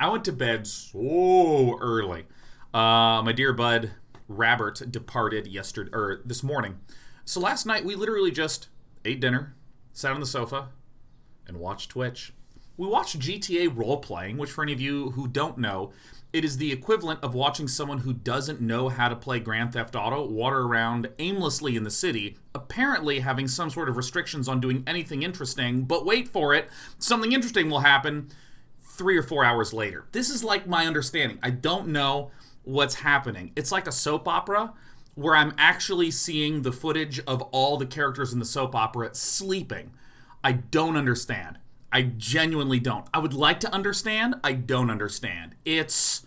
I went to bed so early. My dear bud Robert departed this morning. So last night we literally just ate dinner, sat on the sofa, and watched Twitch. We watched GTA role-playing, which for any of you who don't know, it is the equivalent of watching someone who doesn't know how to play Grand Theft Auto wander around aimlessly in the city, apparently having some sort of restrictions on doing anything interesting, but wait for it, something interesting will happen 3 or 4 hours later. This is like my understanding. I don't know what's happening. It's like a soap opera where I'm actually seeing the footage of all the characters in the soap opera sleeping. I don't understand. I genuinely don't. I would like to understand. I don't understand. It's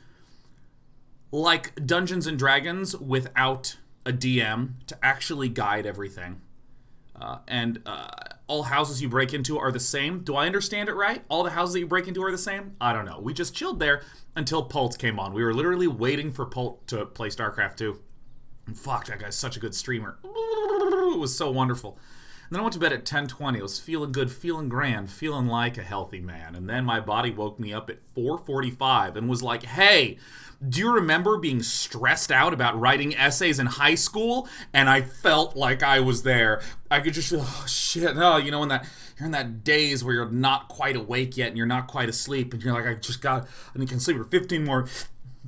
like Dungeons and Dragons without a DM to actually guide everything. And all houses you break into are the same. Do I understand it right? All the houses that you break into are the same? I don't know. We just chilled there until Pult came on. We were literally waiting for Pult to play StarCraft 2. And fuck, that guy's such a good streamer. It was so wonderful. And then I went to bed at 10:20. I was feeling good, feeling grand, feeling like a healthy man. And then my body woke me up at 4:45 and was like, hey, do you remember being stressed out about writing essays in high school? And I felt like I was there. I could just feel, oh shit, no, you know, you're in that daze where you're not quite awake yet and you're not quite asleep. And you're like, I can sleep for 15 more.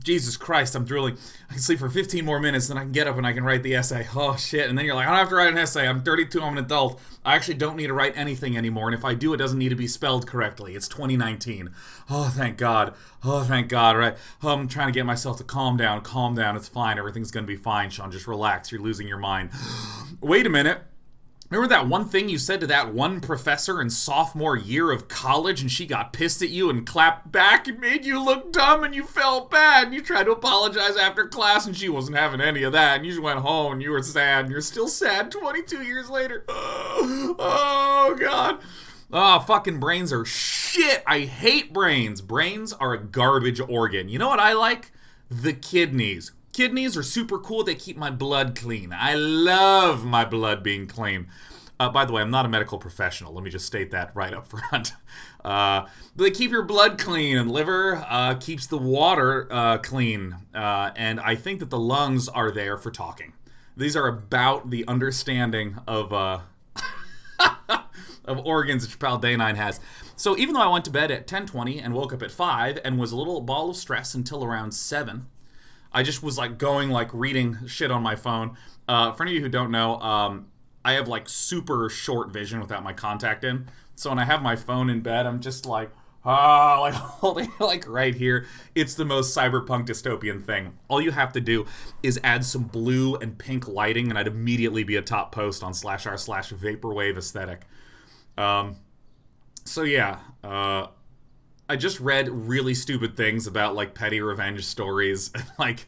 Jesus Christ, I'm drooling. I can sleep for 15 more minutes, then I can get up and I can write the essay. Oh, shit. And then you're like, I don't have to write an essay. I'm 32, I'm an adult. I actually don't need to write anything anymore. And if I do, it doesn't need to be spelled correctly. It's 2019. Oh, thank God. Oh, thank God, right? Oh, I'm trying to get myself to calm down. Calm down. It's fine. Everything's going to be fine, Sean. Just relax. You're losing your mind. Wait a minute. Remember that one thing you said to that one professor in sophomore year of college and she got pissed at you and clapped back and made you look dumb and you felt bad and you tried to apologize after class and she wasn't having any of that and you just went home and you were sad and you're still sad 22 years later. Oh, God. Oh, fucking brains are shit. I hate brains. Brains are a garbage organ. You know what I like? The kidneys. Kidneys are super cool. They keep my blood clean. I love my blood being clean. By the way, I'm not a medical professional. Let me just state that right up front. They keep your blood clean, and liver keeps the water clean. And I think that the lungs are there for talking. These are about the understanding of of organs that your pal Day9 has. So even though I went to bed at 10:20 and woke up at 5 and was a little ball of stress until around 7, I just was like reading shit on my phone. For any of you who don't know, I have like super short vision without my contact in. So when I have my phone in bed, I'm just like holding it like right here. It's the most cyberpunk dystopian thing. All you have to do is add some blue and pink lighting, and I'd immediately be a top post on /r/vaporwave aesthetic. So yeah, I just read really stupid things about like petty revenge stories and like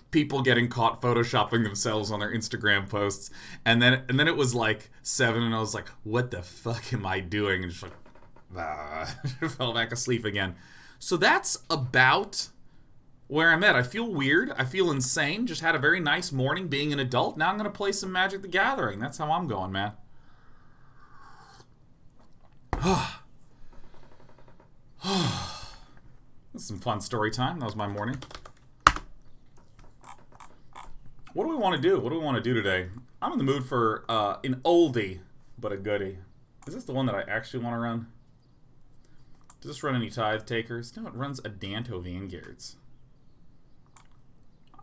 people getting caught photoshopping themselves on their Instagram posts, and then it was like 7 and I was like, what the fuck am I doing? And just like fell back asleep again. So that's about where I'm at. I feel weird. I feel insane. Just had a very nice morning being an adult. Now I'm gonna play some Magic the Gathering. That's how I'm going, man. That's some fun story time. That was my morning. What do we want to do? What do we want to do today? I'm in the mood for an oldie, but a goodie. Is this the one that I actually want to run? Does this run any Tithe Takers? No, it runs Adanto Vanguards.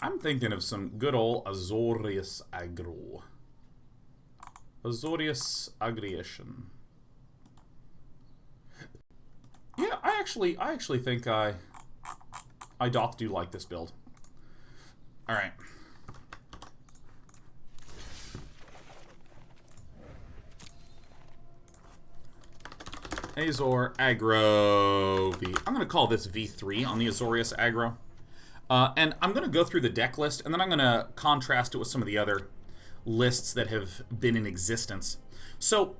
I'm thinking of some good old Azorius Aggro. Azorius Aggression. Yeah, I actually think I doth do like this build. Alright. Azor Aggro V. I'm going to call this V3 on the Azorius Aggro. And I'm going to go through the deck list, and then I'm going to contrast it with some of the other lists that have been in existence. So,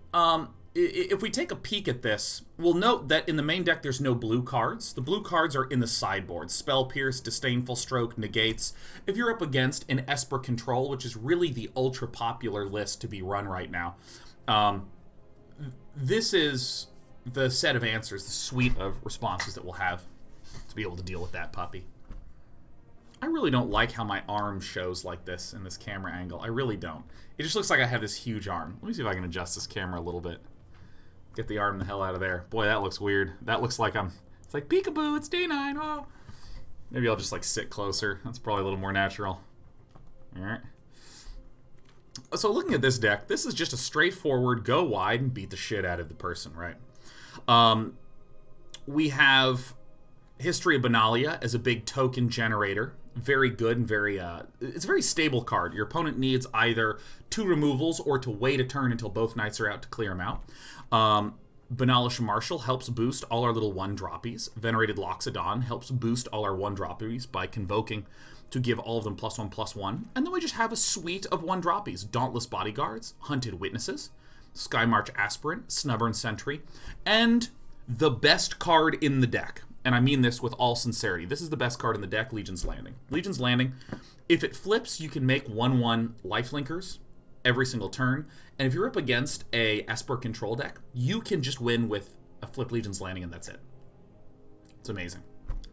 if we take a peek at this, we'll note that in the main deck there's no blue cards. The blue cards are in the sideboard. Spell Pierce, Disdainful Stroke, Negates. If you're up against an Esper Control, which is really the ultra-popular list to be run right now, this is the set of answers, the suite of responses that we'll have. to be able to deal with that puppy. I really don't like how my arm shows like this in this camera angle. I really don't. It just looks like I have this huge arm. Let me see if I can adjust this camera a little bit. Get the arm the hell out of there. Boy, that looks weird. That looks like it's like, peekaboo, it's day 9. Oh. Maybe I'll just like sit closer. That's probably a little more natural. Alright. So looking at this deck, this is just a straightforward go wide and beat the shit out of the person, right? We have History of Benalia as a big token generator. Very good and very, it's a very stable card. Your opponent needs either 2 removals or to wait a turn until both knights are out to clear them out. Benalish Marshal helps boost all our little 1-droppies. Venerated Loxodon helps boost all our 1-droppies by convoking to give all of them +1/+1. And then we just have a suite of 1-droppies. Dauntless Bodyguards, Hunted Witnesses, Skymarcher Aspirant, Snubhorn Sentry, and the best card in the deck. And I mean this with all sincerity. This is the best card in the deck, Legion's Landing. Legion's Landing, if it flips, you can make 1/1 lifelinkers every single turn. And if you're up against a Esper control deck, you can just win with a flip Legion's Landing and that's it. It's amazing.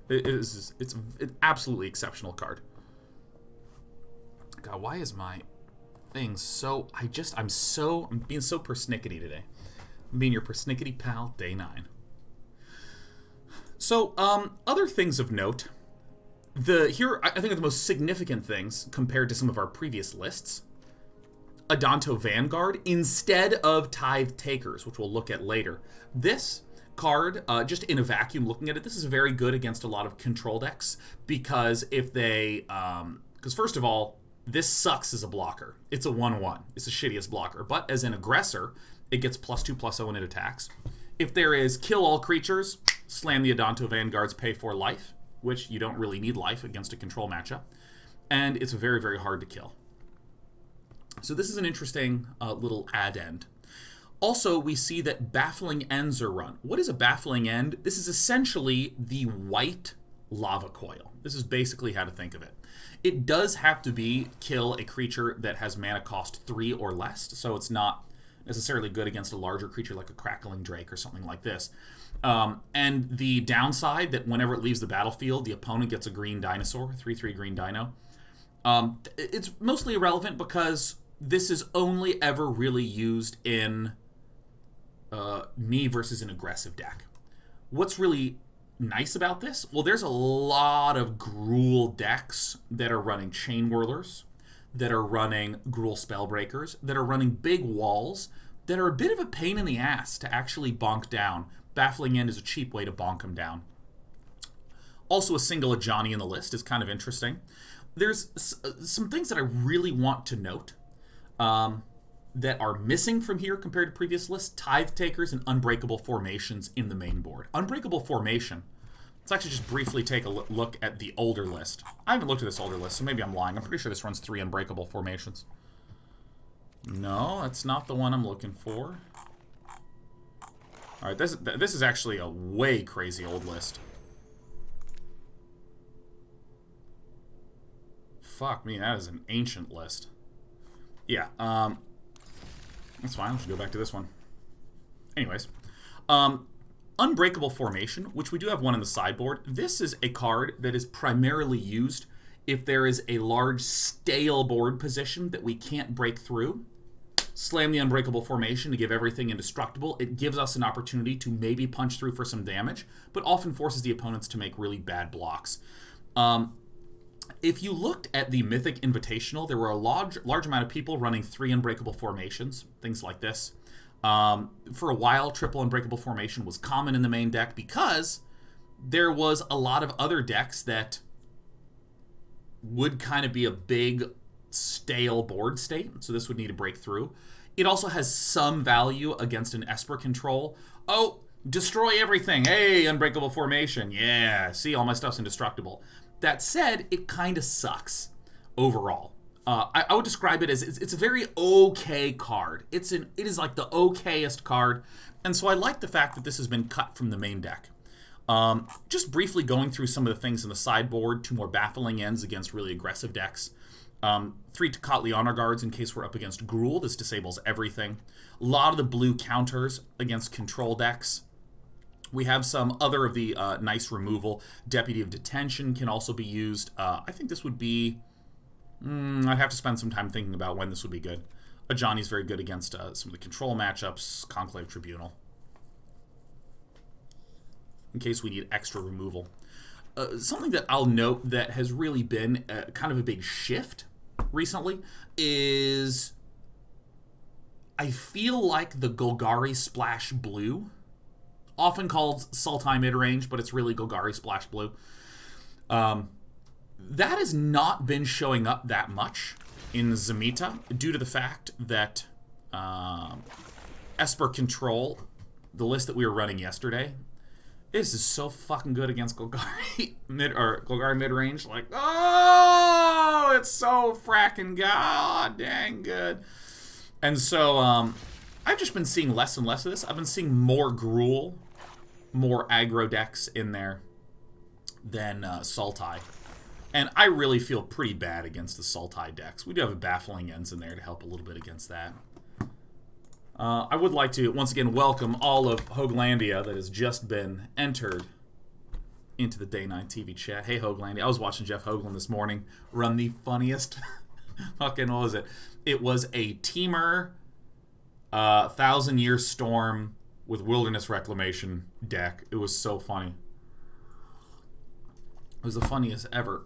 It's an absolutely exceptional card. God, why is my thing so... I'm being so persnickety today. I'm being your persnickety pal, day 9. So, other things of note. Here, I think, are the most significant things compared to some of our previous lists. Adanto Vanguard instead of Tithe Takers, which we'll look at later. This card, just in a vacuum looking at it, this is very good against a lot of control decks because if they... Because first of all, this sucks as a blocker. It's a 1/1. It's the shittiest blocker. But as an aggressor, it gets +2/+0 when it attacks. If there is kill all creatures, slam the Adanto Vanguards, pay 4 life, which you don't really need life against a control matchup. And it's very, very hard to kill. So this is an interesting little addend. Also, we see that Baffling Ends are run. What is a Baffling End? This is essentially the white lava coil. This is basically how to think of it. It does have to be kill a creature that has mana cost 3 or less, so it's not necessarily good against a larger creature like a Crackling Drake or something like this. And the downside that whenever it leaves the battlefield, the opponent gets a green dinosaur, 3/3 green dino. It's mostly irrelevant because this is only ever really used in me versus an aggressive deck. What's really nice about this? Well, there's a lot of Gruul decks that are running Chain Whirlers, that are running Gruul Spellbreakers, that are running big walls, that are a bit of a pain in the ass to actually bonk down. Baffling End is a cheap way to bonk them down. Also, a single Ajani in the list is kind of interesting. There's some things that I really want to note that are missing from here compared to previous lists. Tithe Takers and Unbreakable Formations in the main board. Unbreakable Formation. Let's actually just briefly take a look at the older list. I haven't looked at this older list, so maybe I'm lying. I'm pretty sure this runs 3 Unbreakable Formations. No, that's not the one I'm looking for. Alright, this is actually a way crazy old list. Fuck me, that is an ancient list. Yeah, that's fine, I'll just go back to this one. Anyways, Unbreakable Formation, which we do have one in the sideboard. This is a card that is primarily used if there is a large stale board position that we can't break through. Slam the Unbreakable Formation to give everything indestructible. It gives us an opportunity to maybe punch through for some damage, but often forces the opponents to make really bad blocks. If you looked at the Mythic Invitational, there were a large amount of people running 3 Unbreakable Formations, things like this. For a while, triple Unbreakable Formation was common in the main deck because there was a lot of other decks that would kind of be a big stale board state, so this would need a breakthrough. It also has some value against an Esper control. Oh, destroy everything. Hey, Unbreakable Formation. Yeah, see, all my stuff's indestructible. That said, it kind of sucks overall. I would describe it as it's a very okay card. It is like the okayest card, and so I like the fact that this has been cut from the main deck. Just briefly going through some of the things in the sideboard, 2 more Baffling Ends against really aggressive decks. 3 Tocatli Honor Guards in case we're up against Gruul. This disables everything. A lot of the blue counters against control decks. We have some other of the nice removal. Deputy of Detention can also be used. I think this would be... I'd have to spend some time thinking about when this would be good. Ajani's very good against some of the control matchups. Conclave Tribunal. In case we need extra removal. Something that I'll note that has really been kind of a big shift recently is... I feel like the Golgari Splash Blue, often called Sultai Midrange, but it's really Golgari Splash Blue, that has not been showing up that much in Zamita due to the fact that Esper Control, the list that we were running yesterday, this is so fucking good against Golgari Golgari Midrange. Like, oh, it's so fracking god dang good. And so I've just been seeing less and less of this. I've been seeing more Gruul, more aggro decks in there than Sultai. And I really feel pretty bad against the Sultai decks. We do have a Baffling Ends in there to help a little bit against that. I would like to, once again, welcome all of Hoaglandia that has just been entered into the Day 9 TV chat. Hey, Hoaglandia. I was watching Jeff Hoagland this morning run the funniest fucking, what was it? It was a Teamer 1,000-Year Storm with Wilderness Reclamation deck. It was so funny. It was the funniest ever.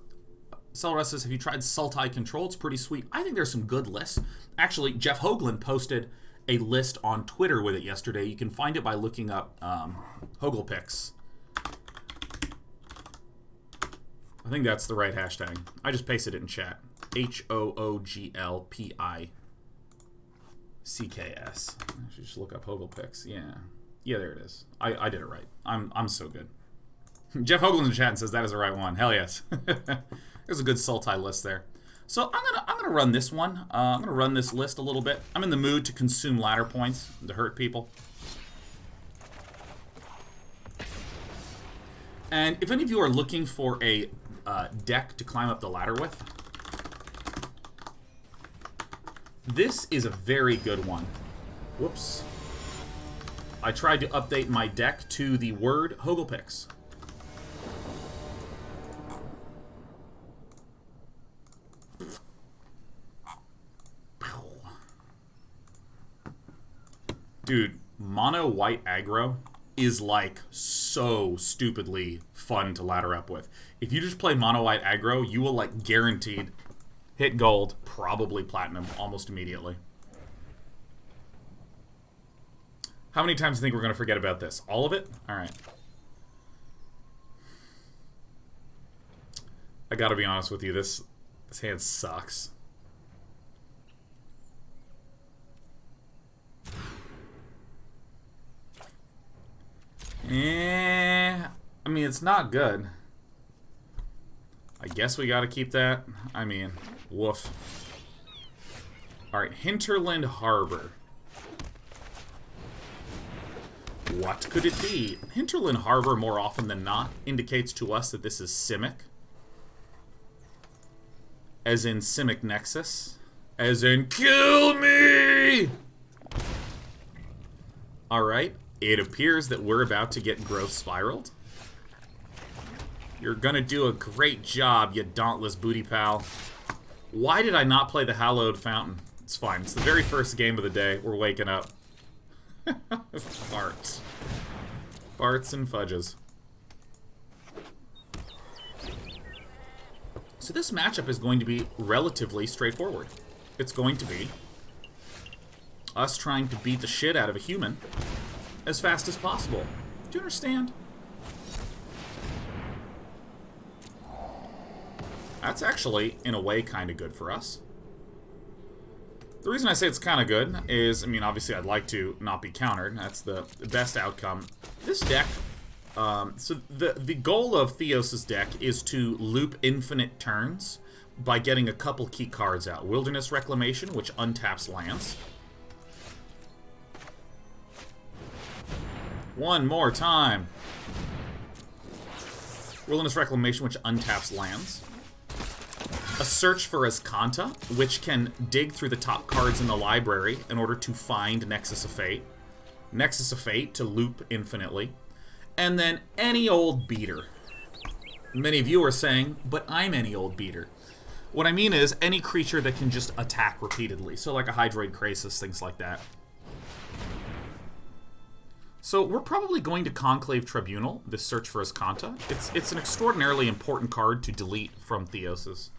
Celrus says, have you tried Sultai Control? It's pretty sweet. I think there's some good lists. Actually, Jeff Hoagland posted a list on Twitter with it yesterday. You can find it by looking up Hoaglepicks. I think that's the right hashtag. I just pasted it in chat. HOOGLPICKS. I should just look up Hoaglepicks. Yeah. Yeah, there it is. I did it right. I'm so good. Jeff Hoagland's in chat and says that is the right one. Hell yes. There's a good Sultai list there. So I'm gonna run this one. I'm gonna run this list a little bit. I'm in the mood to consume ladder points to hurt people. And if any of you are looking for a deck to climb up the ladder with, this is a very good one. Whoops. I tried to update my deck to the word Hoaglepicks. Dude, Monowhite Aggro is like so stupidly fun to ladder up with. If you just play Monowhite Aggro, you will like guaranteed hit gold, probably platinum, almost immediately. How many times do you think we're going to forget about this? All of it? Alright. I gotta be honest with you, this hand sucks. I mean, it's not good. I guess we gotta keep that. I mean, woof. Alright, Hinterland Harbor. What could it be? Hinterland Harbor, more often than not, indicates to us that this is Simic. As in Simic Nexus. As in, kill me! Alright. It appears that we're about to get growth spiraled. You're gonna do a great job, you dauntless booty pal. Why did I not play the Hallowed Fountain? It's fine. It's the very first game of the day. We're waking up. Farts. Farts and fudges. So this matchup is going to be relatively straightforward. It's going to be us trying to beat the shit out of a human as fast as possible. Do you understand? That's actually, in a way, kind of good for us. The reason I say it's kind of good is, I mean, obviously I'd like to not be countered. That's the best outcome. This deck, so the goal of Theos' deck is to loop infinite turns by getting a couple key cards out. Wilderness Reclamation, which untaps lands. One more time. Wilderness Reclamation, which untaps lands. A Search for Azcanta, which can dig through the top cards in the library in order to find Nexus of Fate. Nexus of Fate to loop infinitely. And then any old beater. Many of you are saying, but I'm any old beater. What I mean is any creature that can just attack repeatedly. So like a Hydroid Krasis, things like that. So we're probably going to Conclave Tribunal, this Search for Azkanta. It's an extraordinarily important card to delete from Theos's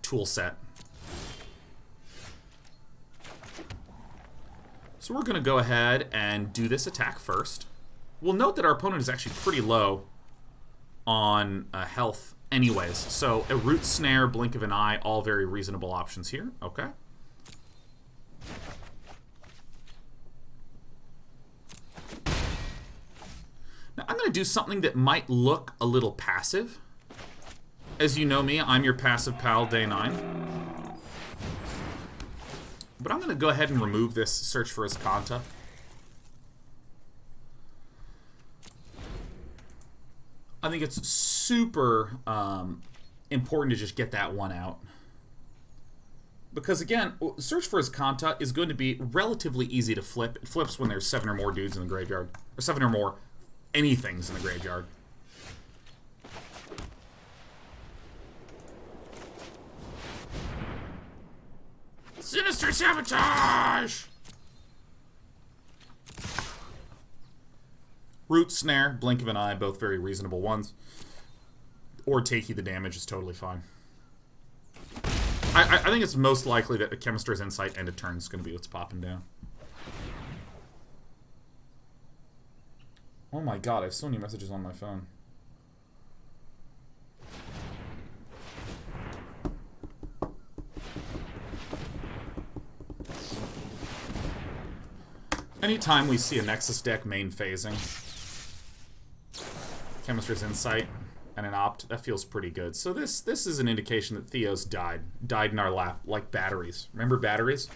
tool set. So we're going to go ahead and do this attack first. We'll note that our opponent is actually pretty low on health anyways. So a Root Snare, Blink of an Eye, all very reasonable options here. Okay. Now I'm going to do something that might look a little passive. As you know me, I'm your passive pal, day 9. But I'm going to go ahead and remove this Search for Azkanta. I think it's super important to just get that one out. Because again, Search for Azkanta is going to be relatively easy to flip. It flips when there's 7 or more dudes in the graveyard. Or 7 or more anythings in the graveyard. Sinister Sabotage! Root Snare, Blink of an Eye, both very reasonable ones. Or take you the damage is totally fine. I think it's most likely that a Chemist's Insight end of turn is going to be what's popping down. Oh my god, I have so many messages on my phone. Anytime we see a Nexus deck main phasing, Chemist's Insight, and an Opt, that feels pretty good. So this is an indication that Theos died. Died in our lap, like batteries. Remember batteries?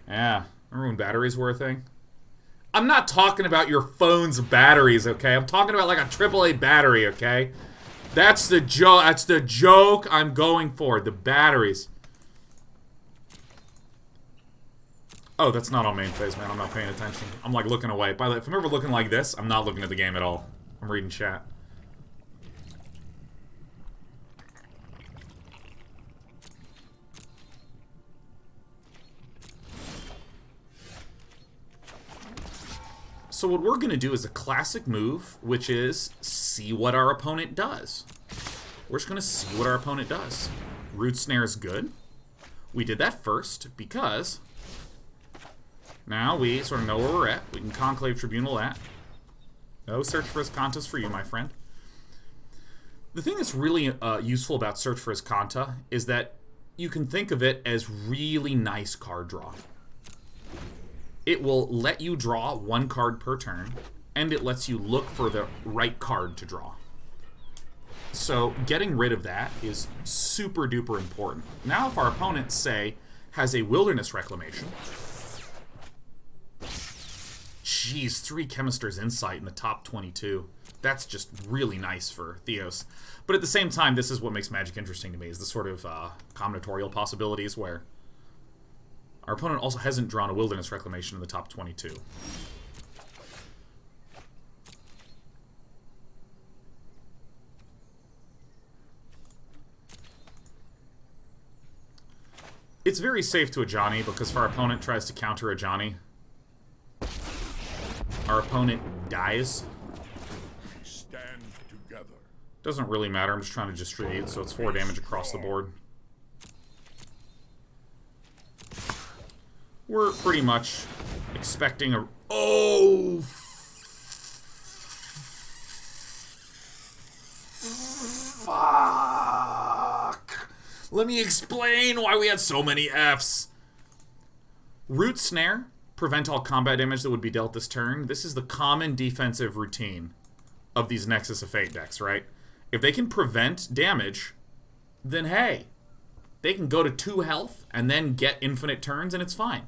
Yeah, remember when batteries were a thing? I'm not talking about your phone's batteries, okay? I'm talking about like a AAA battery, okay? That's the joke. That's the joke I'm going for. The batteries. Oh, that's not on main phase, man. I'm not paying attention. I'm like looking away. By the way, if I'm ever looking like this, I'm not looking at the game at all. I'm reading chat. So what we're going to do is a classic move, which is see what our opponent does. We're just going to see what our opponent does. Root Snare is good. We did that first because now we sort of know where we're at. We can Conclave Tribunal that. No Search for Azkanta for you, my friend. The thing that's really useful about Search for Azkanta is that you can think of it as really nice card draw. It will let you draw 1 card per turn, and it lets you look for the right card to draw. So getting rid of that is super duper important. Now if our opponent, say, has a Wilderness Reclamation, jeez, 3 Chemist's Insight in the top 22. That's just really nice for Theos. But at the same time, this is what makes Magic interesting to me, is the sort of combinatorial possibilities where our opponent also hasn't drawn a Wilderness Reclamation in the top 22. It's very safe to Ajani, because if our opponent tries to counter Ajani, our opponent dies. Stand together. Doesn't really matter, I'm just trying to distribute, so it's 4 damage across the board. We're pretty much expecting a... Oh! Fuck! Let me explain why we had so many Fs. Root Snare. Prevent all combat damage that would be dealt this turn. This is the common defensive routine of these Nexus of Fate decks, right? If they can prevent damage, then hey, they can go to 2 health and then get infinite turns and it's fine.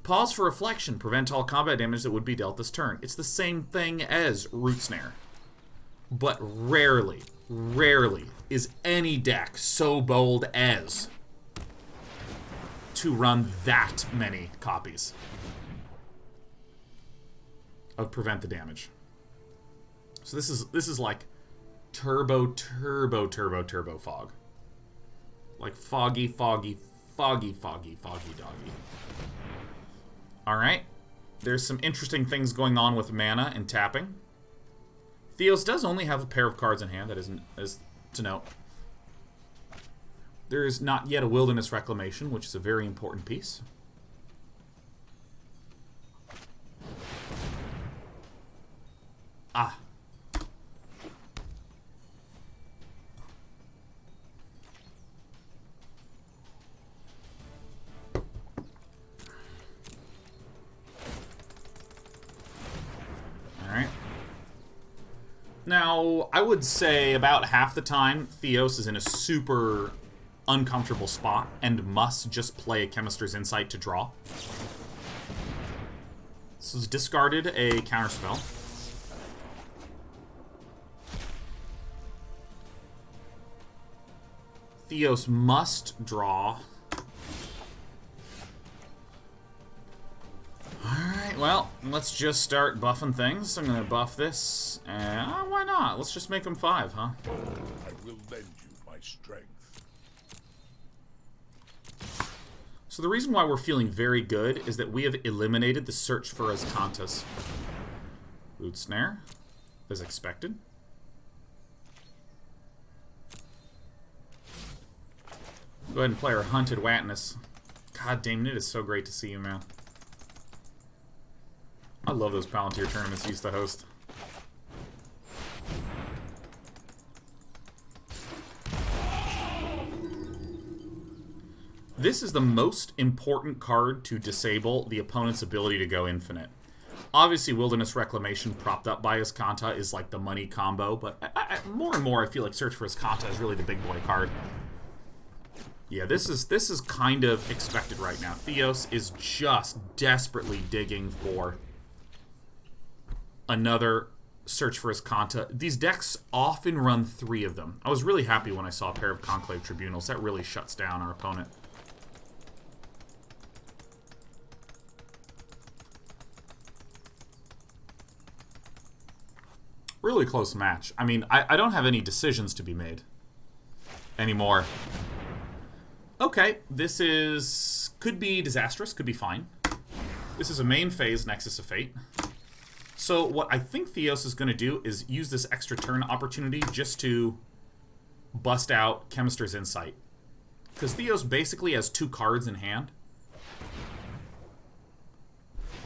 Pause for Reflection. Prevent all combat damage that would be dealt this turn. It's the same thing as Root Snare. But rarely is any deck so bold as to run that many copies. of prevent the damage. So this is like turbo fog. Like foggy doggy. Alright. There's some interesting things going on with mana and tapping. Theos does only have a pair of cards in hand, that is to note. There is not yet a Wilderness Reclamation, which is a very important piece. Ah. Alright. Now, I would say about half the time, Theos is in a super uncomfortable spot and must just play a Chemist's Insight to draw. So he's discarded a counterspell. Theos must draw. Alright, well, let's just start buffing things. I'm going to buff this. Why not? Let's just make them 5, huh? I will lend you my strength. So the reason why we're feeling very good is that we have eliminated the search for Azkantas. Root Snare, as expected. Go ahead and play our Hunted Watness. God damn it, is so great to see you, man. I love those Palantir tournaments you used to host. This is the most important card to disable the opponent's ability to go infinite. Obviously, Wilderness Reclamation propped up by Azcanta is like the money combo, but more and more I feel like Search for Azcanta is really the big boy card. Yeah, this is kind of expected right now. Theos is just desperately digging for another Search for Azcanta. These decks often run 3 of them. I was really happy when I saw a pair of Conclave Tribunals. That really shuts down our opponent. Really close match. I mean, I don't have any decisions to be made anymore. Okay, this is... could be disastrous, could be fine. This is a main phase Nexus of Fate. So what I think Theos is going to do is use this extra turn opportunity just to bust out Chemist's Insight. Because Theos basically has 2 cards in hand.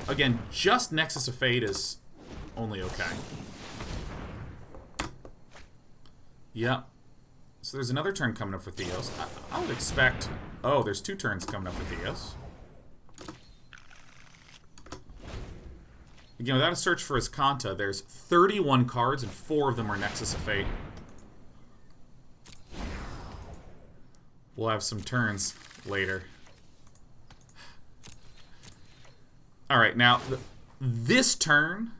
Again, just Nexus of Fate is only okay. Yep. So there's another turn coming up for Theos. I would expect... oh, there's 2 turns coming up for Theos. Again, without a search for Azcanta, there's 31 cards and 4 of them are Nexus of Fate. We'll have some turns later. Alright, now, this turn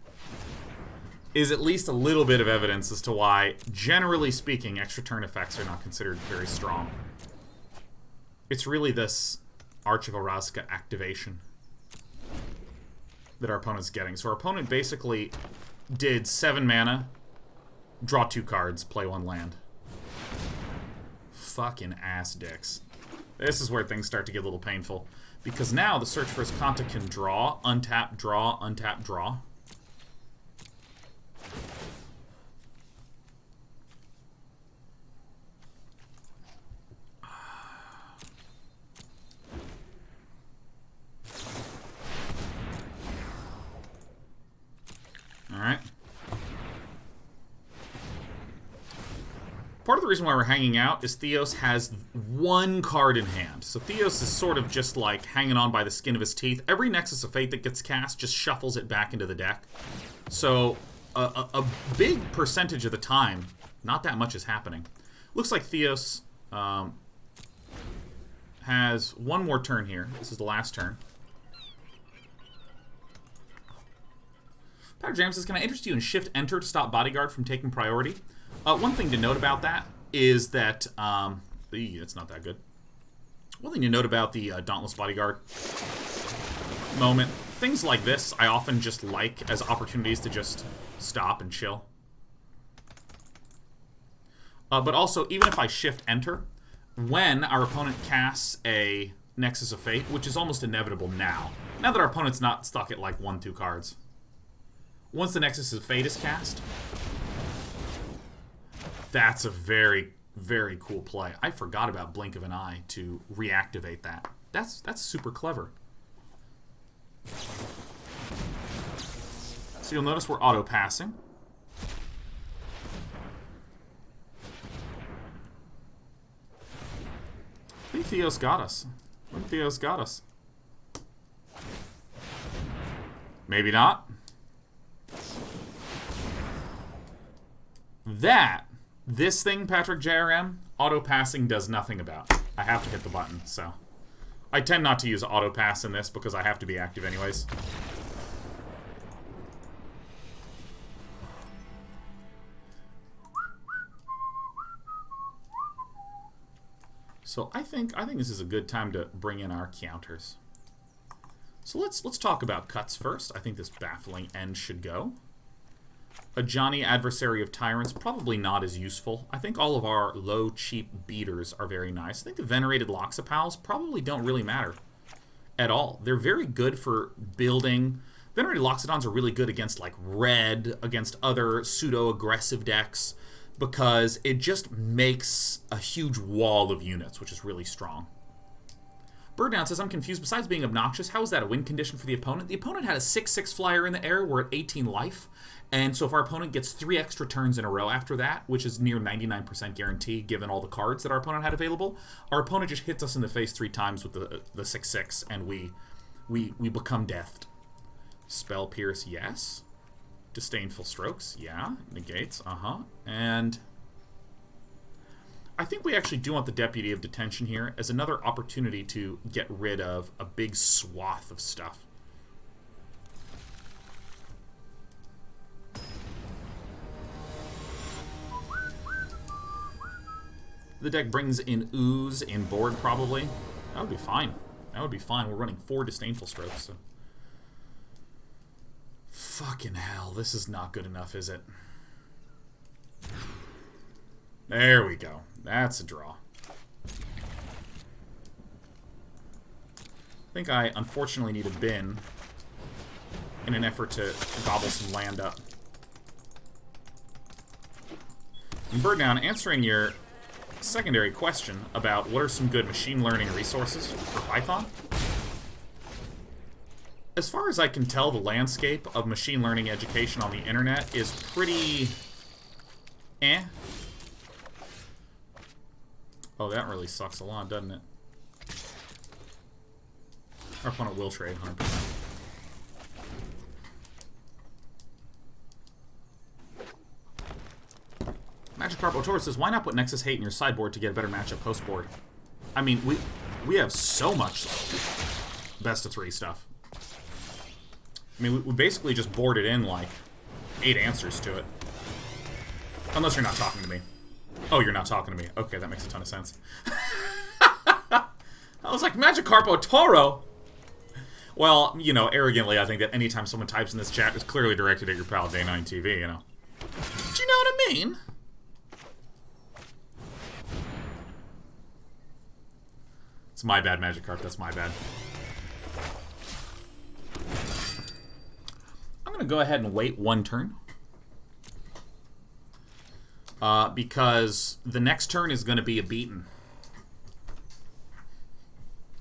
is at least a little bit of evidence as to why, generally speaking, extra turn effects are not considered very strong. It's really this Arch of Orazca activation that our opponent's getting. So our opponent basically did 7 mana, draw 2 cards, play 1 land. Fucking ass dicks. This is where things start to get a little painful. Because now the Search for Azcanta can draw, untap, draw, untap, draw. Alright. Part of the reason why we're hanging out is Theos has 1 card in hand. So Theos is sort of just like hanging on by the skin of his teeth. Every Nexus of Fate that gets cast just shuffles it back into the deck. So a big percentage of the time, not that much is happening. Looks like Theos has 1 more turn here. This is the last turn. Powder Jam says, can I interest you in Shift Enter to stop Bodyguard from taking priority? One thing to note about that is that... it's not that good. One thing to note about the Dauntless Bodyguard moment things like this I often just like as opportunities to just stop and chill. But also, even if I shift enter, when our opponent casts a Nexus of Fate, which is almost inevitable now that our opponent's not stuck at like 1-2 cards. Once the Nexus of Fate is cast, that's a very, very cool play. I forgot about Blink of an Eye to reactivate that. That's super clever. So you'll notice we're auto-passing. I think Theos got us. I think Theos got us. Maybe not. This thing, Patrick JRM, auto-passing does nothing about. I have to hit the button, so. I tend not to use auto-pass in this because I have to be active anyways. So I think this is a good time to bring in our counters. So let's talk about cuts first. I think this Baffling End should go. Ajani, Adversary of Tyrants, probably not as useful. I think all of our low, cheap beaters are very nice. I think the Venerated Loxodons probably don't really matter at all. They're very good for building. Venerated Loxodons are really good against like red, against other pseudo-aggressive decks, because it just makes a huge wall of units, which is really strong. Birddown says, I'm confused. Besides being obnoxious, how is that a win condition for the opponent? The opponent had a 6/6 flyer in the air. We're at 18 life. And so if our opponent gets 3 extra turns in a row after that, which is near 99% guarantee given all the cards that our opponent had available, our opponent just hits us in the face 3 times with the 6/6, and we become deathed. Spell Pierce, yes. Disdainful Strokes, yeah. Negates, And I think we actually do want the Deputy of Detention here as another opportunity to get rid of a big swath of stuff. The deck brings in Ooze in board, probably. That would be fine. That would be fine. We're running 4 Disdainful Strokes, so. Fucking hell, this is not good enough, is it? There we go. That's a draw. I think I unfortunately need a bin in an effort to gobble some land up. And Birddown, answering your secondary question about what are some good machine learning resources for Python. As far as I can tell, the landscape of machine learning education on the internet is pretty eh. Oh, that really sucks a lot, doesn't it? Our opponent will trade 100%. Magikarp Otor says, why not put Nexus Hate in your sideboard to get a better matchup post-board? I mean, we have so much best of 3 stuff. I mean, we basically just boarded in, like, 8 answers to it. Unless you're not talking to me. Oh, you're not talking to me. Okay, that makes a ton of sense. I was like, Magikarp Otoro? Well, you know, arrogantly, I think that anytime someone types in this chat, it's clearly directed at your pal Day9 TV, you know. Do you know what I mean? It's my bad, Magikarp. That's my bad. I'm going to go ahead and wait 1 turn. Because the next turn is going to be a beaten.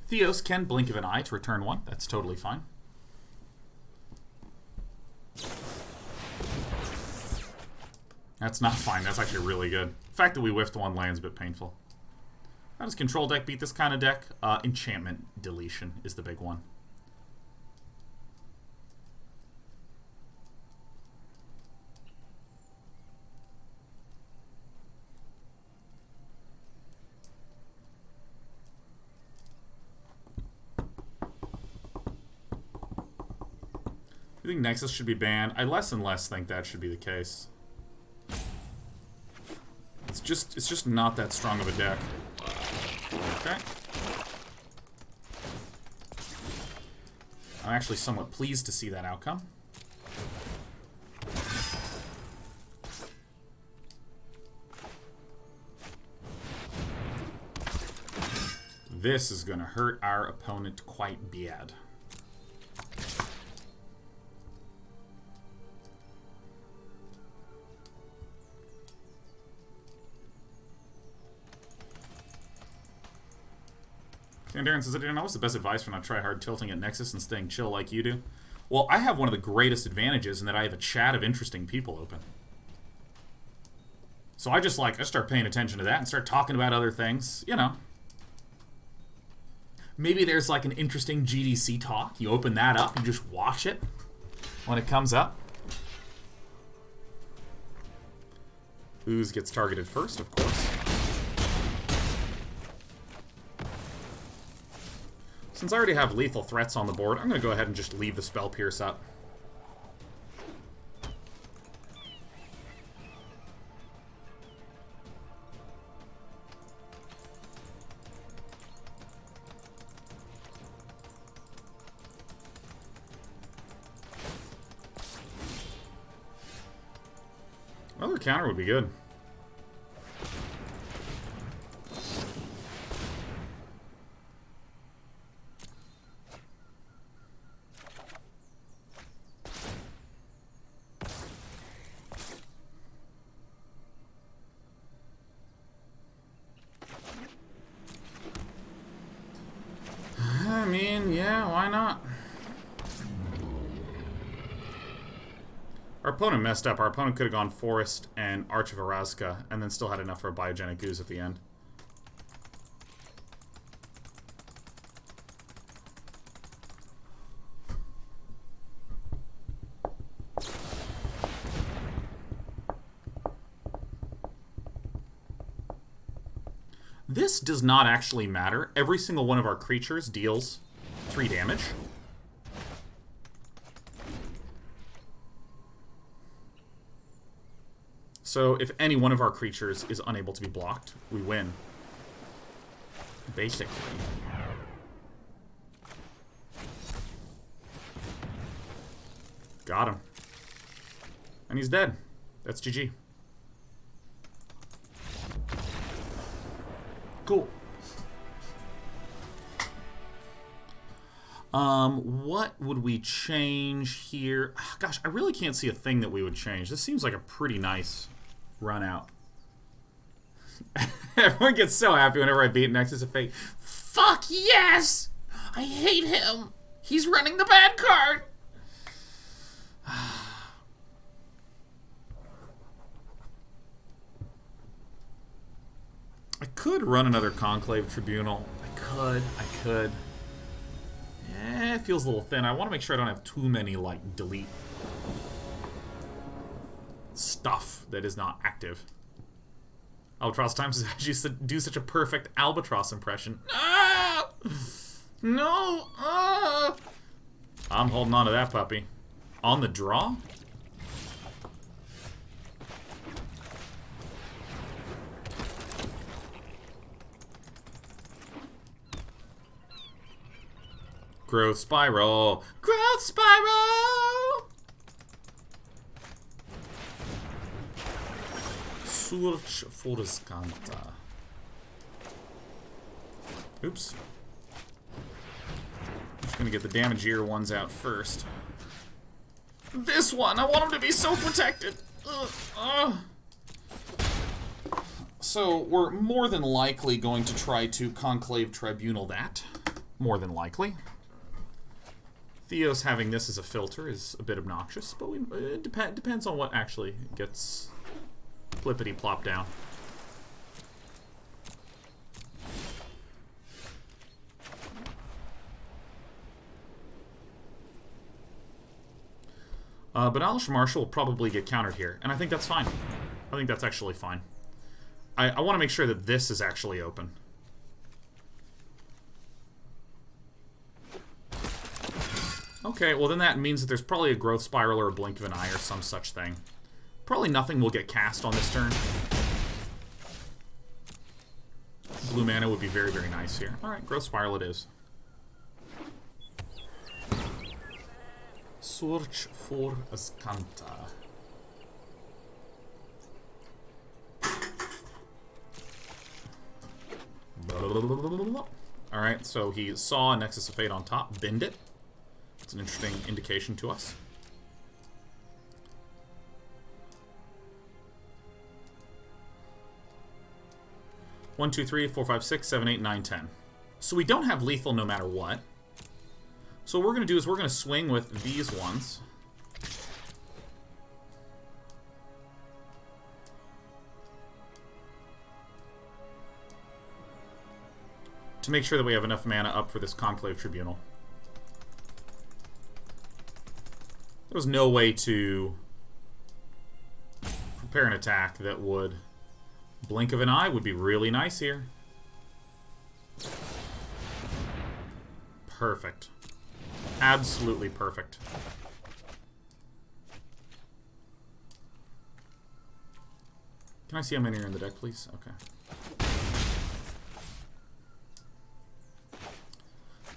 Theos can Blink of an Eye to return 1. That's totally fine. That's not fine. That's actually really good. The fact that we whiffed 1 land is a bit painful. How does Control deck beat this kind of deck? Enchantment Deletion is the big one. I think Nexus should be banned. I less and less think that should be the case. It's just not that strong of a deck. Okay. I'm actually somewhat pleased to see that outcome. This is going to hurt our opponent quite bad. Darren says, I didn't know what's the best advice for not try hard tilting at Nexus and staying chill like you do. Well, I have one of the greatest advantages in that I have a chat of interesting people open. So I start paying attention to that and start talking about other things, you know. Maybe there's like an interesting GDC talk. You open that up, you just watch it when it comes up. Ooze gets targeted first, of course. Since I already have lethal threats on the board, I'm going to go ahead and just leave the Spell Pierce up. Another counter would be good. I mean, yeah, why not? Our opponent messed up. Our opponent could have gone Forest and Arch of Arazka, and then still had enough for a Biogenic Ooze at the end. This does not actually matter. Every single one of our creatures deals 3 damage. So if any one of our creatures is unable to be blocked, we win. Basically. Got him. And he's dead. That's GG. Cool. What would we change here? Gosh, I really can't see a thing that we would change. This seems like a pretty nice run out. Everyone gets so happy whenever I beat Nexus of Fate. Fuck yes! I hate him! He's running the bad card! I could run another Conclave Tribunal. I could. Eh, it feels a little thin. I want to make sure I don't have too many, like, delete stuff that is not active. Albatross Times used to do such a perfect Albatross impression. Ah! No! Ah! I'm holding on to that puppy. On the draw? Growth Spiral! Growth Spiral! Search for the Scanta. Oops. Just gonna get the damagier ones out first. This one! I want him to be so protected! So, we're more than likely going to try to Conclave Tribunal that. More than likely. Theos having this as a filter is a bit obnoxious, but it depends on what actually gets flippity-plopped down. Benalish Marshal will probably get countered here, and I think that's fine. I think that's actually fine. I want to make sure that this is actually open. Okay, well then that means that there's probably a Growth Spiral or a Blink of an Eye or some such thing. Probably nothing will get cast on this turn. Blue mana would be very, very nice here. Alright, Growth Spiral it is. Search for Azcanta. Alright, so he saw a Nexus of Fate on top, bend it. It's an interesting indication to us. One, two, three, four, five, six, seven, eight, nine, 10. So we don't have lethal no matter what. So what we're going to do is we're going to swing with these ones. To make sure that we have enough mana up for this Conclave Tribunal. There was no way to prepare an attack that would... Blink of an eye would be really nice here. Perfect. Absolutely perfect. Can I see how many are in the deck, please? Okay.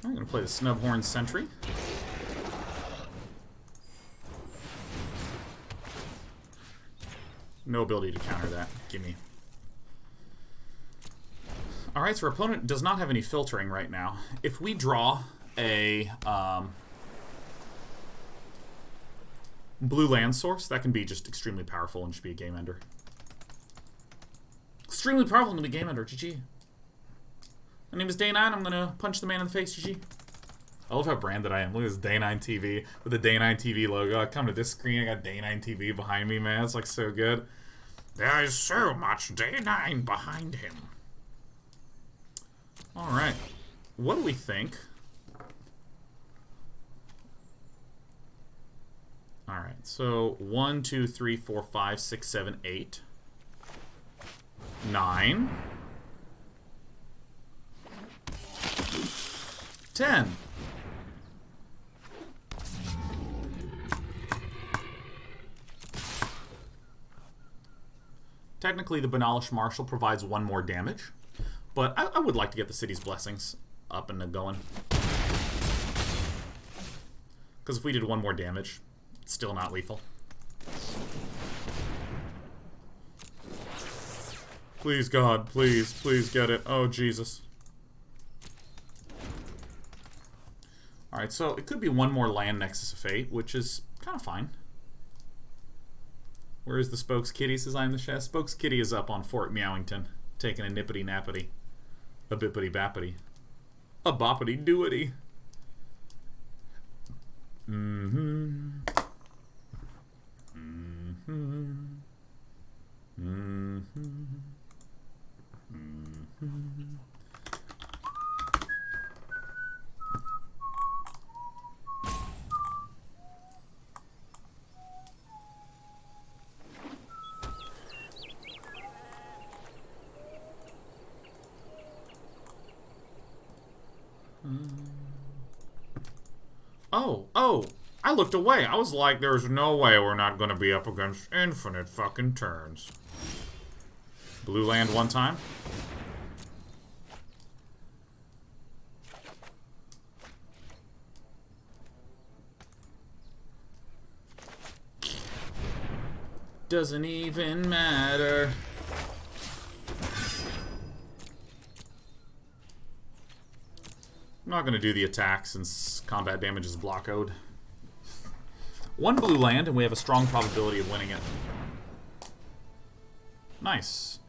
I'm going to play the Snubhorn Sentry. No ability to counter that. Gimme. Alright, so our opponent does not have any filtering right now. If we draw a blue land source, that can be just extremely powerful and just be a game ender. Extremely powerful and be a game ender. GG. My name is Day9. I'm going to punch the man in the face. GG. I love how branded I am. Look at this Day9 TV with the Day9 TV logo. I come to this screen, I got Day9 TV behind me, man. It's like so good. There is so much Day9 behind him. Alright. What do we think? Alright, so 1, 2, 3, 4, 5, 6, 7, 8. 9. 10. Technically, the Benalish Marshal provides 1 more damage, but I would like to get the City's Blessings up and going. Because if we did 1 more damage, it's still not lethal. Please, God, please, please get it. Oh, Jesus. Alright, so it could be 1 more land Nexus of Fate, which is kind of fine. Where is the Spokes Kitty, says I'm the chef. Spokes Kitty is up on Fort Meowington, taking a nippity nappity. A bippity bappity. A boppity doity. Mm-hmm. Mm-hmm. Mm-hmm. Mm-hmm. Oh, I looked away. I was like, there's no way we're not going to be up against infinite fucking turns. Blue land 1 time. Doesn't even matter. I'm not going to do the attack since combat damage is block-owed. 1 blue land, and we have a strong probability of winning it. Nice.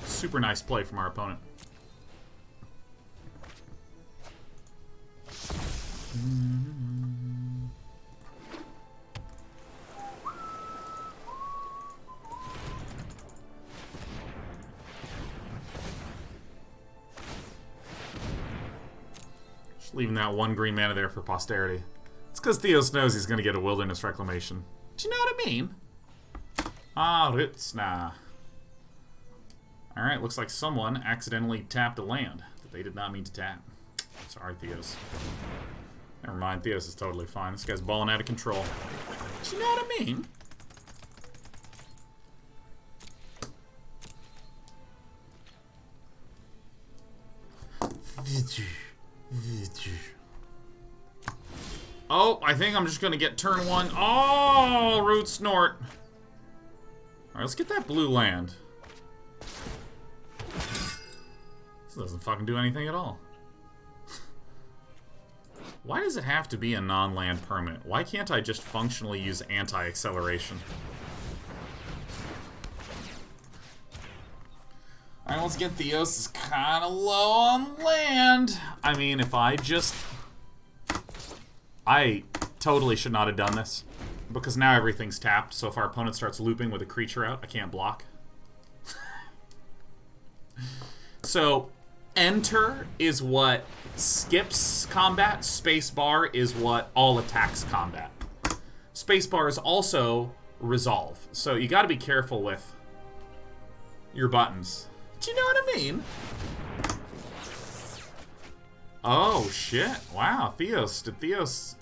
Super nice play from our opponent. Leaving that 1 green mana there for posterity. It's because Theos knows he's going to get a Wilderness Reclamation. Do you know what I mean? Ah, Ritsna. Alright, looks like someone accidentally tapped a land that they did not mean to tap. Sorry, Theos. Never mind, Theos is totally fine. This guy's balling out of control. Do you know what I mean? Oh, I think I'm just gonna get turn 1. Oh, Root Snort. Alright, let's get that blue land. This doesn't fucking do anything at all. Why does it have to be a non-land permanent? Why can't I just functionally use anti-acceleration? Alright, let's get Theos. Is kind of low on land. I mean, if I just... I totally should not have done this. Because now everything's tapped, so if our opponent starts looping with a creature out, I can't block. So, enter is what skips combat. Spacebar is what all attacks combat. Spacebar is also resolve. So you gotta be careful with your buttons. Do you know what I mean? Oh, shit. Wow, Theos. Did Theos...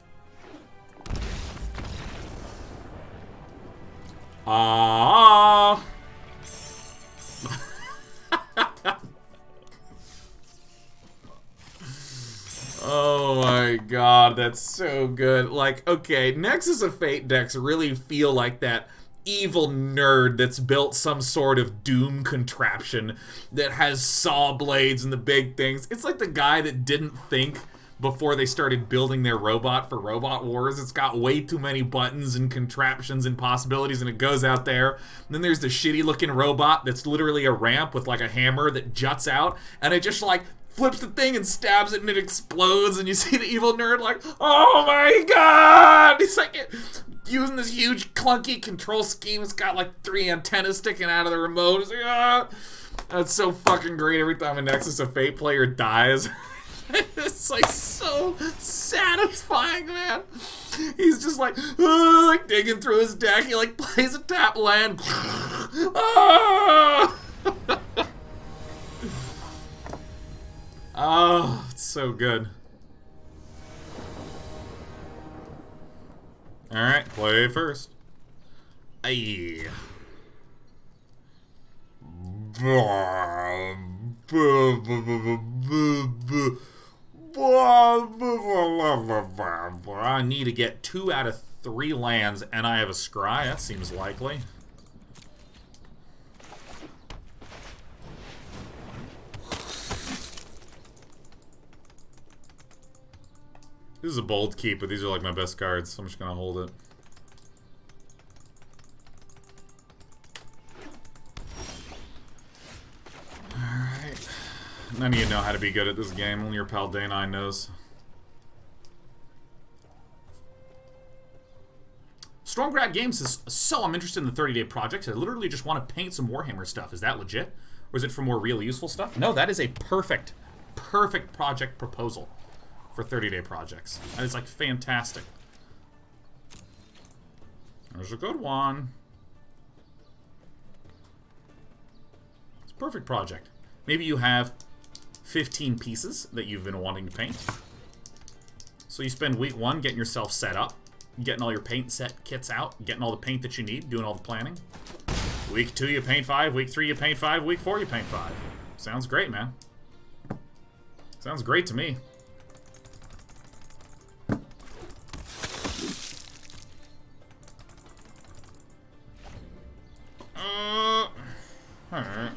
Oh my god, that's so good. Like, okay, Nexus of Fate decks really feel like that evil nerd that's built some sort of Doom contraption that has saw blades and the big things. It's like the guy that didn't think before they started building their robot for Robot Wars. It's got way too many buttons and contraptions and possibilities, and it goes out there. And then there's the shitty looking robot that's literally a ramp with like a hammer that juts out, and it just like flips the thing and stabs it and it explodes, and you see the evil nerd like, oh my god! He's like using this huge clunky control scheme. It's got like 3 antennas sticking out of the remote. It's like, ah! That's so fucking great every time a Nexus of Fate player dies. It's like so satisfying, man. He's just like digging through his deck. He like plays a tap land. Oh, it's so good. Alright, play first. Aye. I need to get 2 out of 3 lands, and I have a scry. That seems likely. This is a bold keep, but these are like my best cards, so I'm just gonna hold it. Alright. None of you know how to be good at this game, only your pal Day9 knows. Stormgrad Games says, so I'm interested in the 30-day project. I literally just want to paint some Warhammer stuff. Is that legit? Or is it for more real useful stuff? No, that is a perfect project proposal for 30-day projects. That is like fantastic. There's a good one. It's a perfect project. Maybe you have 15 pieces that you've been wanting to paint. So you spend week 1 getting yourself set up, getting all your paint set kits out, getting all the paint that you need, doing all the planning. Week 2 you paint 5, week 3 you paint 5, week 4 you paint 5. Sounds great, man. Sounds great to me. Alright.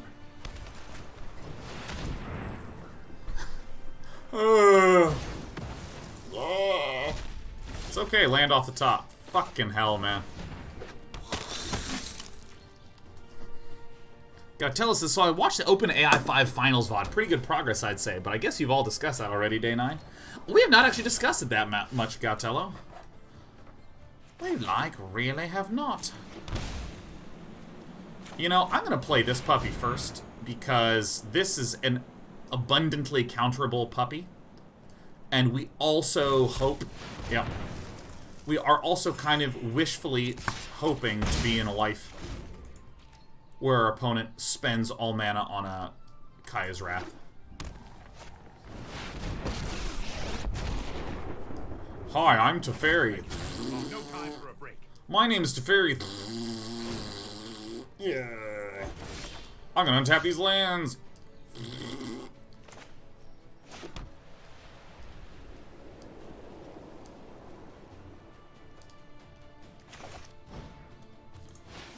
It's okay, land off the top. Fucking hell, man. Gotta tell us this. So I watched the OpenAI 5 Finals VOD. Pretty good progress, I'd say. But I guess you've all discussed that already, Day9. We have not actually discussed it that much, Gatello. We, like, really have not. You know, I'm gonna play this puppy first, because this is an abundantly counterable puppy. And we also hope... Yeah. We are also kind of wishfully hoping to be in a life where our opponent spends all mana on a Kaya's Wrath. Hi, I'm Teferi. No time for a break. My name is Teferi. Yeah. I'm gonna untap these lands.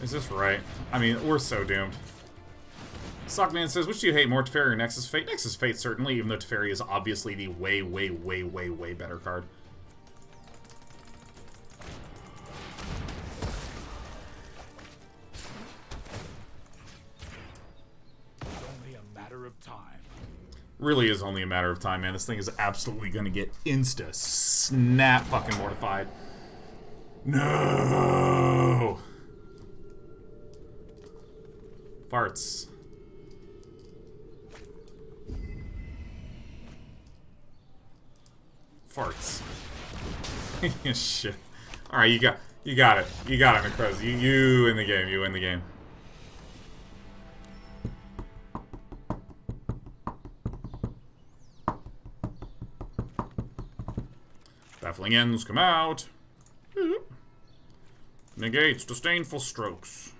Is this right? I mean, we're so doomed. Sockman says, which do you hate more, Teferi or Nexus Fate? Nexus Fate, certainly, even though Teferi is obviously the way, way, way, way, way better card. It's only a matter of time. Really is only a matter of time, man. This thing is absolutely going to get insta-snap fucking mortified. No! Farts. Farts. Shit. Alright, you got it. You got it, Necroz. You win the game. You win the game. Baffling Ends come out. Negates, Disdainful Strokes.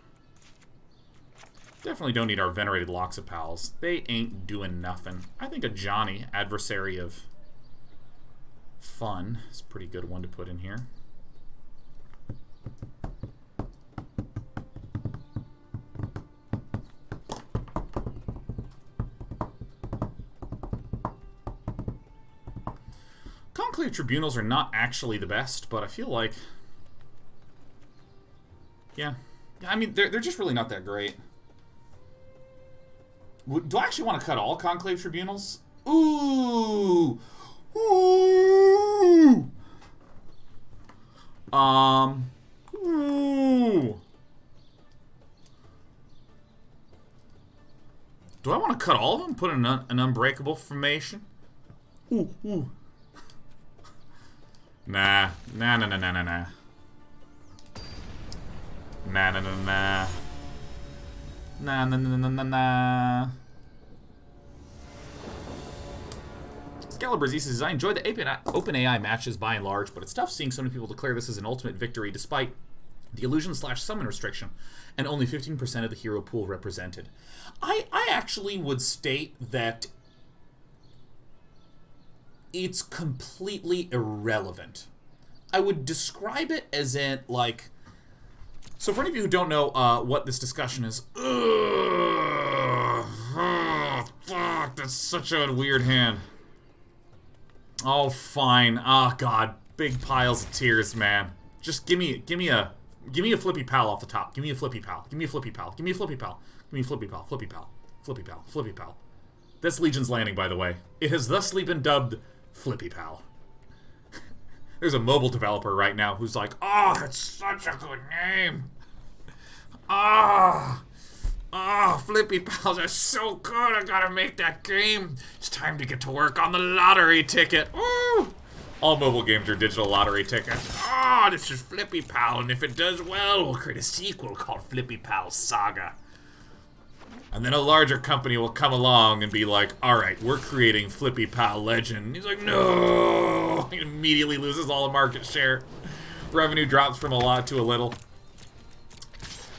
Definitely don't need our Venerated Loxodon. They ain't doing nothing. I think Ajani, Adversary of Fun, is a pretty good one to put in here. Conclave Tribunals are not actually the best, but I feel like... Yeah. I mean, they're just really not that great. Do I actually want to cut all Conclave Tribunals? Ooh! Ooh! Ooh! Do I want to cut all of them? Put in an unbreakable formation? Ooh, ooh. Nah. Nah. Nah. Excalibur Z says, I enjoy the OpenAI matches by and large, but it's tough seeing so many people declare this as an ultimate victory despite the illusion/summon restriction and only 15% of the hero pool represented. I actually would state that it's completely irrelevant. I would describe it as in, like... So for any of you who don't know what this discussion is... Oh, fuck, that's such a weird hand. Oh, fine. Oh, God. Big piles of tears, man. Just give me a flippy pal off the top. Give me a flippy pal. Give me a flippy pal. Give me a flippy pal. Give me a flippy pal. Flippy pal. Flippy pal. Flippy pal. That's Legion's Landing, by the way. It has thusly been dubbed Flippy Pal. There's a mobile developer right now who's like, oh, that's such a good name. Flippy Pals are so good. I gotta make that game. It's time to get to work on the lottery ticket. Ooh! All mobile games are digital lottery tickets. Oh, this is Flippy Pal, and if it does well, we'll create a sequel called Flippy Pal Saga. And then a larger company will come along and be like, alright, we're creating Flippy Pal Legend. And he's like, no! He immediately loses all the market share. Revenue drops from a lot to a little.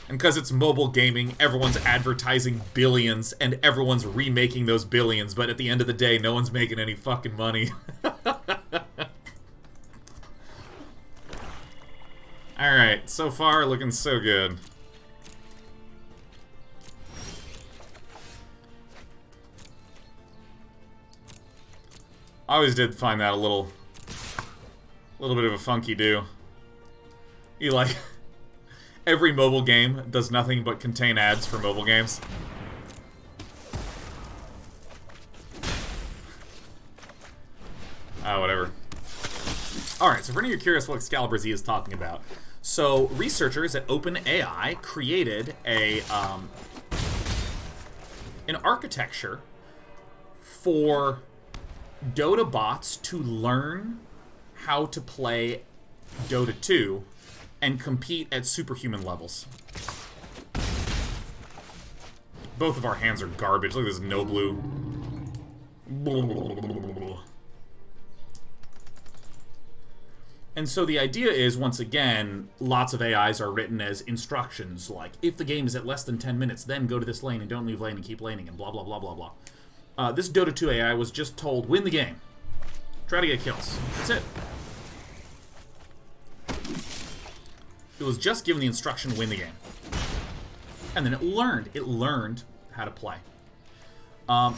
And because it's mobile gaming, everyone's advertising billions, and everyone's remaking those billions, but at the end of the day, no one's making any fucking money. Alright, so far, looking so good. I always did find that a little bit of a funky do. You like, every mobile game does nothing but contain ads for mobile games. Whatever. Alright, so for any of you curious what Excalibur Z is talking about. So, researchers at OpenAI created an architecture for Dota bots to learn how to play Dota 2 and compete at superhuman levels. Both of our hands are garbage. Look at this no blue. And so the idea is, once again, lots of AIs are written as instructions, like, if the game is at less than 10 minutes, then go to this lane and don't leave lane and keep laning and blah, blah, blah, blah, blah. This Dota 2 AI was just told, win the game. Try to get kills. That's it. It was just given the instruction, win the game. And then it learned how to play. And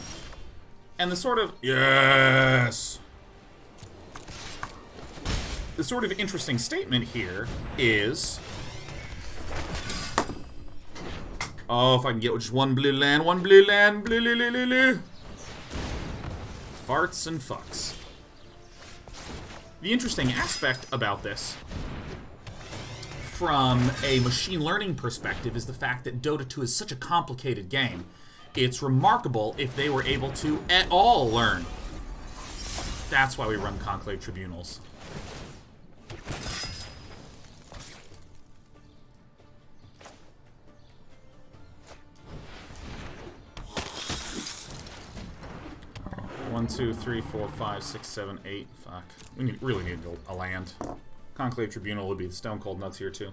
the sort of... Yes! The sort of interesting statement here is... Oh, if I can get just one blue land, blue. Farts and fucks. The interesting aspect about this, from a machine learning perspective, is the fact that Dota 2 is such a complicated game. It's remarkable if they were able to at all learn. That's why we run Conclave Tribunals. One, two, three, four, five, six, seven, eight. Fuck. We really need a land. Conclave Tribunal would be the stone cold nuts here too.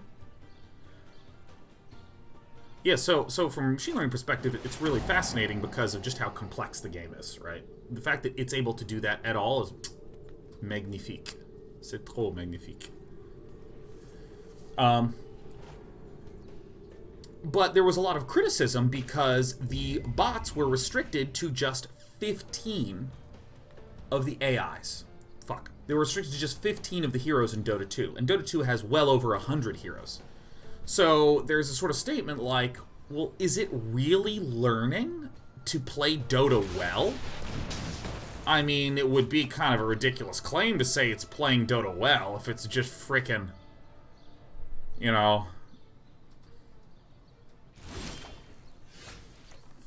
Yeah, so from a machine learning perspective, it's really fascinating because of just how complex the game is, right? The fact that it's able to do that at all is magnifique. C'est trop magnifique. But there was a lot of criticism because the bots were restricted to just 15 of the AIs. Fuck. They were restricted to just 15 of the heroes in Dota 2. And Dota 2 has well over 100 heroes. So there's a sort of statement like, well, is it really learning to play Dota well? I mean, it would be kind of a ridiculous claim to say it's playing Dota well if it's just frickin', you know...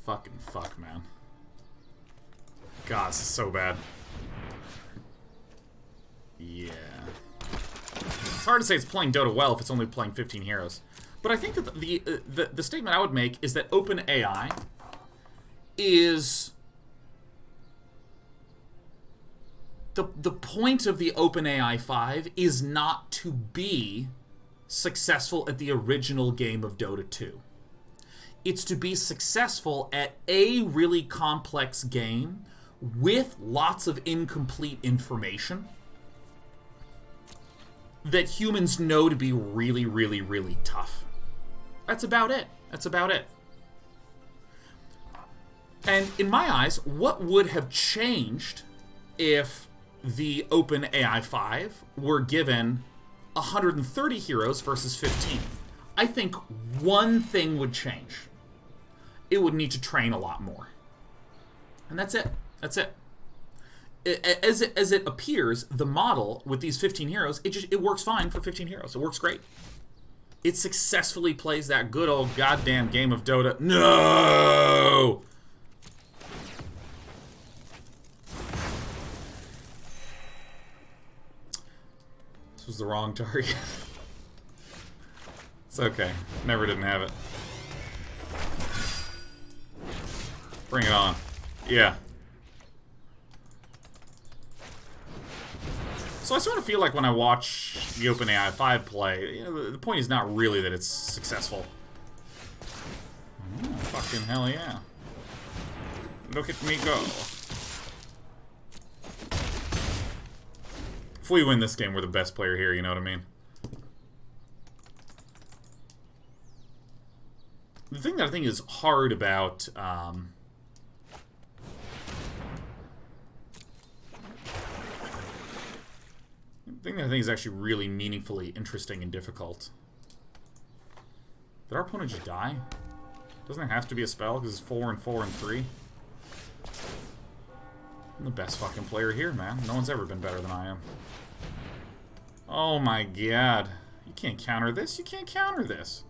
Fucking fuck, man. God, this is so bad. Yeah. It's hard to say it's playing Dota well if it's only playing 15 heroes. But I think that the statement I would make is that OpenAI is... The point of the OpenAI 5 is not to be successful at the original game of Dota 2. It's to be successful at a really complex game with lots of incomplete information that humans know to be really, really, really tough. That's about it. That's about it. And in my eyes, what would have changed if the OpenAI 5 were given 130 heroes versus 15? I think one thing would change. It would need to train a lot more. And that's it. That's it. As it appears, the model with these 15 heroes, it works fine for 15 heroes. It works great. It successfully plays that good old goddamn game of Dota. No! This was the wrong target. It's okay. Never didn't have it. Bring it on. Yeah. So I sort of feel like when I watch the OpenAI 5 play, you know, the point is not really that it's successful. Oh, fucking hell yeah. Look at me go. If we win this game, we're the best player here, you know what I mean? The thing that I think is hard about... the thing that I think is actually really meaningfully interesting and difficult. Did our opponent just die? Doesn't there have to be a spell because it's 4 and 4 and 3? I'm the best fucking player here, man. No one's ever been better than I am. Oh my god. You can't counter this. You can't counter this.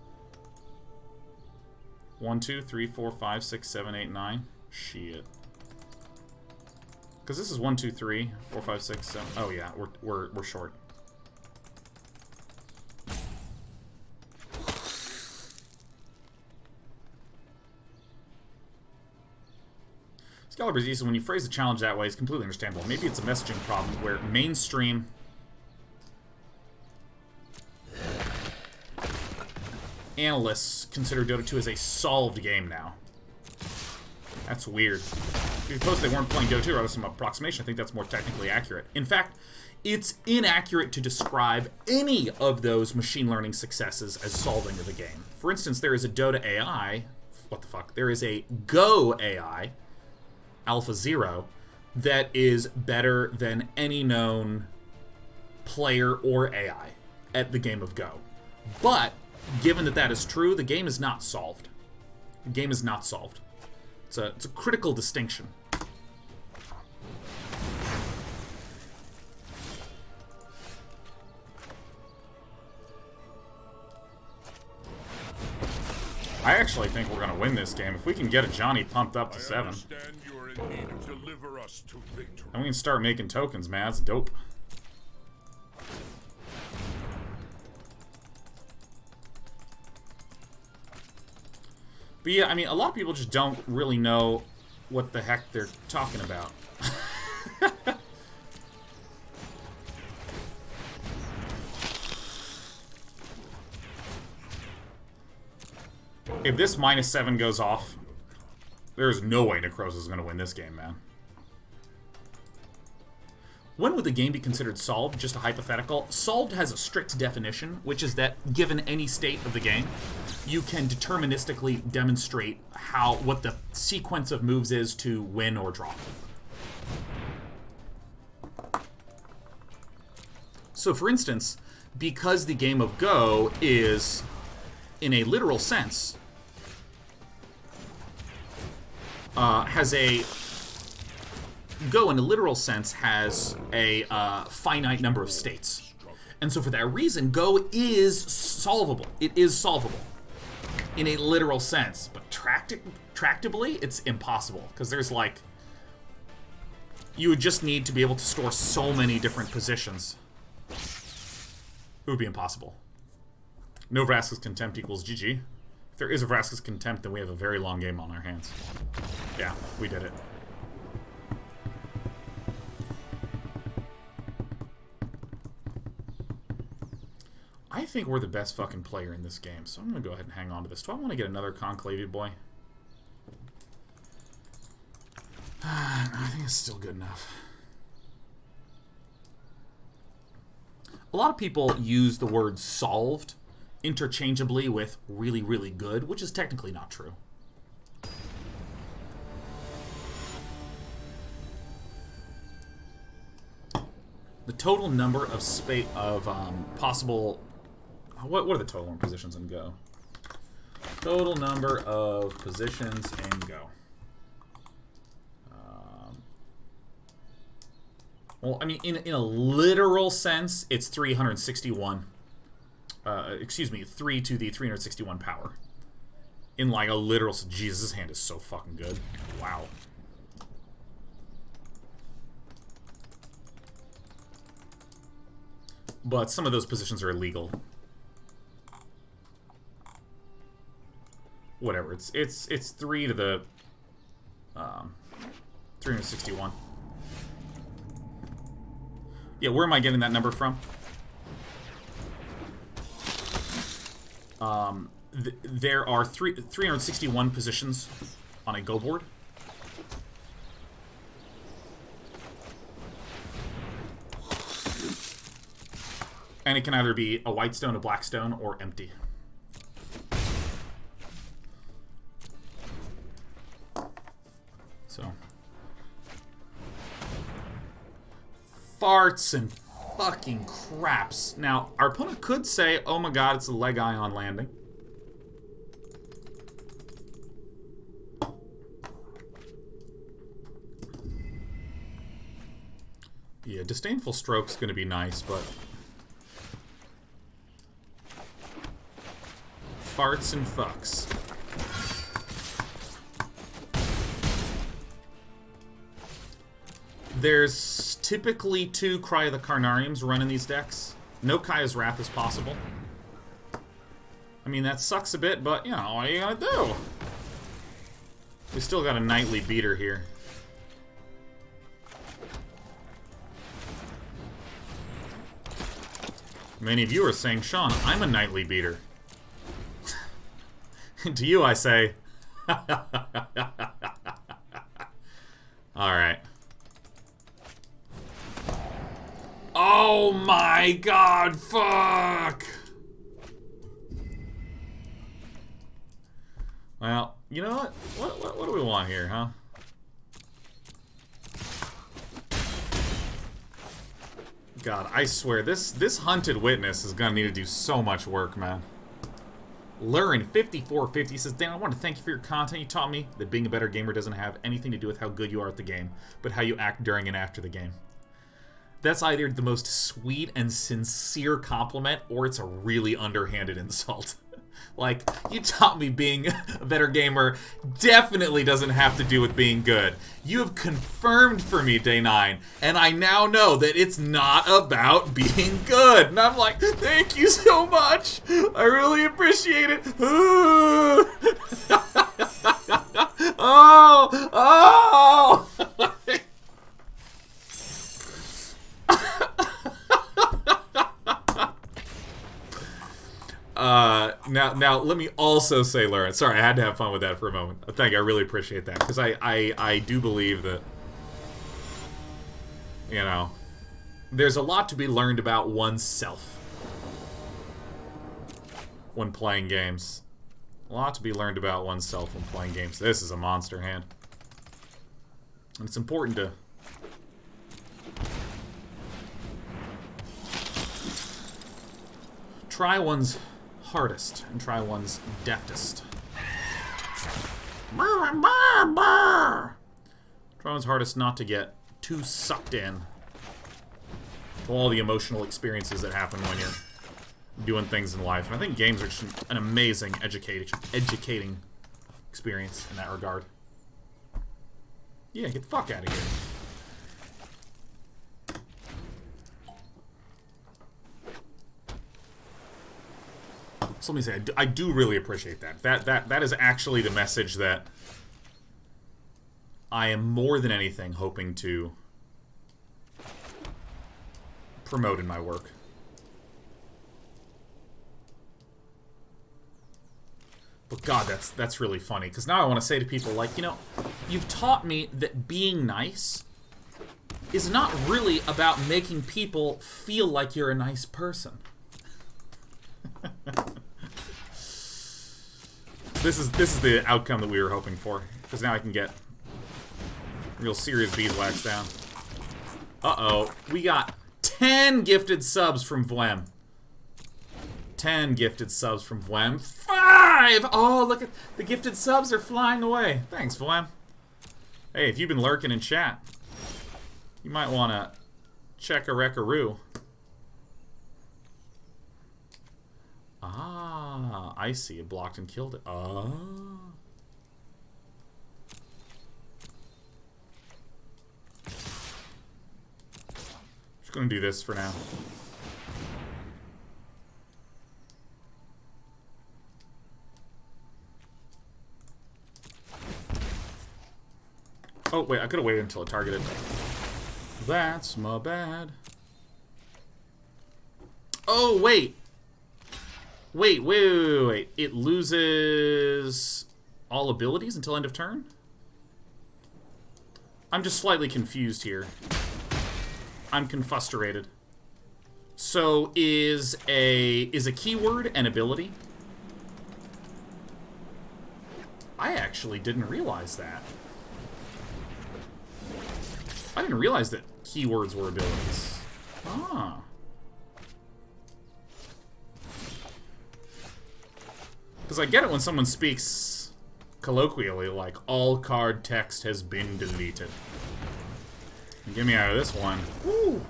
1, 2, 3, 4, 5, 6, 7, 8, 9. Shit. Because this is 1, 2, 3, 4, 5, 6, 7. Oh yeah, we're short. Excalibur's easy. When you phrase the challenge that way, it's completely understandable. Maybe it's a messaging problem where mainstream analysts consider Dota 2 as a solved game now. That's weird. Suppose they weren't playing Dota 2, or rather some approximation. I think that's more technically accurate. In fact, it's inaccurate to describe any of those machine learning successes as solving the game. For instance, there is a Dota AI, what the fuck, there is a Go AI, Alpha Zero, that is better than any known player or AI at the game of Go. But, given that that is true, the game is not solved. The game is not solved. It's a critical distinction. I actually think we're going to win this game. If we can get Ajani pumped up to 7. And we can start making tokens, man. That's dope. But yeah, I mean, a lot of people just don't really know what the heck they're talking about. If this -7 goes off, there's no way Necrosis is going to win this game, man. When would the game be considered solved? Just a hypothetical. Solved has a strict definition, which is that given any state of the game, you can deterministically demonstrate what the sequence of moves is to win or draw. So, for instance, because the game of Go is, in a literal sense, Go, in a literal sense, has a finite number of states. And so for that reason, Go is solvable. It is solvable in a literal sense. But tractably, it's impossible. Because there's like... You would just need to be able to store so many different positions. It would be impossible. No Vraska's Contempt equals GG. If there is a Vraska's Contempt, then we have a very long game on our hands. Yeah, we did it. I think we're the best fucking player in this game, so I'm going to go ahead and hang on to this. Do I want to get another Conclave boy? I think it's still good enough. A lot of people use the word solved interchangeably with really, really good, which is technically not true. The total number of possible... What are the total number of positions in Go? Total number of positions in Go. Well, I mean, in a literal sense, it's 361. Excuse me, 3 to the 361 power. In like a literal... Jesus, this hand is so fucking good. Wow. But some of those positions are illegal. Whatever, it's 3 to the 361. Yeah, where am I getting that number from? There are 361 positions on a Go board. And it can either be a white stone, a black stone, or empty. So. Farts and fucking craps. Now, our opponent could say, oh my god, it's a leg eye on landing. Yeah, Disdainful Stroke's gonna be nice, but... Farts and fucks. There's typically 2 Cry of the Carnariums run in these decks. No Kaya's Wrath is possible. I mean, that sucks a bit, but, you know, what are you gonna do? We still got a nightly beater here. Many of you are saying, Sean, I'm a nightly beater. To you, I say... Alright. Oh my god, fuck! Well, you know what? What do we want here, huh? God, I swear, this Hunted Witness is gonna need to do so much work, man. Lurin5450 says, Dan, I want to thank you for your content. You taught me that being a better gamer doesn't have anything to do with how good you are at the game, but how you act during and after the game. That's either the most sweet and sincere compliment, or it's a really underhanded insult. Like, you taught me being a better gamer definitely doesn't have to do with being good. You have confirmed for me, Day 9, and I now know that it's not about being good. And I'm like, thank you so much. I really appreciate it. Oh! Now, let me also say, Lauren, sorry, I had to have fun with that for a moment. Thank you, I really appreciate that, because I do believe that, you know, there's a lot to be learned about oneself when playing games. A lot to be learned about oneself when playing games. This is a monster hand. And it's important to... try one's hardest and try one's deftest. Try one's hardest not to get too sucked in to all the emotional experiences that happen when you're doing things in life. And I think games are just an amazing educating experience in that regard. Yeah, get the fuck out of here. So let me say, I do really appreciate that. That is actually the message that I am more than anything hoping to promote in my work. But God, that's really funny, because now I want to say to people, like, you know, you've taught me that being nice is not really about making people feel like you're a nice person. This is the outcome that we were hoping for, because now I can get real serious beeswax down. Uh-oh. We got 10 gifted subs from Vlem. 10 gifted subs from Vlem. 5! Oh, look at the gifted subs are flying away. Thanks, Vlem. Hey, if you've been lurking in chat, you might want to check a wreckaroo. Ah, I see. It blocked and killed it. Ah. Just gonna do this for now. Oh, wait, I could have waited until it targeted. That's my bad. Oh, wait. Wait. It loses all abilities until end of turn? I'm just slightly confused here. I'm confustrated. So is a keyword an ability? I actually didn't realize that. I didn't realize that keywords were abilities. Ah. Because I get it when someone speaks colloquially, like, all card text has been deleted. Get me out of this one. Woo!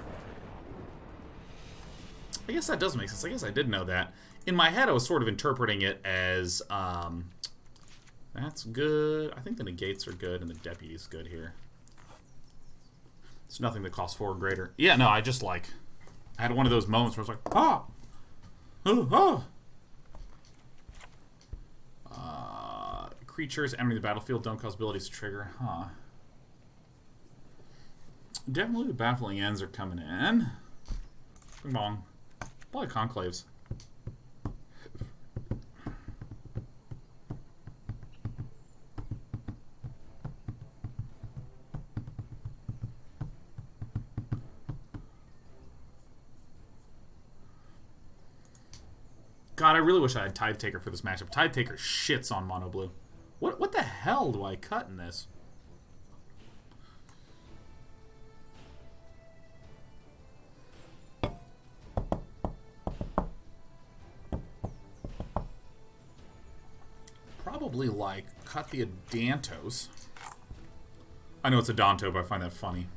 I guess that does make sense. I guess I did know that. In my head, I was sort of interpreting it as, that's good. I think the negates are good, and the deputy's good here. It's nothing that costs 4 or greater. Yeah, no, I just, like, I had one of those moments where I was like, ah! Oh, oh! Creatures entering the battlefield don't cause abilities to trigger. Huh. Definitely the baffling ends are coming in. Bing bong. Probably conclaves. God, I really wish I had Tithe Taker for this matchup. Tithe Taker shits on mono blue. What the hell do I cut in this? Probably, like, cut the Adantos. I know it's Adanto, but I find that funny.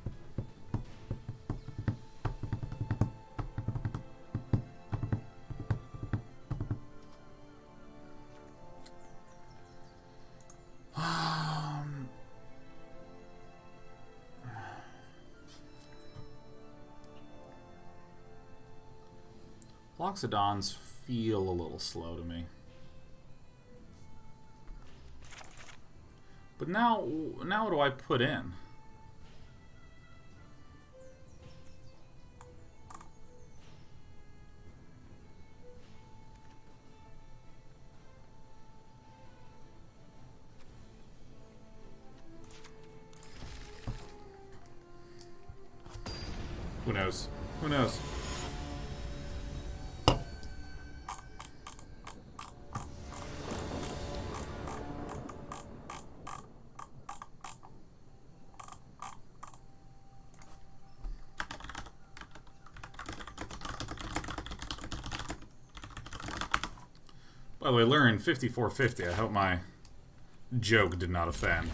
Loxodons feel a little slow to me. But now what do I put in? Who knows? Who knows? By the way, Lurin 5450. I hope my joke did not offend.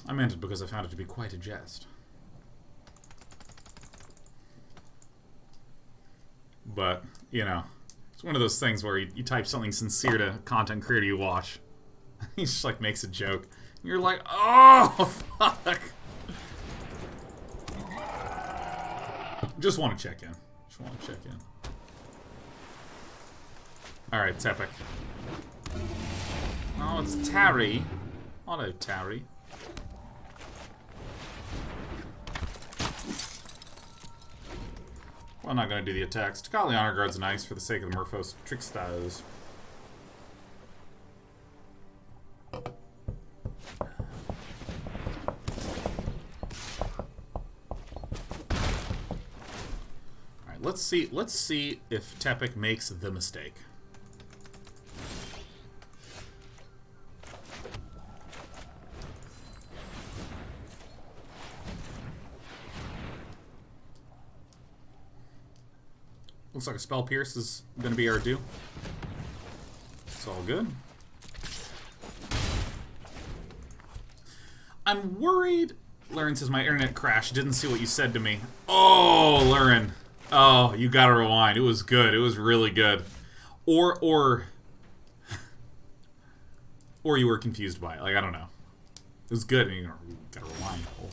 I meant it because I found it to be quite a jest. But, you know, it's one of those things where you type something sincere to a content creator you watch. He just, like, makes a joke. And you're like, oh, fuck! Just want to check in. Just want to check in. Alright, it's epic. Oh, it's Tarry. Hello, Tarry. Well, I'm not going to do the attacks. Tocatli Honor Guard's nice for the sake of the Murphos Trickstas. Alright, let's see if Tepik makes the mistake. Looks like a Spell Pierce is going to be our due. It's all good. I'm worried. Lurin says my internet crashed. Didn't see what you said to me. Oh, Lurin. Oh, you gotta rewind. It was good. It was really good. Or you were confused by it. Like, I don't know. It was good. And you gotta rewind. Oh.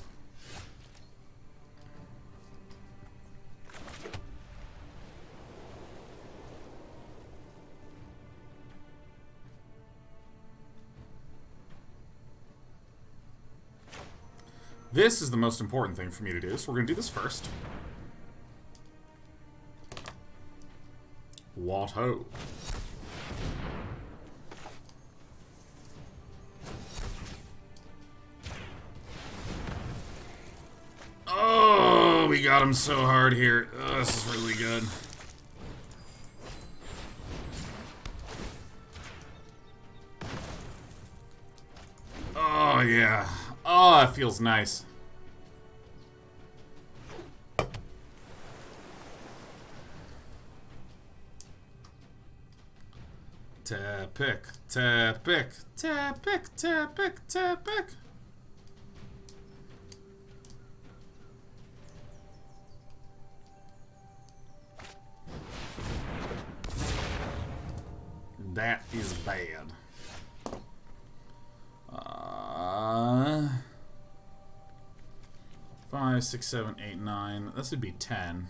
This is the most important thing for me to do, so we're going to do this first. What ho? Oh, we got him so hard here. Oh, this is really good. Oh, yeah. Oh, that feels nice. Tepik, Tepik, Tepik, Tepik, Tepik. That is bad. 5, 6, 7, 8, 9. This would be 10.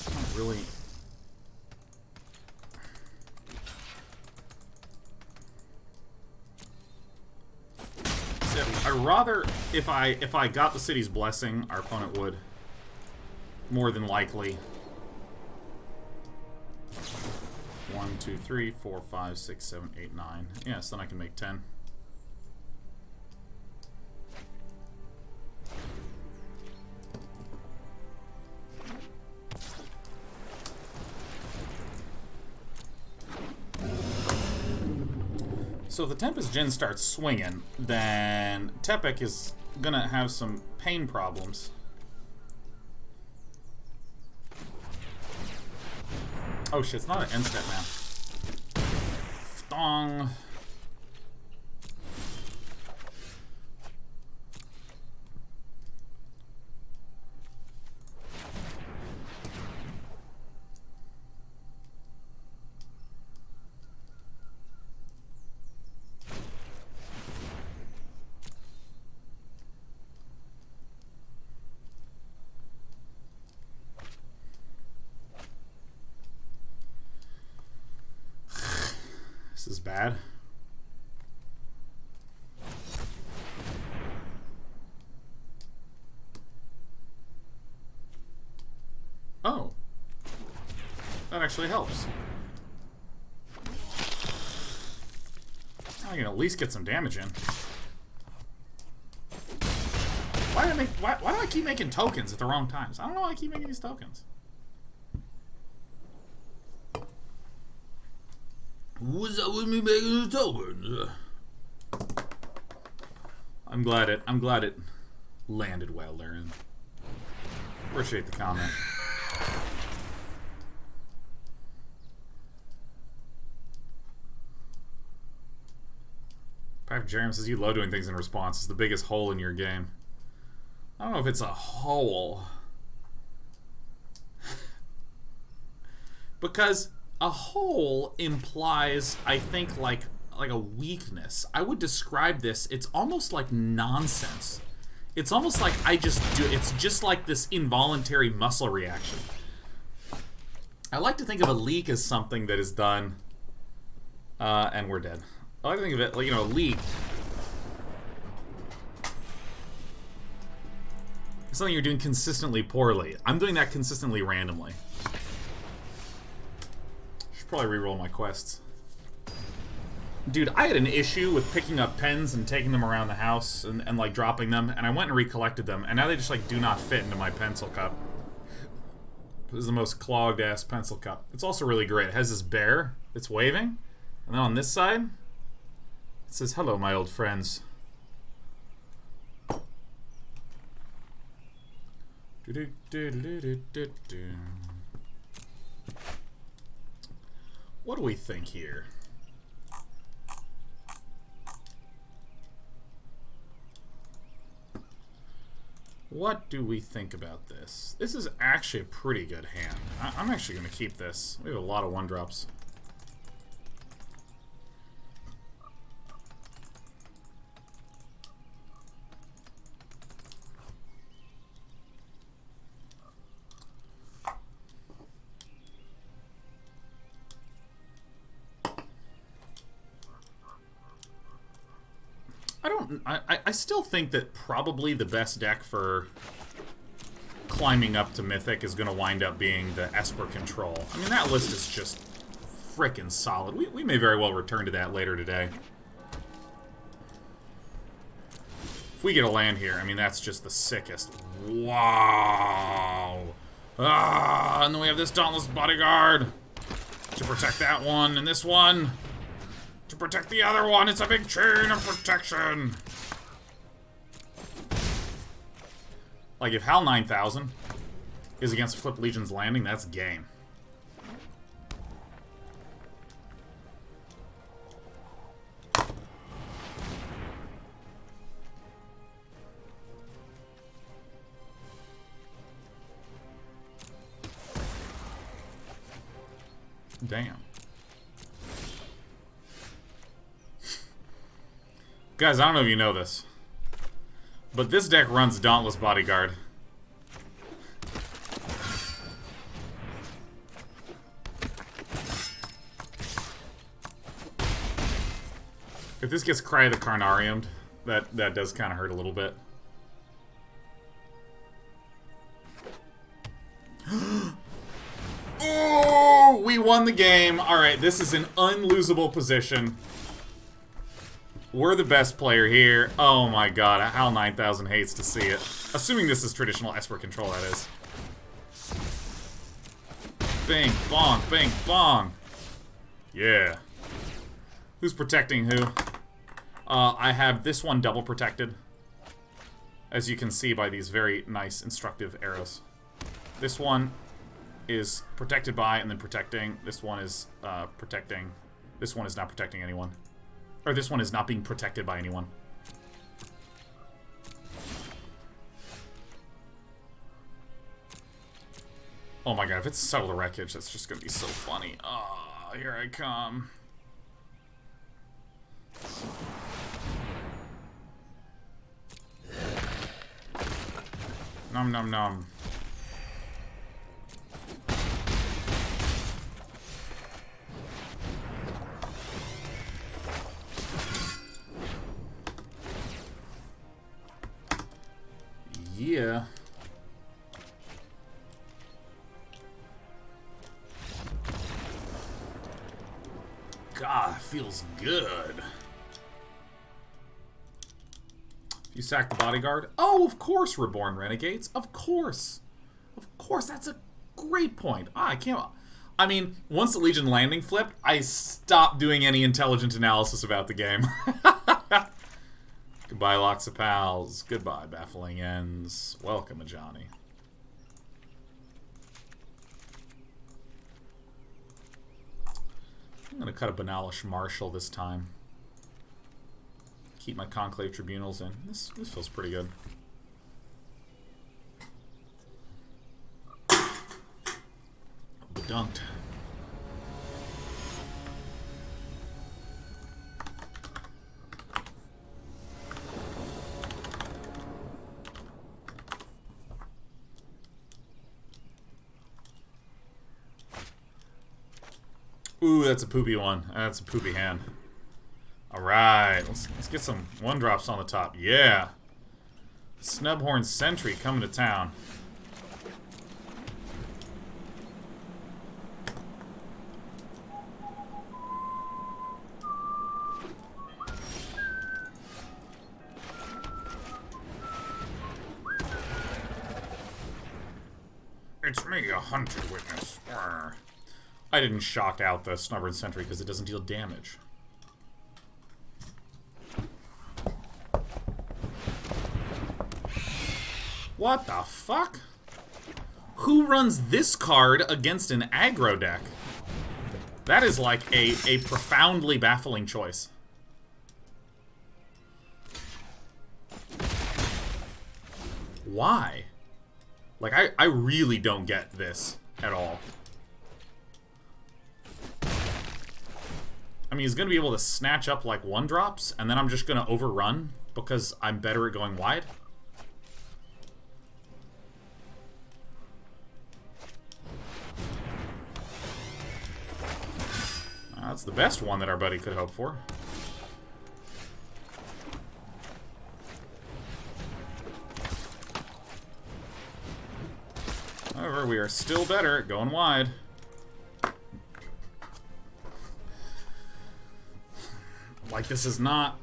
Not really. So I'd rather, if I got the city's blessing, our opponent would more than likely. 1, 2, 3, 4, 5, 6, 7, 8, 9. Yes, then I can make 10. So if the Tempest Djinn starts swinging, then Tepek is gonna have some pain problems. Oh shit, it's not an instant now. Dong. This is bad. Oh. That actually helps. I can at least get some damage in. Why do I keep making tokens at the wrong times? I don't know why I keep making these tokens. What's up with me making the tokens? I'm glad it landed well, Darren. Appreciate the comment. Pipe Jerem says you love doing things in response. It's the biggest hole in your game. I don't know if it's a hole. Because a hole implies, I think, like a weakness. I would describe this, it's almost like nonsense. It's almost like I just do, it's just like this involuntary muscle reaction. I like to think of a leak as something that is done, and we're dead. I like to think of it, like, you know, a leak. It's something you're doing consistently poorly. I'm doing that consistently randomly. Should probably reroll my quests. Dude, I had an issue with picking up pens and taking them around the house and like dropping them, and I went and recollected them, and now they just like do not fit into my pencil cup. This is the most clogged ass pencil cup. It's also really great. It has this bear that's waving, and then on this side, it says, "Hello, my old friends." What do we think here? What do we think about this? This is actually a pretty good hand. I'm actually going to keep this. We have a lot of 1-drops. I still think that probably the best deck for climbing up to Mythic is going to wind up being the Esper Control. I mean, that list is just frickin' solid. We may very well return to that later today. If we get a land here, I mean, that's just the sickest. Wow! Ah, and then we have this Dauntless Bodyguard to protect that one and this one. To protect the other one, it's a big chain of protection. Like, if HAL 9000 is against Flip Legion's Landing, that's game. Damn. Guys, I don't know if you know this, but this deck runs Dauntless Bodyguard. If this gets Cry of the Carnariumed, that does kind of hurt a little bit. Oh, we won the game. Alright, this is an unlosable position. We're the best player here. Oh my god, HAL 9000 hates to see it. Assuming this is traditional Esper Control, that is. Bing, bong, bing, bong. Yeah. Who's protecting who? I have this one double protected, as you can see by these very nice instructive arrows. This one is protected by and then protecting. This one is protecting. This one is not protecting anyone. Or this one is not being protected by anyone. Oh my god, if it's Settle Wreckage, that's just gonna be so funny. Oh, here I come. Nom nom nom. Yeah. God, it feels good. You sack the bodyguard? Oh, of course, Reborn Renegades. Of course. Of course, that's a great point. I can't... I mean, once the Legion landing flipped, I stopped doing any intelligent analysis about the game. Goodbye, Locks of Pals. Goodbye, Baffling Ends. Welcome, Ajani. I'm going to cut a Benalish Marshal this time. Keep my Conclave Tribunals in. This feels pretty good. Dunked. Ooh, that's a poopy one. That's a poopy hand. Alright, let's get some 1-drops on the top. Yeah! Snubhorn Sentry coming to town. It's me, a hunter witness. Arr. I didn't shock out the Snubhorn Sentry because it doesn't deal damage. What the fuck? Who runs this card against an aggro deck? That is like a profoundly baffling choice. Why? Like, I really don't get this at all. I mean, he's going to be able to snatch up, like, 1-drops, and then I'm just going to overrun because I'm better at going wide. That's the best one that our buddy could hope for. However, we are still better at going wide. Like, this is not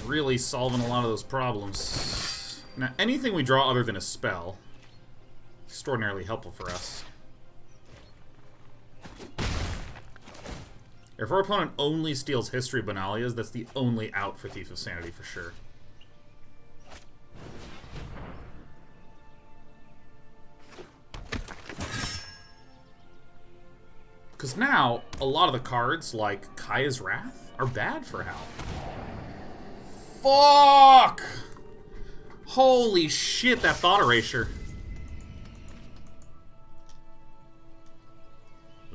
really solving a lot of those problems. Now, anything we draw other than a spell is extraordinarily helpful for us. If our opponent only steals History of Benalia, that's the only out for Thief of Sanity for sure. Because now, a lot of the cards, like Kaya's Wrath, are bad for Hal. Fuck! Holy shit, that Thought Erasure.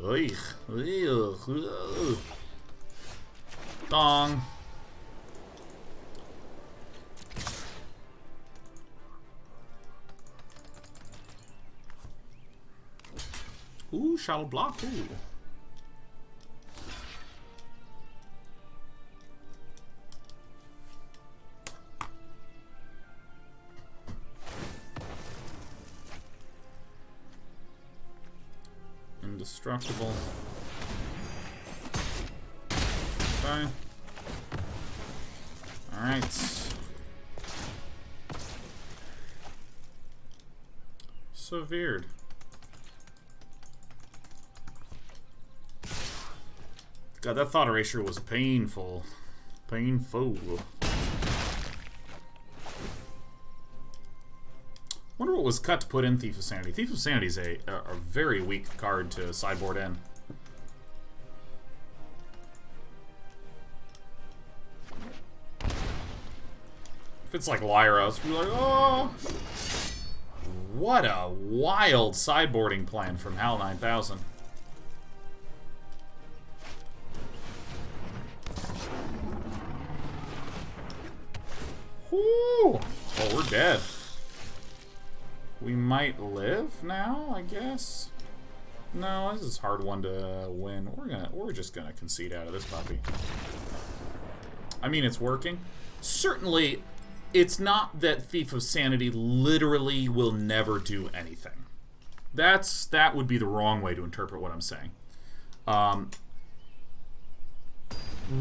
Ugh. Ugh. Dong. Ooh, shall block. Ooh. Indestructible. Okay. Alright. Severed. God, that thought erasure was painful. Painful. Wonder what was cut to put in Thief of Sanity. Thief of Sanity is a very weak card to sideboard in. If it's like Lyra, it's be like, oh, what a wild sideboarding plan from Hal 9000. Whew. Oh, we're dead. We might live now, I guess. No, this is a hard one to win. We're just gonna concede out of this puppy. I mean, it's working. Certainly, it's not that Thief of Sanity literally will never do anything. That would be the wrong way to interpret what I'm saying.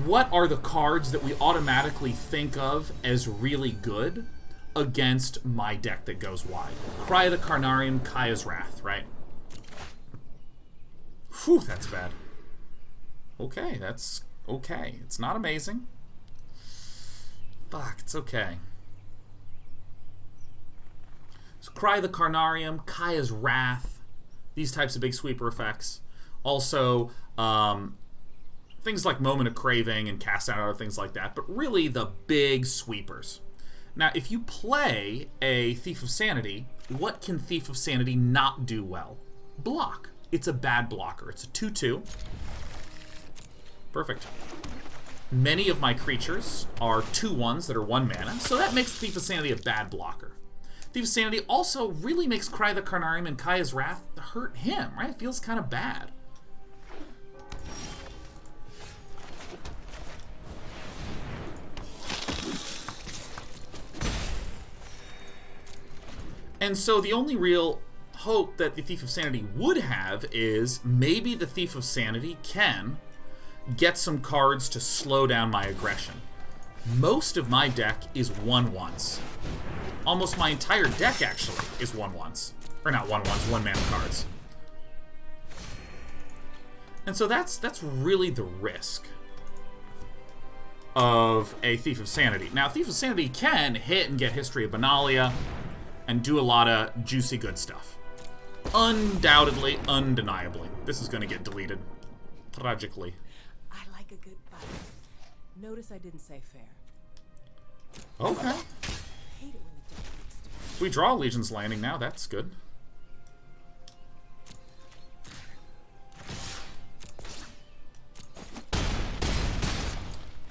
What are the cards that we automatically think of as really good against my deck that goes wide? Cry of the Carnarium, Kaya's Wrath, right? Whew, that's bad. Okay, that's okay. It's not amazing. Fuck, it's okay. So Cry of the Carnarium, Kaya's Wrath, these types of big sweeper effects. Also, things like Moment of Craving and Cast Out, other things like that, but really the big sweepers. Now, if you play a Thief of Sanity, what can Thief of Sanity not do well? Block. It's a bad blocker. It's a 2/2. Perfect. Many of my creatures are 2/1s that are 1 mana, so that makes Thief of Sanity a bad blocker. Thief of Sanity also really makes Cry the Carnarium and Kaya's Wrath hurt him, right? It feels kind of bad. And so the only real hope that the Thief of Sanity would have is maybe the Thief of Sanity can get some cards to slow down my aggression. Most of my deck is 1/1s. Almost my entire deck, actually, is 1/1s. Or not 1/1s, 1-mana cards. And so that's really the risk of a Thief of Sanity. Now, Thief of Sanity can hit and get History of Benalia and do a lot of juicy good stuff. Undoubtedly, undeniably. This is going to get deleted. Tragically. I like a good fight. Notice I didn't say fair. Okay. I hate it when the deck gets to. If we draw Legion's Landing now, that's good.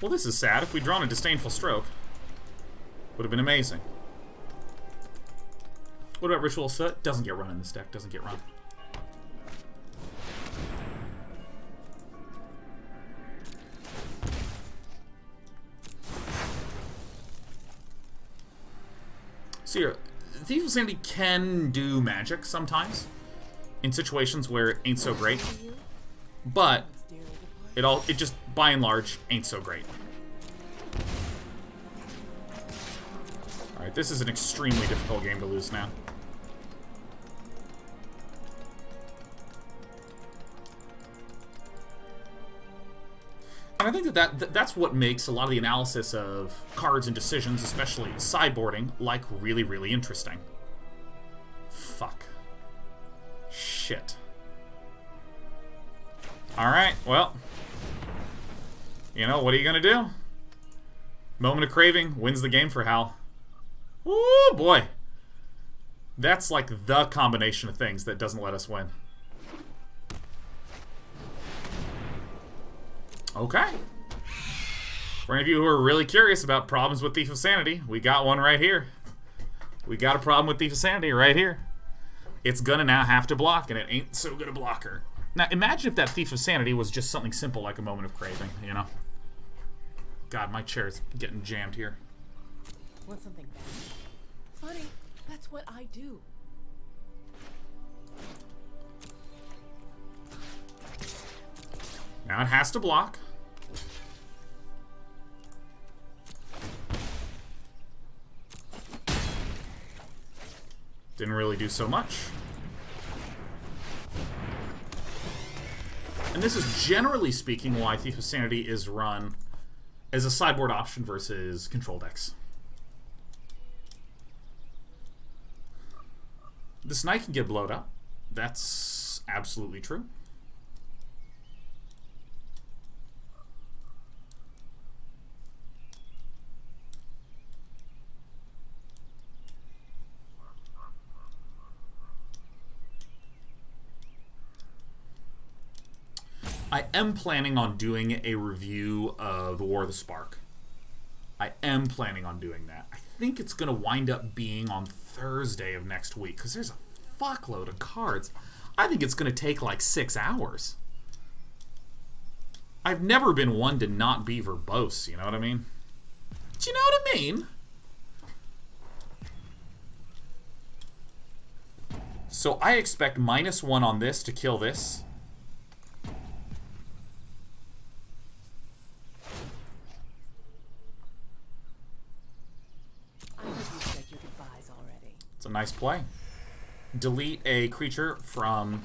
Well, this is sad. If we'd drawn a Disdainful Stroke, would have been amazing. What about Ritual Soot? Doesn't get run in this deck. Doesn't get run. So here, Thief of Sanity can do magic sometimes in situations where it ain't so great, but it just by and large ain't so great. All right, this is an extremely difficult game to lose now. And I think that's what makes a lot of the analysis of cards and decisions, especially sideboarding, like really, really interesting. Fuck. Shit. Alright, well. You know, what are you gonna do? Moment of Craving wins the game for Hal. Woo, boy. That's like the combination of things that doesn't let us win. Okay. For any of you who are really curious about problems with Thief of Sanity, we got one right here. We got a problem with Thief of Sanity right here. It's gonna now have to block, and it ain't so good a blocker. Now, imagine if that Thief of Sanity was just something simple like a Moment of Craving, you know? God, my chair is getting jammed here. Want something bad? Funny, that's what I do. Now it has to block. Didn't really do so much. And this is generally speaking why Thief of Sanity is run as a sideboard option versus control decks. This knight can get blowed up. That's absolutely true. I am planning on doing a review of the War of the Spark. I am planning on doing that. I think it's going to wind up being on Thursday of next week, because there's a fuckload of cards. I think it's going to take like 6 hours. I've never been one to not be verbose, you know what I mean? Do you know what I mean? So I expect -1 on this to kill this. It's a nice play. Delete a creature from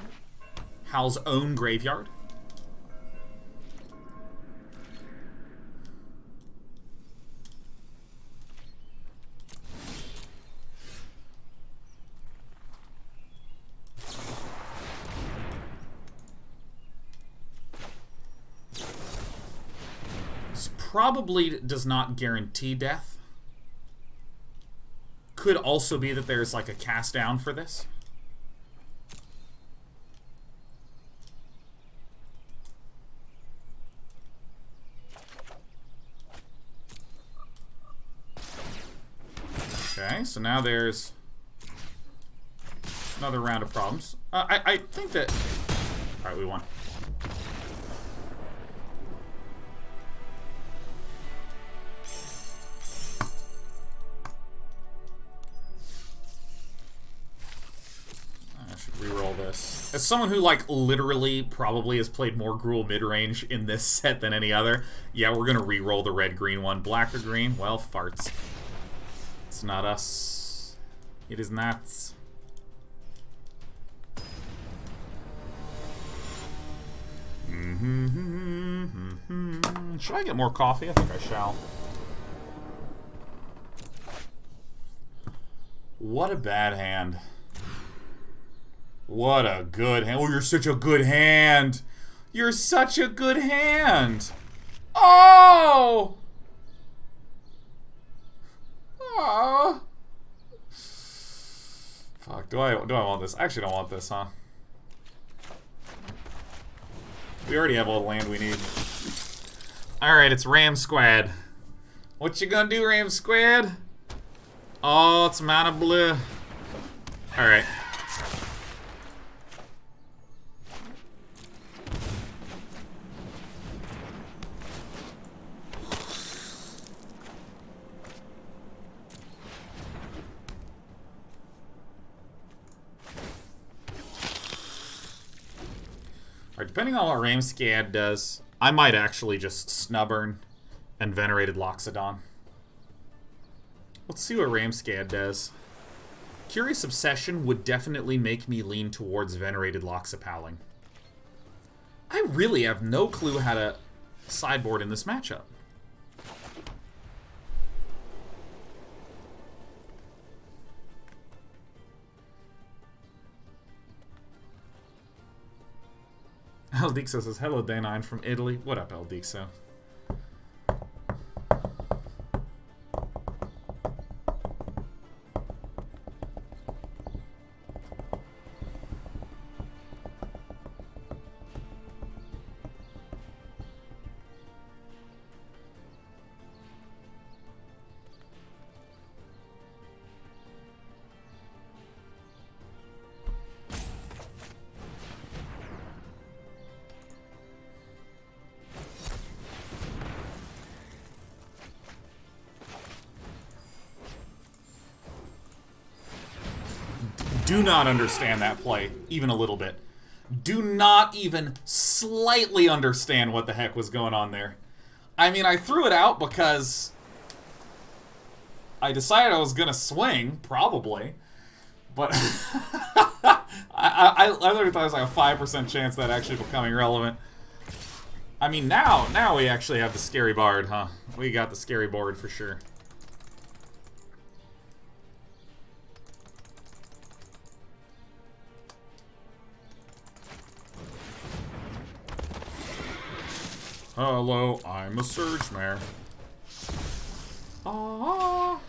Hal's own graveyard. This probably does not guarantee death. Could also be that there's like a cast down for this. Okay, so now there's another round of problems. I think that... Alright, we won. Reroll this. As someone who, like, literally probably has played more Gruul mid-range in this set than any other, yeah, we're gonna reroll the red-green one. Black or green? Well, farts. It's not us. It is not. Should I get more coffee? I think I shall. What a bad hand. What a good hand. Oh, you're such a good hand. You're such a good hand. Oh! Oh! Fuck, do I want this? I actually don't want this, huh? We already have all the land we need. Alright, it's Ram Squad. What you gonna do, Ram Squad? Oh, it's mana blue. Alright. Alright, depending on what Ramscad does, I might actually just Snubhorn and Venerated Loxodon. Let's see what Ramscad does. Curious Obsession would definitely make me lean towards Venerated Loxopaling. I really have no clue how to sideboard in this matchup. Eldixo says, hello, Day9 from Italy. What up, Eldixo? Do not understand that play, even a little bit. Do not even slightly understand what the heck was going on there. I mean, I threw it out because I decided I was going to swing, probably. But I literally thought it was like a 5% chance of that actually becoming relevant. I mean, now we actually have the scary bard, huh? We got the scary board for sure. Hello, I'm a Surge Mare. Ah.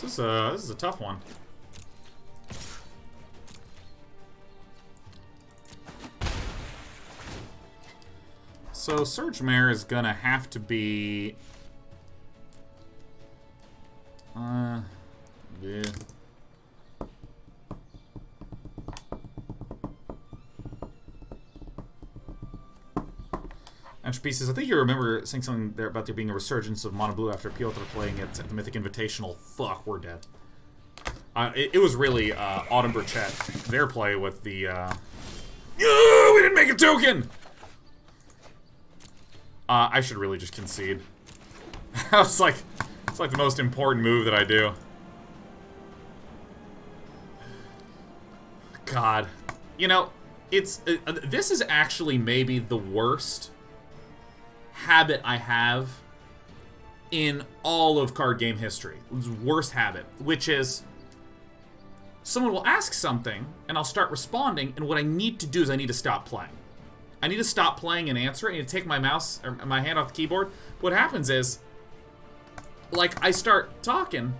This is a tough one. So Surge Mare is gonna have to be yeah. Entropy says, I think you remember saying something there about there being a resurgence of Mono Blue after appeal after playing it at the Mythic Invitational. Fuck, we're dead. It was really Autumnbird Chat, their play with the we didn't make a token! I should really just concede. It's like the most important move that I do. God. You know, it's this is actually maybe the worst habit I have in all of card game history. It's the worst habit, which is someone will ask something and I'll start responding, and what I need to do is I need to stop playing. I need to stop playing and answer it. I need to take my mouse or my hand off the keyboard. What happens is, like, I start talking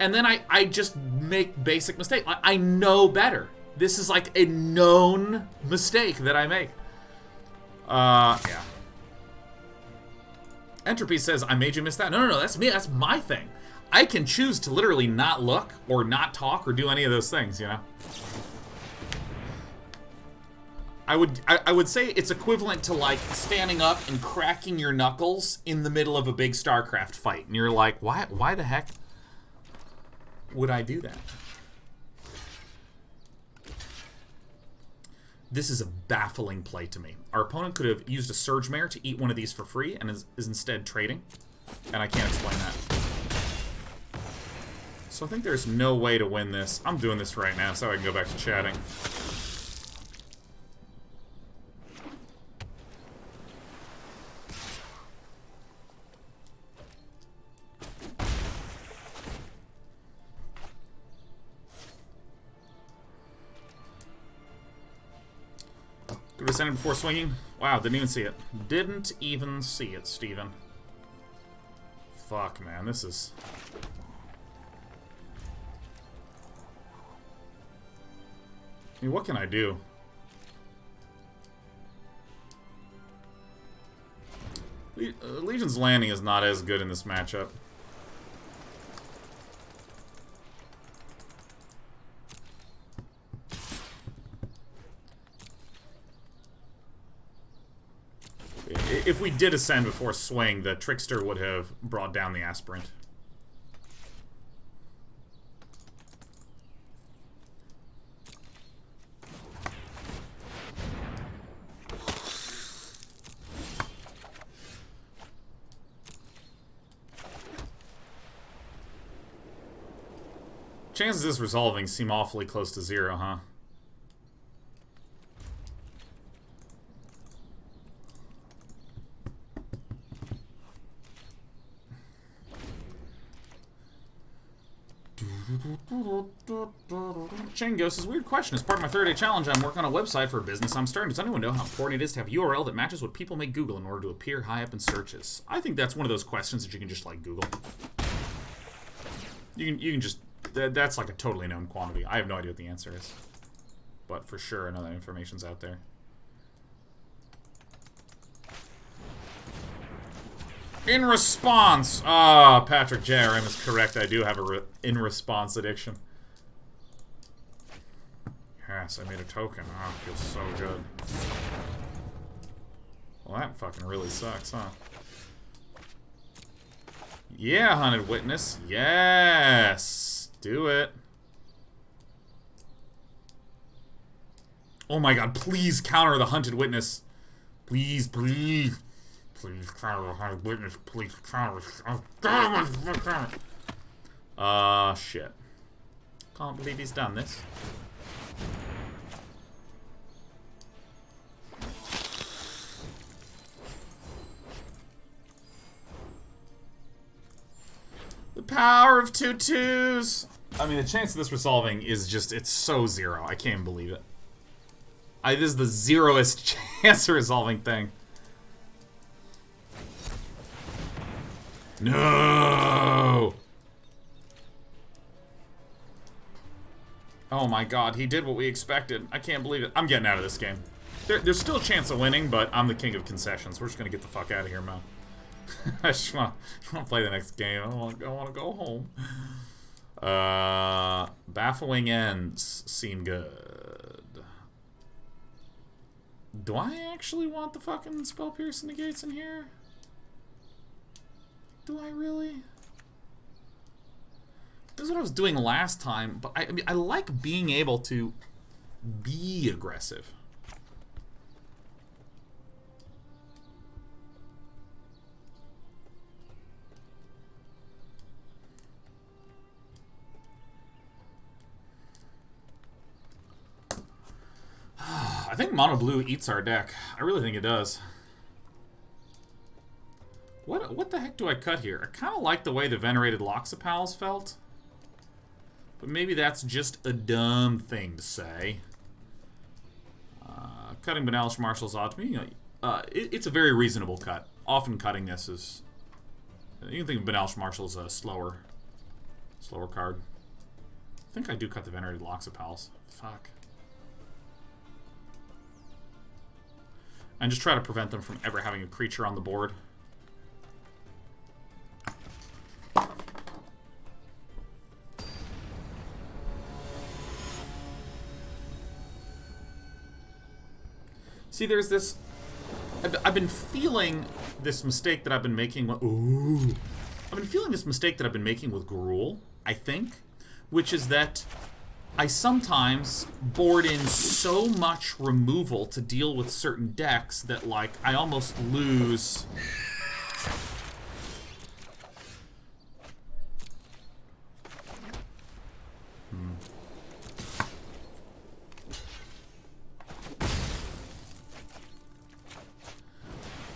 and then I just make basic mistakes. I know better. This is like a known mistake that I make. Yeah. Entropy says, I made you miss that. No, that's me. That's my thing. I can choose to literally not look or not talk or do any of those things, you know? I would say it's equivalent to, like, standing up and cracking your knuckles in the middle of a big StarCraft fight. And you're like, why the heck would I do that? This is a baffling play to me. Our opponent could have used a Surge Mare to eat one of these for free and is instead trading. And I can't explain that. So I think there's no way to win this. I'm doing this right now so I can go back to chatting. Could have sent it before swinging? Wow, didn't even see it. Didn't even see it, Steven. Fuck, man, this is... I mean, what can I do? Legion's Landing is not as good in this matchup. If we did ascend before swing, the Trickster would have brought down the Aspirant. Chances of this resolving seem awfully close to 0, huh? Chango says, weird question. As part of my 30-day challenge, I'm working on a website for a business I'm starting. Does anyone know how important it is to have a URL that matches what people may Google in order to appear high up in searches? I think that's one of those questions that you can just, like, Google. You can just... That's, like, a totally known quantity. I have no idea what the answer is. But for sure, I know that information's out there. In response! Ah, Patrick JRM is correct. I do have a in-response addiction. Yes, I made a token. Oh, it feels so good. Well, that fucking really sucks, huh? Yeah, Hunted Witness. Yes! Do it. Oh my god, please counter the Hunted Witness. Please, please. Please counter the Hunted Witness. Please counter. Oh, damn it! Shit. Can't believe he's done this. The power of 2/2s! I mean, the chance of this resolving is just, it's so zero. I can't even believe it. This is the zeroest chance of resolving thing. No! Oh my god, he did what we expected. I can't believe it. I'm getting out of this game. There's still a chance of winning, but I'm the king of concessions. We're just gonna get the fuck out of here, Mo. I just want to play the next game. I want to go home. Baffling Ends seem good. Do I actually want the fucking Spell Pierce Negates in here? Do I really? This is what I was doing last time, but I mean, I like being able to be aggressive. I think Mono Blue eats our deck. I really think it does. What the heck do I cut here? I kind of like the way the Venerated Loxodon felt. But maybe that's just a dumb thing to say. Cutting Benalish Marshal's odd to me. You know, it's a very reasonable cut. Often cutting this is... You can think of Benalish Marshal as a slower card. I think I do cut the Venerated Loxodon. Fuck. And just try to prevent them from ever having a creature on the board. See, there's this... I've been feeling this mistake that I've been making... Ooh! I've been feeling this mistake that I've been making with Gruul, I think. Which is that I sometimes board in so much removal to deal with certain decks that, like, I almost lose...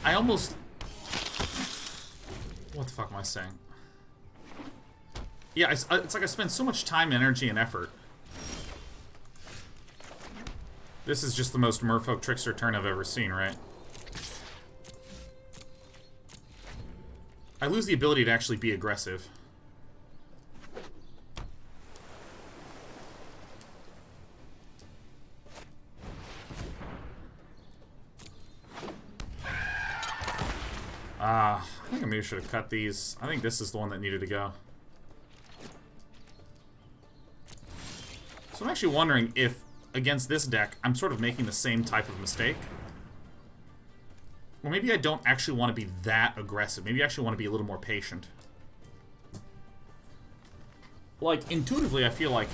I almost... What the fuck am I saying? Yeah, it's like I spend so much time, energy, and effort. This is just the most Merfolk Trickster turn I've ever seen, right? I lose the ability to actually be aggressive. I think I maybe should have cut these. I think this is the one that needed to go. So I'm actually wondering if, against this deck, I'm sort of making the same type of mistake. Or maybe I don't actually want to be that aggressive. Maybe I actually want to be a little more patient. Like, intuitively, I feel like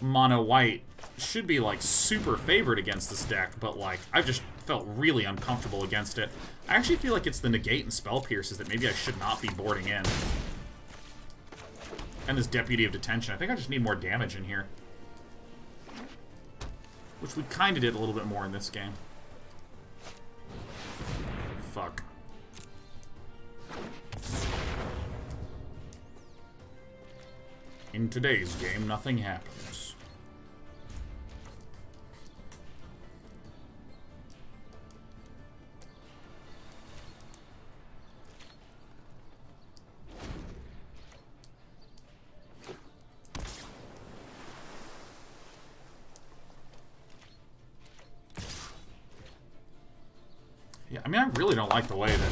Mono White should be, like, super favored against this deck, but, like, I've just felt really uncomfortable against it. I actually feel like it's the Negate and Spell Pierces that maybe I should not be boarding in. And this Deputy of Detention. I think I just need more damage in here. Which we kind of did a little bit more in this game. Fuck. In today's game, nothing happens. Yeah, I mean, I really don't like the way that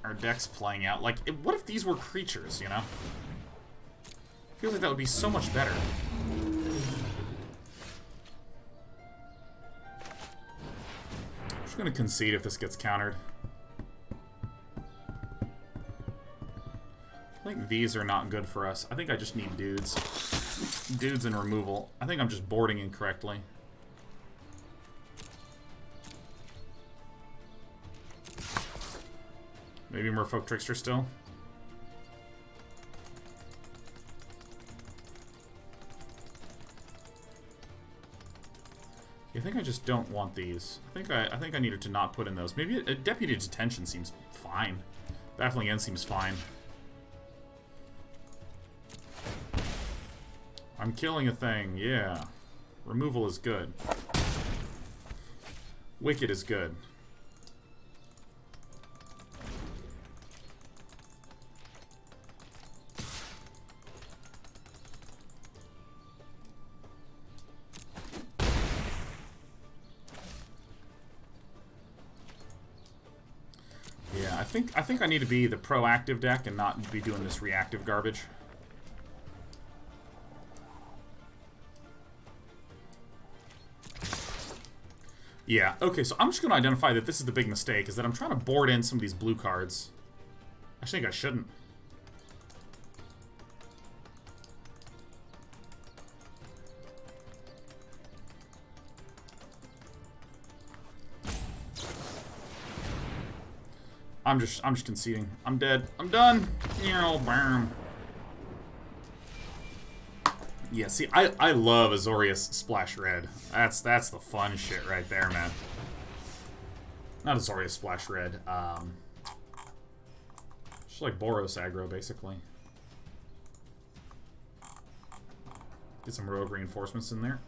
our deck's playing out. Like, what if these were creatures, you know? I feel like that would be so much better. I'm just gonna concede if this gets countered. I think these are not good for us. I think I just need dudes. Dudes and removal. I think I'm just boarding incorrectly. Maybe Merfolk Trickster still. I think I just don't want these. I think I needed to not put in those. Maybe a Deputy of Detention seems fine. Baffling End seems fine. I'm killing a thing, yeah. Removal is good. Wicked is good. Yeah, I think I need to be the proactive deck and not be doing this reactive garbage. Yeah, okay, so I'm just going to identify that this is the big mistake, is that I'm trying to board in some of these blue cards. I think I shouldn't. I'm just conceding. I'm dead. I'm done. Bam. Yeah, see, I love Azorius Splash Red. That's the fun shit right there, man. Not Azorius Splash Red. Just like Boros aggro, basically. Get some rogue reinforcements in there.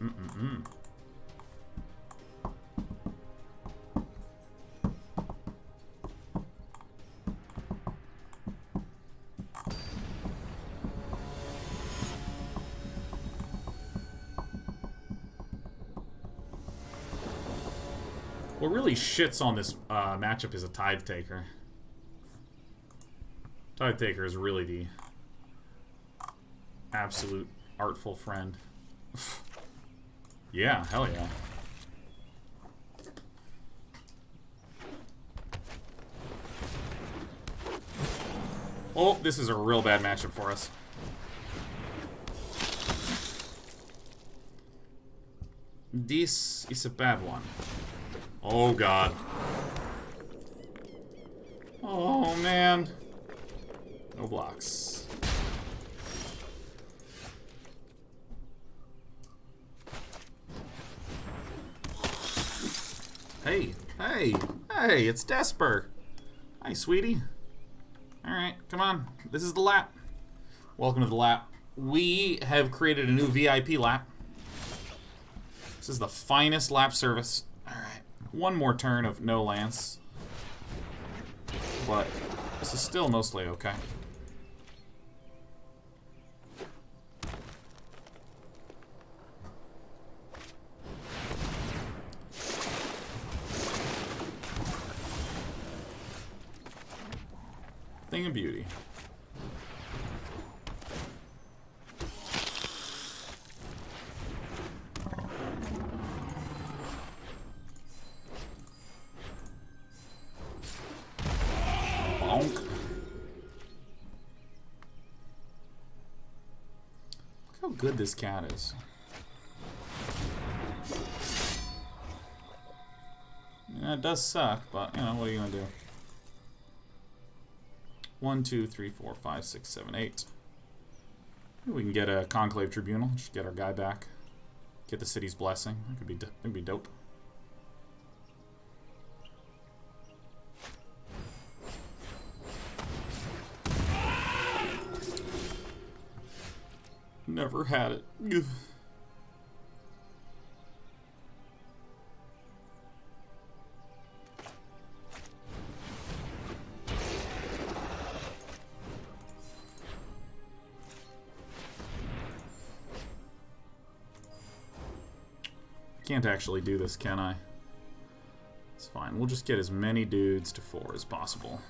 What really shits on this matchup is a Tithe Taker. Tithe Taker is really the absolute artful friend. Yeah, hell yeah. Oh, this is a real bad matchup for us. This is a bad one. Oh, God. Oh, man. No blocks. Hey, hey, hey, it's Desper. Hi, sweetie. Alright, come on. This is the lap. Welcome to the lap. We have created a new VIP lap. This is the finest lap service. Alright. One more turn of no lance. But this is still mostly okay. Thing of beauty. Good this cat is. Yeah, it does suck, but you know, what are you gonna do? 1, 2, 3, 4, 5, 6, 7, 8. We can get a Conclave Tribunal, just get our guy back. Get the city's blessing. That could be dope. Never had it. Ugh. Can't actually do this, can I? It's fine. We'll just get as many dudes to 4 as possible.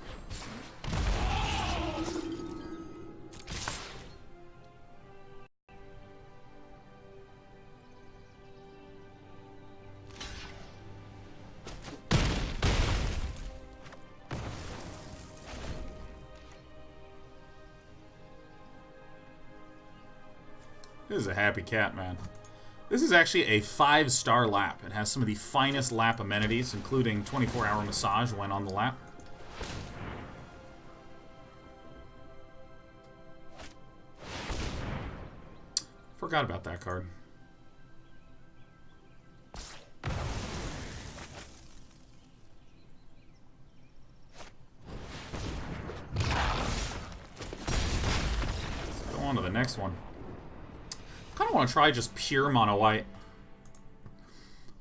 This is a happy cat, man. This is actually a 5-star lap. It has some of the finest lap amenities, including 24-hour massage when on the lap. Forgot about that card. Let's go on to the next one. I kind of want to try just pure mono white.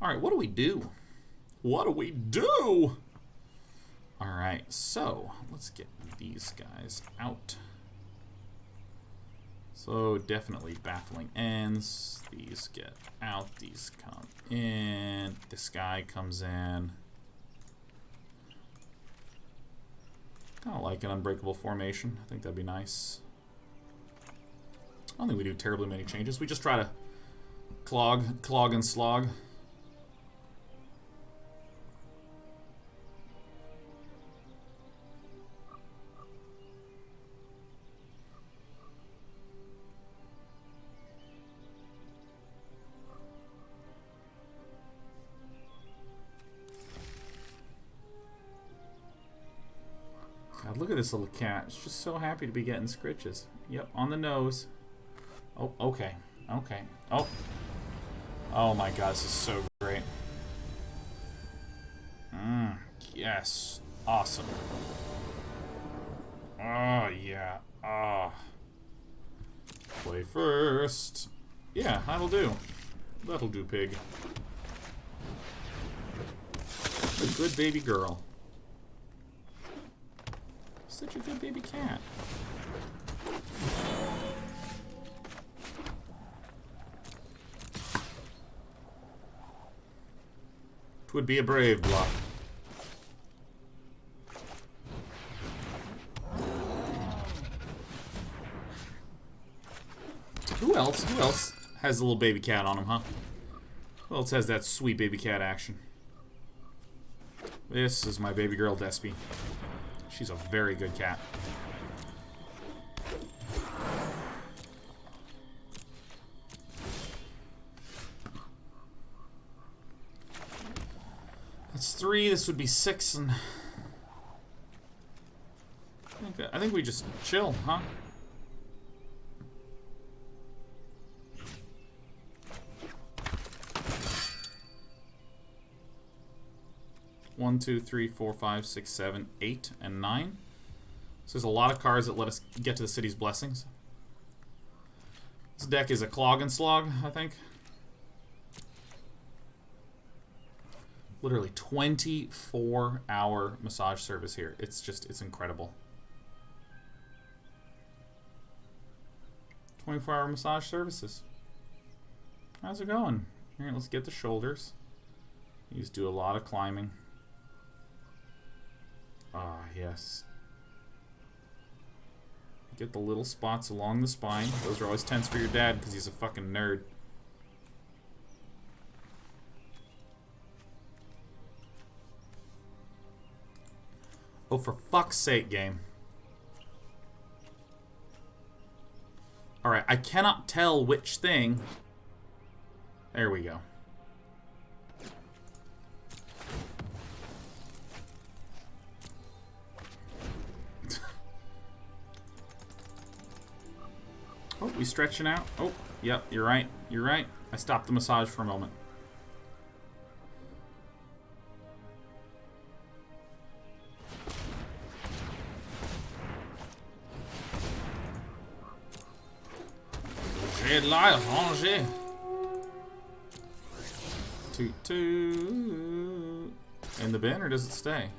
Alright, what do we do? What do we do? Alright, so let's get these guys out. So definitely Baffling Ends. These get out, these come in. This guy comes in. Kind of like an Unbreakable Formation. I think that'd be nice. I don't think we do terribly many changes. We just try to clog and slog. God, look at this little cat. It's just so happy to be getting scritches. Yep, on the nose. Oh, okay. Okay. Oh. Oh my god, this is so great. Yes. Awesome. Oh, yeah. Oh. Play first. Yeah, that'll do. That'll do, pig. A good baby girl. Such a good baby cat. Twould be a brave block. Who else? Who else has a little baby cat on him, huh? Who else has that sweet baby cat action? This is my baby girl, Despy. She's a very good cat. That's 3. This would be 6, and I think we just chill, huh? One, 2, 3, 4, 5, 6, 7, 8, and 9. So there's a lot of cards that let us get to the city's blessings. This deck is a clog and slog, I think. Literally 24-hour massage service here. It's just, it's incredible. 24-hour massage services. How's it going? Here, let's get the shoulders. These do a lot of climbing. Ah, yes. Get the little spots along the spine. Those are always tense for your dad because he's a fucking nerd. Oh, for fuck's sake, game. Alright, I cannot tell which thing. There we go. Oh, we stretching out. Oh, yep, you're right. You're right. I stopped the massage for a moment. J'ai l'air rangé. Toot toot. In the bin, or does it stay?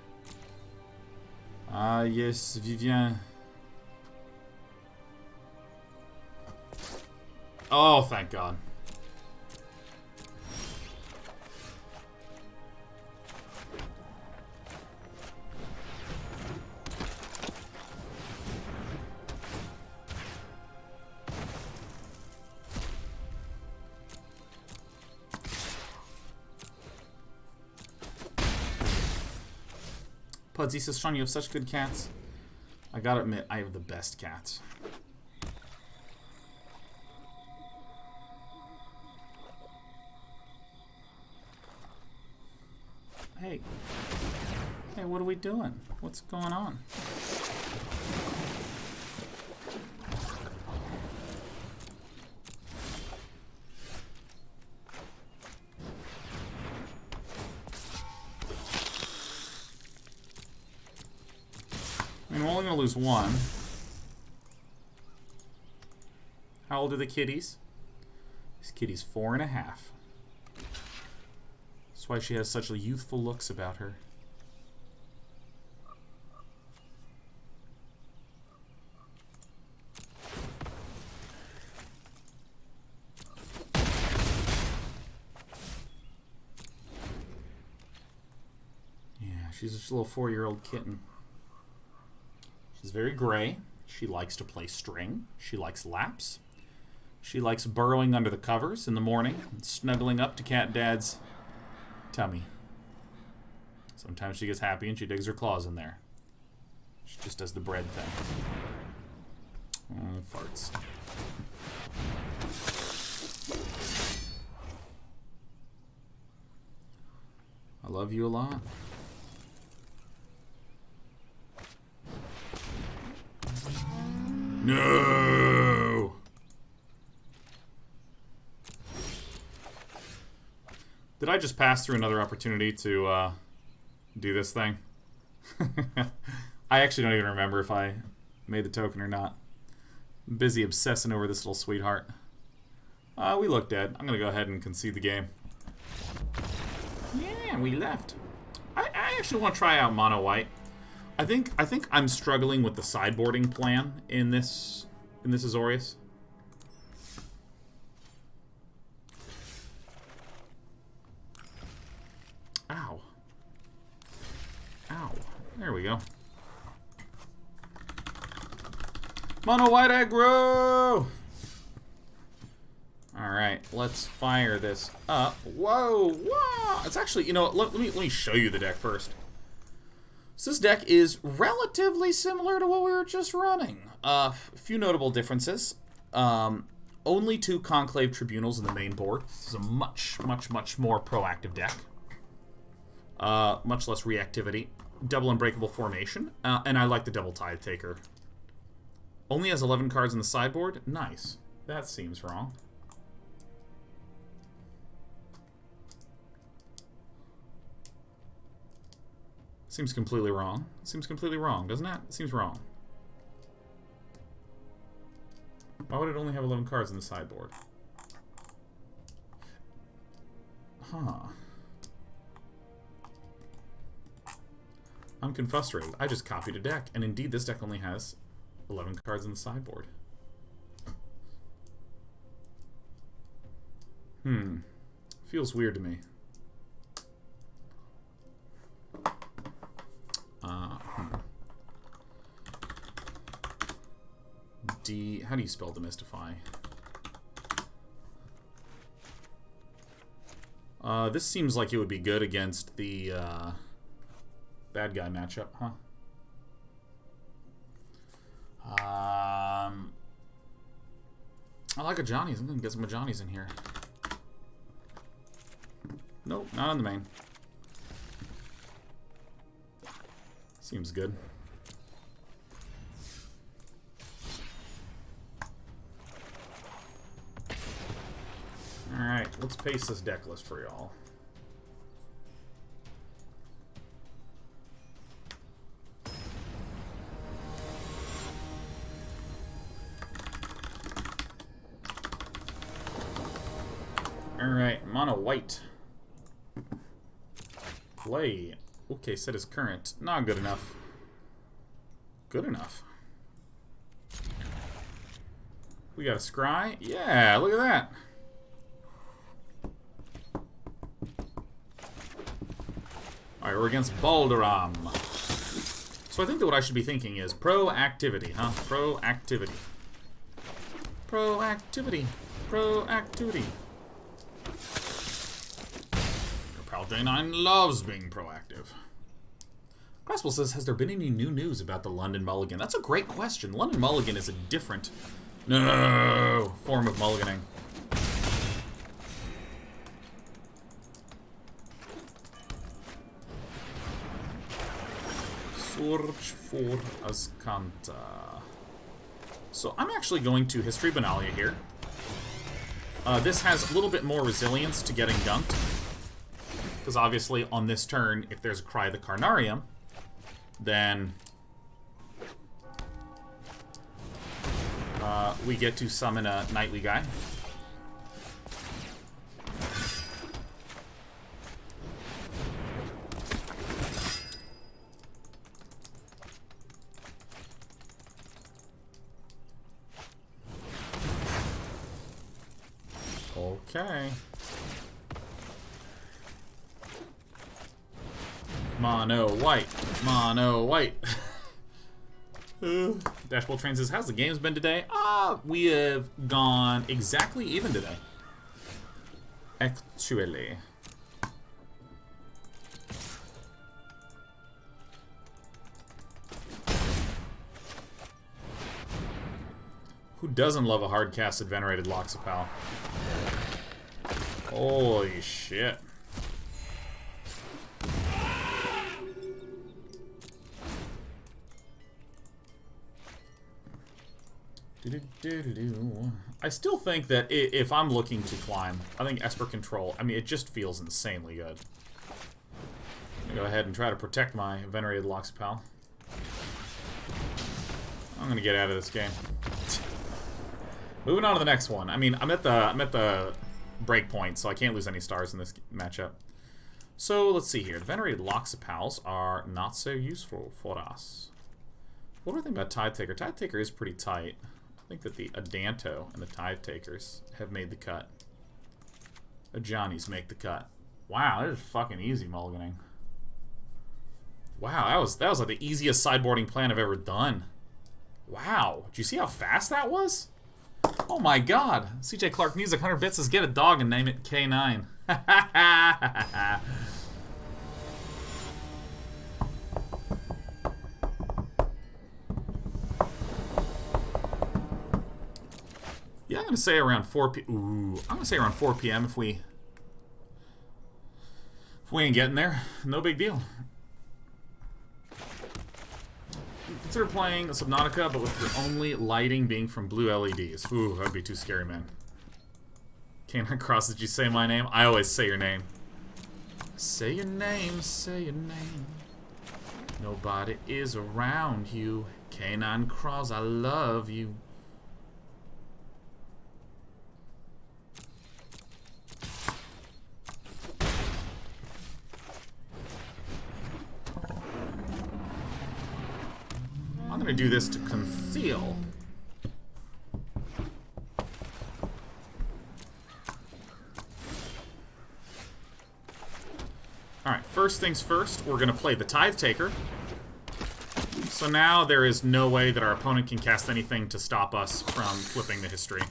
Ah, yes, Vivien. Oh, thank God. Pudsy says, Sean, you have such good cats. I gotta admit, I have the best cats. Hey. Hey, what are we doing? What's going on? I'm only gonna lose one. How old are the kitties? This kitty's 4.5. That's why she has such youthful looks about her. She's just a little 4-year-old kitten. She's very gray. She likes to play string. She likes laps. She likes burrowing under the covers in the morning and snuggling up to Cat Dad's tummy. Sometimes she gets happy and she digs her claws in there. She just does the bread thing. Oh, farts. I love you a lot. No! Did I just pass through another opportunity to do this thing? I actually don't even remember if I made the token or not. I'm busy obsessing over this little sweetheart. We look dead. I'm gonna go ahead and concede the game. Yeah, we left. I actually want to try out Monowhite. I think I'm struggling with the sideboarding plan in this Azorius. Ow. Ow. There we go. Monowhite Aggro! Alright, let's fire this up. Whoa! Whoa! It's actually, you know, let me show you the deck first. So this deck is relatively similar to what we were just running. A few notable differences. Only 2 Conclave Tribunals in the main board. This is a much more proactive deck. Much less reactivity. Double Unbreakable Formation. And I like the Double Tide Taker. Only has 11 cards in the sideboard. Nice. That seems wrong. Seems completely wrong. Seems completely wrong, doesn't it? It seems wrong. Why would it only have 11 cards in the sideboard? Huh. I'm confused. I just copied a deck, and indeed this deck only has 11 cards in the sideboard. Feels weird to me. How do you spell demystify? This seems like it would be good against the bad guy matchup, huh? I like Ajani's. I'm gonna get some Ajani's in here. Nope, not on the main. Seems good. Alright, let's paste this deck list for y'all. Alright, Monowhite. Play. Okay, set as current. Not good enough. Good enough. We got a scry? Yeah, look at that. Alright, we're against Balderam. So I think that what I should be thinking is proactivity, huh? Proactivity. Proactivity. Proactivity. Your pal J9 loves being proactive. Graspel says, has there been any new news about the London Mulligan? That's a great question. London Mulligan is a different form of mulliganing. Search for Azcanta. So I'm actually going to History of Benalia here. This has a little bit more resilience to getting dunked. Because obviously on this turn, if there's a Cry of the Carnarium, then we get to summon a Nightly guy. Okay. Mono white. Mono white. Dashboard Train says, how's the games been today? We have gone exactly even today. Actually. Who doesn't love a hard-casted Venerated Loxodon? Holy shit. I still think that if I'm looking to climb, I think Esper Control, I mean, it just feels insanely good. I'm gonna go ahead and try to protect my Venerated Loxodon. I'm gonna get out of this game. Moving on to the next one. I mean, I'm at the break point, so I can't lose any stars in this matchup. So let's see here. The Venerated Loxodons are not so useful for us. What do I think about Tide Taker? Tide Taker is pretty tight. I think that the Adanto and the Tide Takers have made the cut. Ajani's make the cut. Wow, that is fucking easy mulliganing. Wow, that was like the easiest sideboarding plan I've ever done. Wow, did you see how fast that was? Oh my god. CJ Clark needs 100 bits. Let's get a dog and name it K9. Yeah, I'm gonna say around 4 p.m. Ooh, I'm gonna say around 4 p.m. if we ain't getting there. No big deal. Consider playing a Subnautica, but with your only lighting being from blue LEDs. Ooh, that'd be too scary, man. Canine Cross, did you say my name? I always say your name. Say your name, say your name. Nobody is around you. Canine Cross, I love you. I'm gonna do this to conceal. Alright, first things first, we're gonna play the Tide Taker. So now there is no way that our opponent can cast anything to stop us from flipping the history.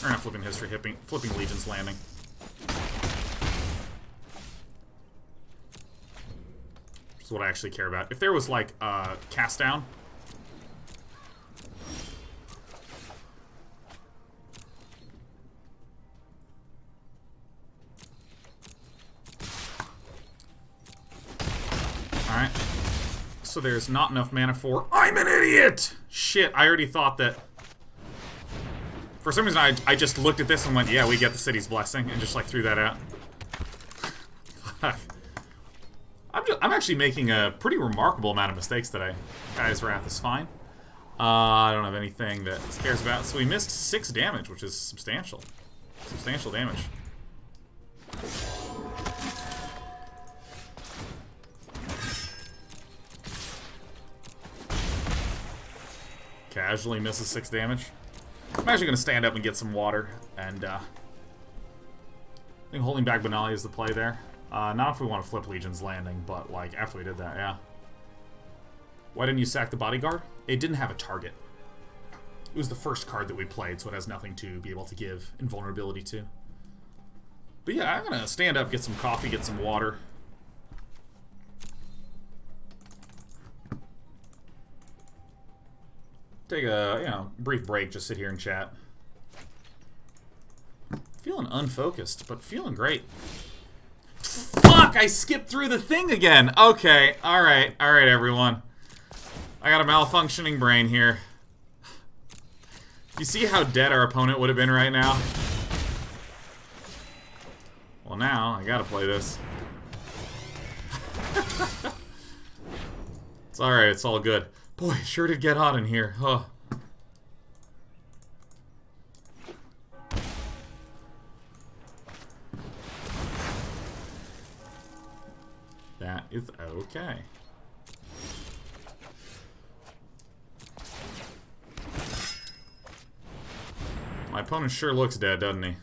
Or not flipping the history, flipping Legion's Landing. Which is what I actually care about. If there was like a cast down, alright. So there's not enough mana for... I'm an idiot! Shit, I already thought that... For some reason, I just looked at this and went, yeah, we get the City's Blessing, and just, like, threw that out. Fuck. I'm actually making a pretty remarkable amount of mistakes today. Guy's Wrath is fine. I don't have anything that scares about. So we missed 6 damage, which is substantial. Substantial damage. Casually misses 6 damage. I'm actually going to stand up and get some water, and I think holding back Benalia is the play there. Not if we want to flip Legion's Landing, but like after we did that, yeah. Why didn't you sack the Bodyguard? It didn't have a target. It was the first card that we played, so it has nothing to be able to give invulnerability to. But yeah, I'm going to stand up, get some coffee, get some water. Take a, brief break, just sit here and chat. Feeling unfocused, but feeling great. Fuck, I skipped through the thing again. Okay, alright, everyone. I got a malfunctioning brain here. You see how dead our opponent would have been right now? Well, now, I gotta play this. It's alright, it's all good. Boy, sure did get hot in here. Huh. That is okay. My opponent sure looks dead, doesn't he?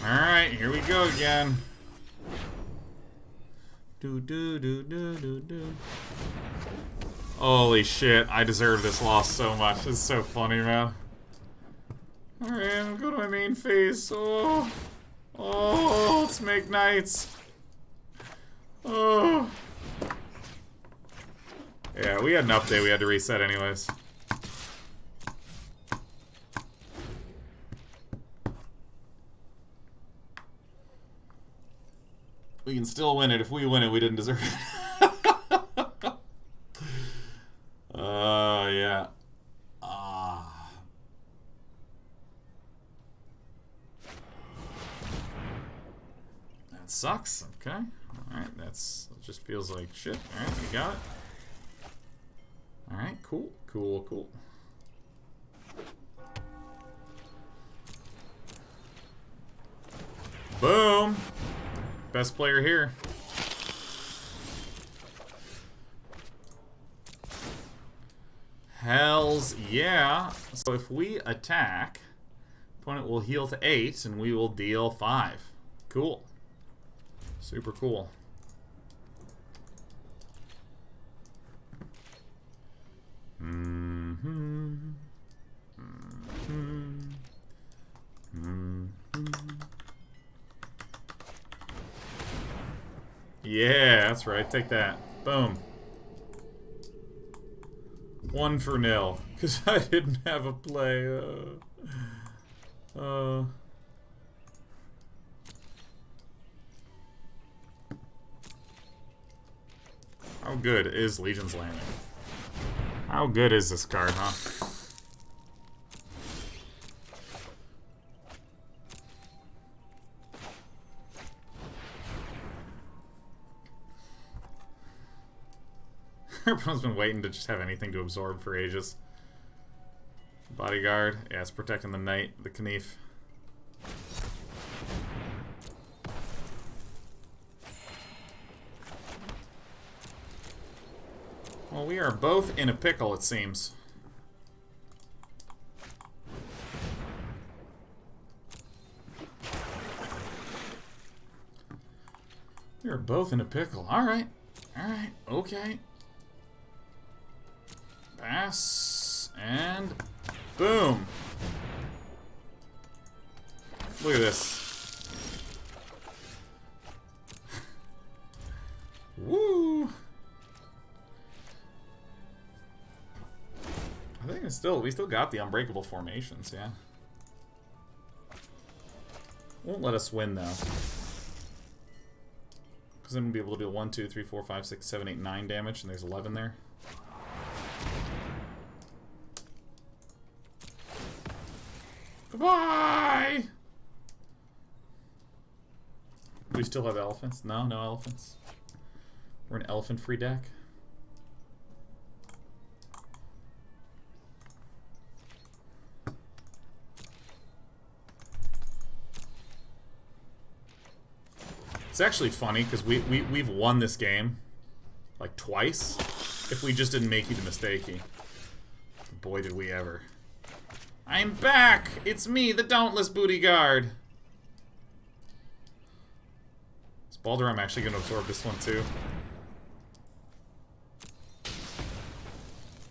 Alright, here we go again. Holy shit, I deserve this loss so much. It's so funny, man. Alright, I'm gonna go to my main phase. Oh, let's make knights. Oh. Yeah, we had an update we had to reset anyways. We can still win it. If we win it, we didn't deserve it. Yeah. That sucks. Okay. Alright, that just feels like shit. Alright, we got it. Alright, cool. Boom! Best player here. Hells yeah. So if we attack, opponent will heal to 8 and we will deal 5. Cool. Super cool. Yeah, that's right. Take that. Boom. 1-0. Because I didn't have a play. How good is Legion's Landing? How good is this card, huh? Everyone's been waiting to just have anything to absorb for ages. Bodyguard. Yeah, it's protecting the knight, the Knief. Well, we are both in a pickle, it seems. We are both in a pickle. Alright. Alright. Okay. Pass. And boom. Look at this. Woo. I think it's we still got the unbreakable formations, yeah. Won't let us win though. Because then we'll be able to do 1, 2, 3, 4, 5, 6, 7, 8, 9 damage, and there's 11 there. Goodbye! Do we still have elephants? No, no elephants. We're an elephant-free deck. It's actually funny because we've won this game like twice if we just didn't make you the mistakey. Boy, did we ever. I'm back! It's me, the Dauntless Bodyguard! Is Baldur, I'm actually going to absorb this one too.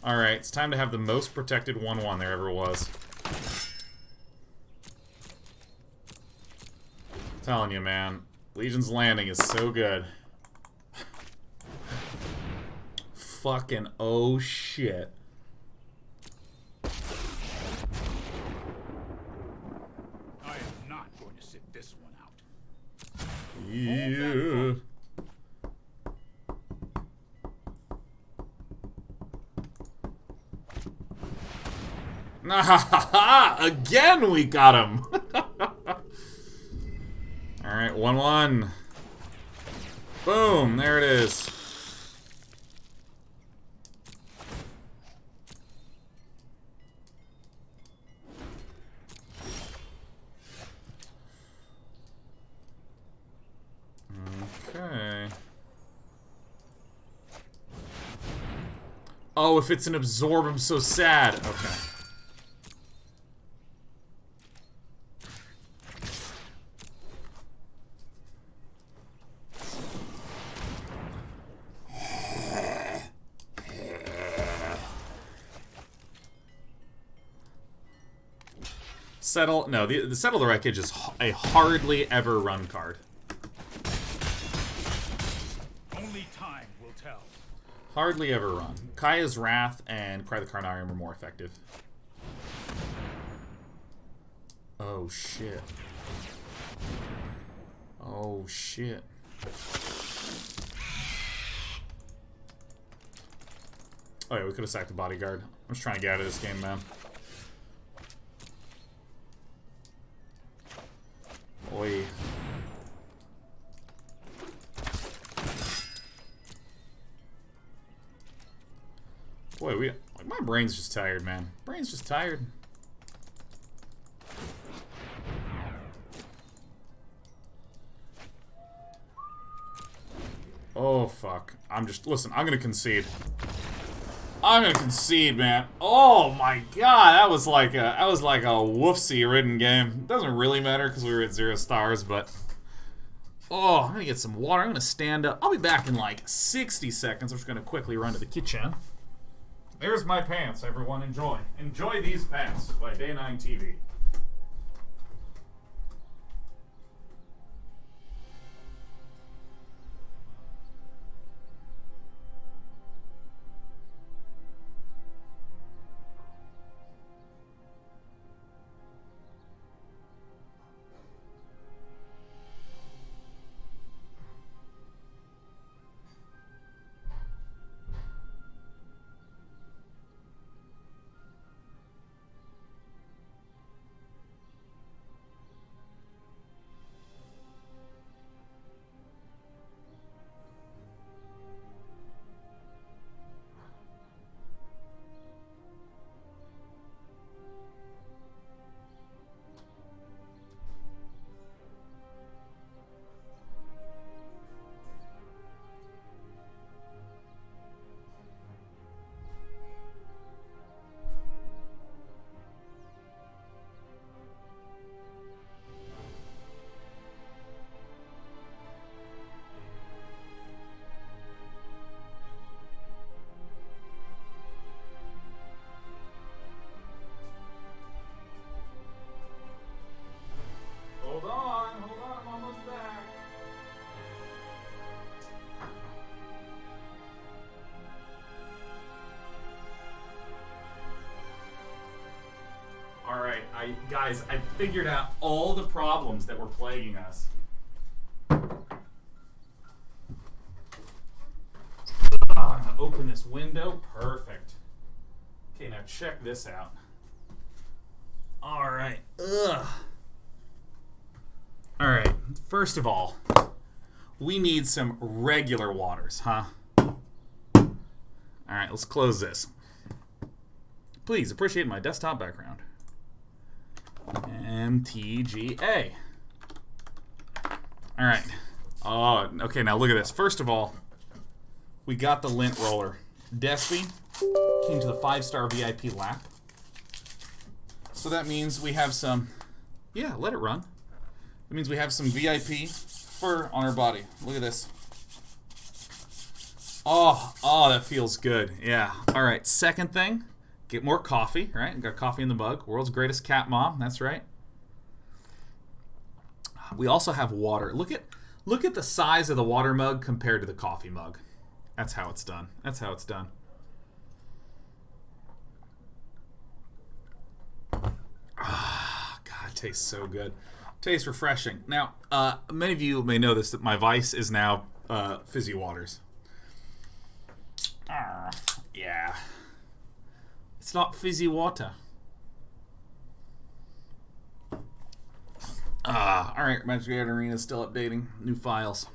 Alright, it's time to have the most protected 1-1 there ever was. I'm telling you, man. Legion's Landing is so good. Fucking oh shit. I am not going to sit this one out. Yeah. Again we got him. Alright, 1-1. Boom, there it is. Oh, if it's an absorb, I'm so sad. Okay. Settle. No, the Settle the Wreckage is a hardly ever run card. Only time will tell. Hardly ever run. Kaya's Wrath and Cry the Carnarium are more effective. Oh shit. Oh shit. Oh yeah, we could have sacked the Bodyguard. I'm just trying to get out of this game, man. Oi. Boy, like, my brain's just tired, man. Brain's just tired. Oh fuck. Listen, I'm gonna concede. I'm gonna concede, man. Oh my god, that was like a woofsy ridden game. Doesn't really matter because we were at 0 stars, but oh, I'm gonna get some water. I'm gonna stand up. I'll be back in like 60 seconds. I'm just gonna quickly run to the kitchen. There's my pants, everyone. Enjoy. Enjoy these pants by Day 9 TV. Hold on, I'm almost back. Alright, guys, I figured out all the problems that were plaguing us. I'm gonna open this window. Perfect. Okay, now check this out. Alright. Ugh. Alright, first of all, we need some regular waters, huh? Alright, let's close this. Please appreciate my desktop background. MTGA. Alright. Oh, okay, now look at this. First of all, we got the lint roller. Despy came to the 5-star VIP lap. So that means we have some... Yeah, let it run. That means we have some VIP fur on our body. Look at this. Oh, that feels good. Yeah. All right, second thing, get more coffee, right? We got coffee in the mug. World's greatest cat mom, that's right. We also have water. Look at the size of the water mug compared to the coffee mug. That's how it's done. That's how it's done. Ah, God, it tastes so good. Tastes refreshing. Now, many of you may know this, that my vice is now fizzy waters. Yeah. It's not fizzy water. Alright, Magic Gathering Arena is still updating. New files.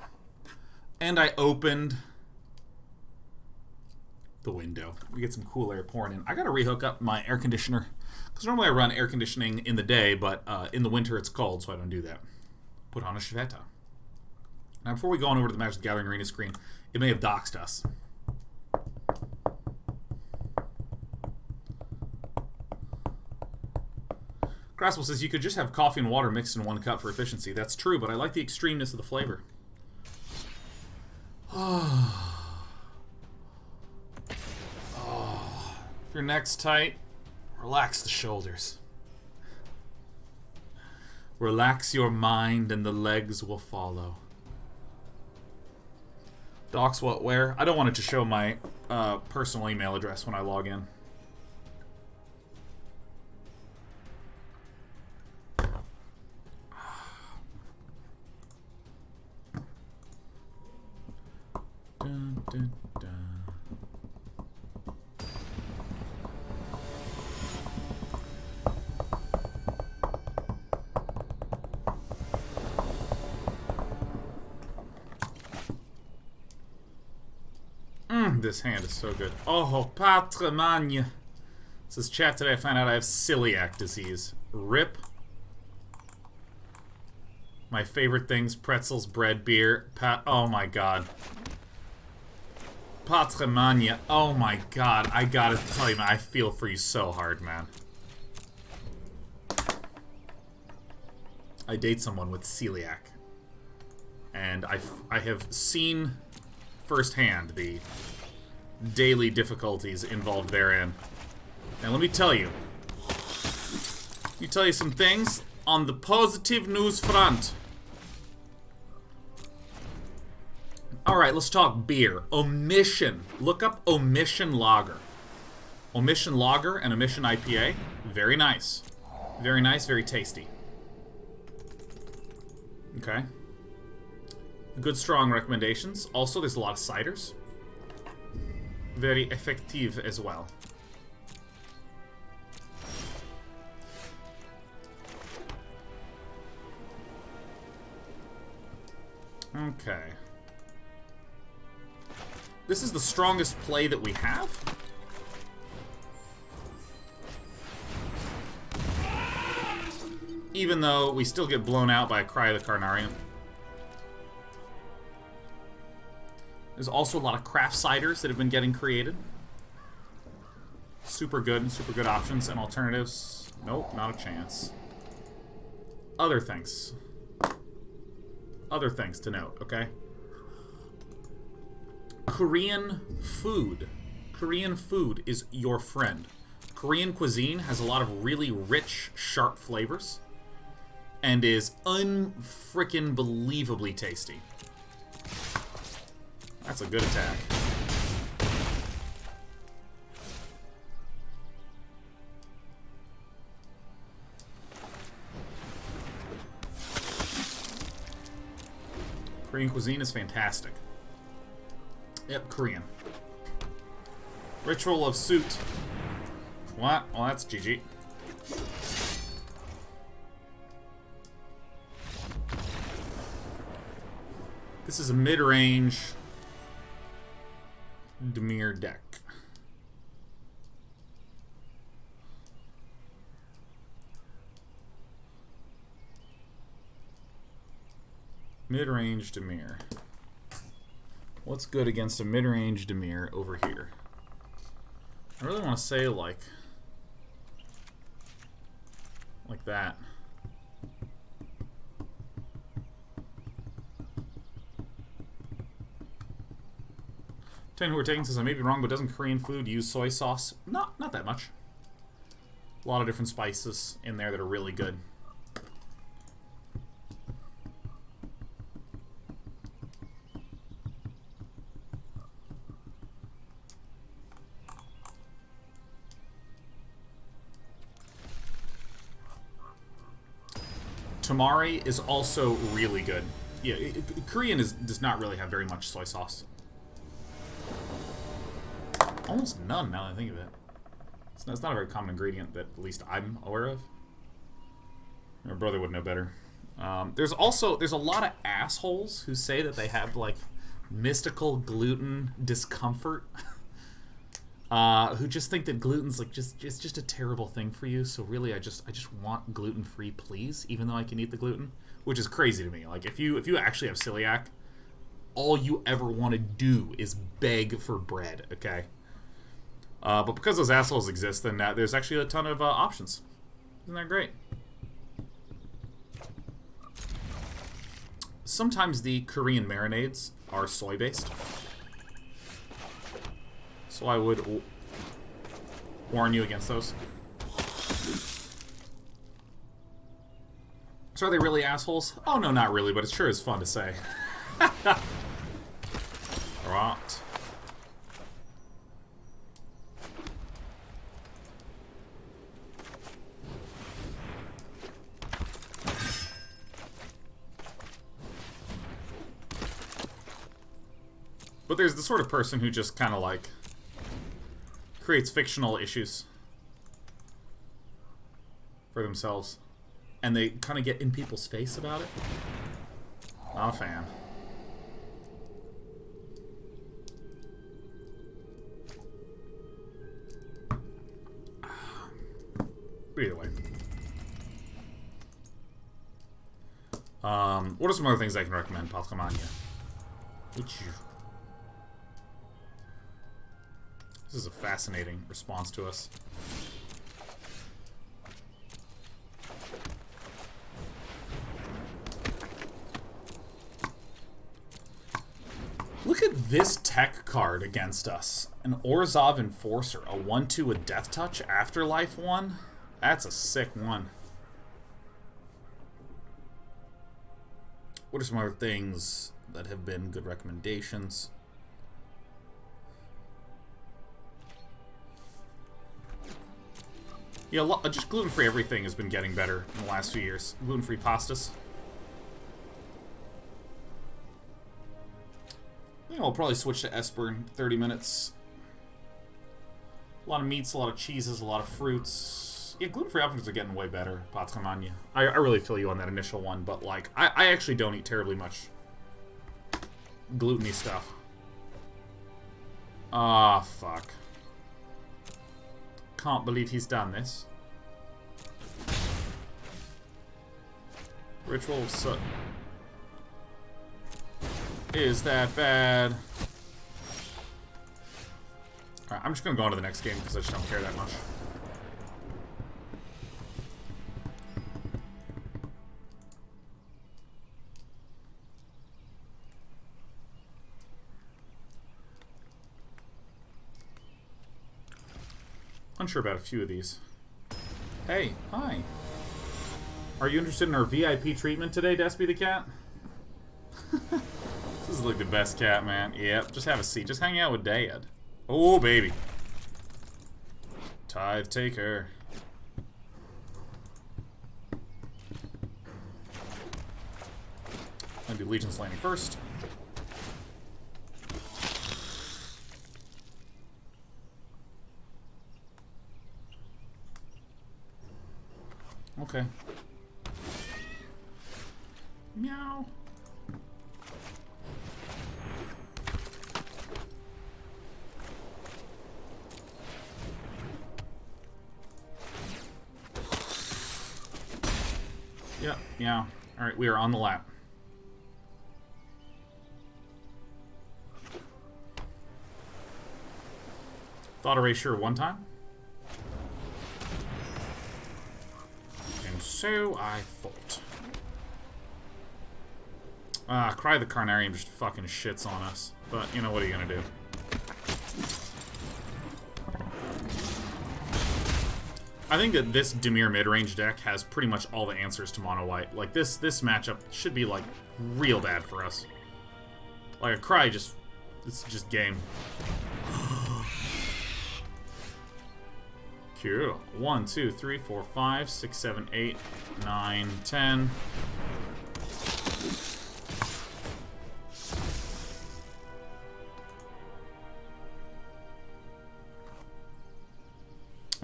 And I opened the window. We get some cool air pouring in. I gotta rehook up my air conditioner. Because normally I run air conditioning in the day, but in the winter it's cold, so I don't do that. Put on a Shveta. Now, before we go on over to the Magic the Gathering Arena screen, it may have doxed us. Graspel says you could just have coffee and water mixed in 1 cup for efficiency. That's true, but I like the extremeness of the flavor. If your neck's tight, relax the shoulders. Relax your mind and the legs will follow. Docs what where? I don't want it to show my personal email address when I log in. Dun, dun, dun. This hand is so good. Oh, patrimoine. Says chat today I found out I have celiac disease. RIP. My favorite things, pretzels, bread, beer, oh my god. Patrimoine. Oh my god. I gotta tell you, man, I feel for you so hard, man. I date someone with celiac. And I have seen firsthand the daily difficulties involved therein. Now let me tell you some things on the positive news front. Alright, let's talk beer. Omission. Look up Omission Lager. Omission Lager and Omission IPA. Very nice. Very nice, very tasty. Okay. Good, strong recommendations. Also, there's a lot of ciders. Very effective as well. Okay. This is the strongest play that we have. Even though we still get blown out by a Cry of the Carnarium. There's also a lot of craft ciders that have been getting created. Super good options and alternatives. Nope, not a chance. Other things. Other things to note, okay? Korean food. Korean food is your friend. Korean cuisine has a lot of really rich, sharp flavors. And is unfrickin' believably tasty. That's a good attack. Korean cuisine is fantastic. Yep, Korean. Ritual of Suit. What? Well, that's GG. This is a mid-range Dimir deck. Mid-range Dimir. What's good against a mid-range Dimir over here? I really want to say like that. Ten who are taking says I may be wrong, but doesn't Korean food use soy sauce? Not that much. A lot of different spices in there that are really good. Tamari is also really good. Yeah, Korean does not really have very much soy sauce. Almost none, now that I think of it. It's not a very common ingredient that at least I'm aware of. My brother would know better. There's a lot of assholes who say that they have like mystical gluten discomfort. Who just think that gluten's like it's just a terrible thing for you. So really, I just want gluten-free, please, even though I can eat the gluten, which is crazy to me. Like if you actually have celiac, all you ever want to do is beg for bread, okay? But because those assholes exist, then there's actually a ton of options. Isn't that great? sometimes the Korean marinades are soy-based. So I would warn you against those. So are they really assholes? Oh, no, not really, but it sure is fun to say. Right. But there's the sort of person who just kind of, like, creates fictional issues for themselves. And they kind of get in people's face about it. Not a fan. But either way. What are some other things I can recommend, Pokemon? This is a fascinating response to us. Look at this tech card against us. An Orzhov Enforcer. A 1/2 with Death Touch, Afterlife 1. That's a sick one. What are some other things that have been good recommendations? Yeah, just gluten-free everything has been getting better in the last few years. Gluten-free pastas. I think I'll probably switch to Esper in 30 minutes. A lot of meats, a lot of cheeses, a lot of fruits. Yeah, gluten-free options are getting way better, Patskamanya. I really feel you on that initial one, but, like, I actually don't eat terribly much gluten-y stuff. Ah, fuck. Can't believe he's done this. Ritual of Soot. Is that bad? Alright, I'm just gonna go on to the next game because I just don't care that much. Unsure about a few of these. Hey, hi. Are you interested in our VIP treatment today, Despy the cat? This is like the best cat, man. Yep, just have a seat. Just hang out with Dad. Oh, baby. Tithe taker. I'll do Legion's Landing first. Okay. Meow. Yep, yeah. Alright, we are on the lap. Thought erasure one time. And so I thought. Cry the Carnarium just fucking shits on us. But, you know, what are you gonna do? I think that this Dimir mid-range deck has pretty much all the answers to Monowhite. Like, this matchup should be, like, real bad for us. Like, a Cry just... It's just game. Cool. 1, 2, 3, 4, 5, 6, 7, 8, 9, 10...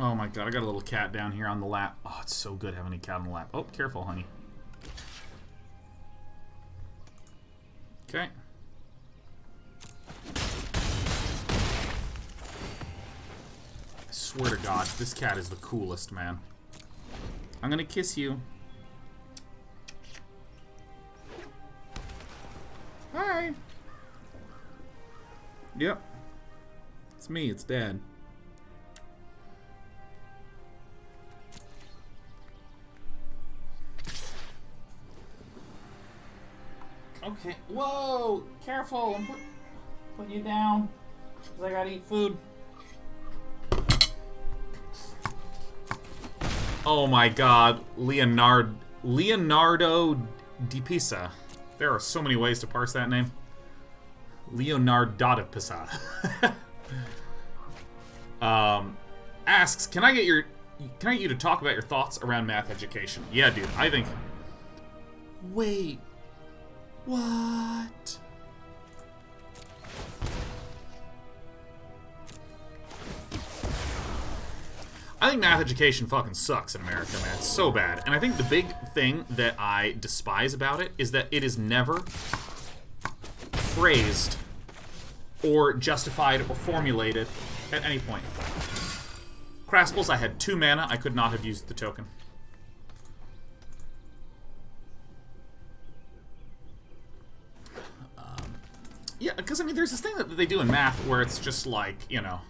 Oh my god, I got a little cat down here on the lap. Oh, it's so good having a cat on the lap. Oh, careful, honey. Okay. I swear to god, this cat is the coolest, man. I'm gonna kiss you. Hi! Yep. It's me, it's Dad. Okay. Whoa! Careful! I'm putting you down. Because I gotta eat food. Oh my god. Leonardo di Pisa. There are so many ways to parse that name. Leonardo di Pisa. Asks, can I get you to talk about your thoughts around math education? Yeah, dude. I think... Wait. What? I think math education fucking sucks in America, man. It's so bad. And I think the big thing that I despise about it is that it is never phrased or justified or formulated at any point. Crasples, I had 2 mana. I could not have used the token. Yeah, because, I mean, there's this thing that they do in math where it's just like, you know...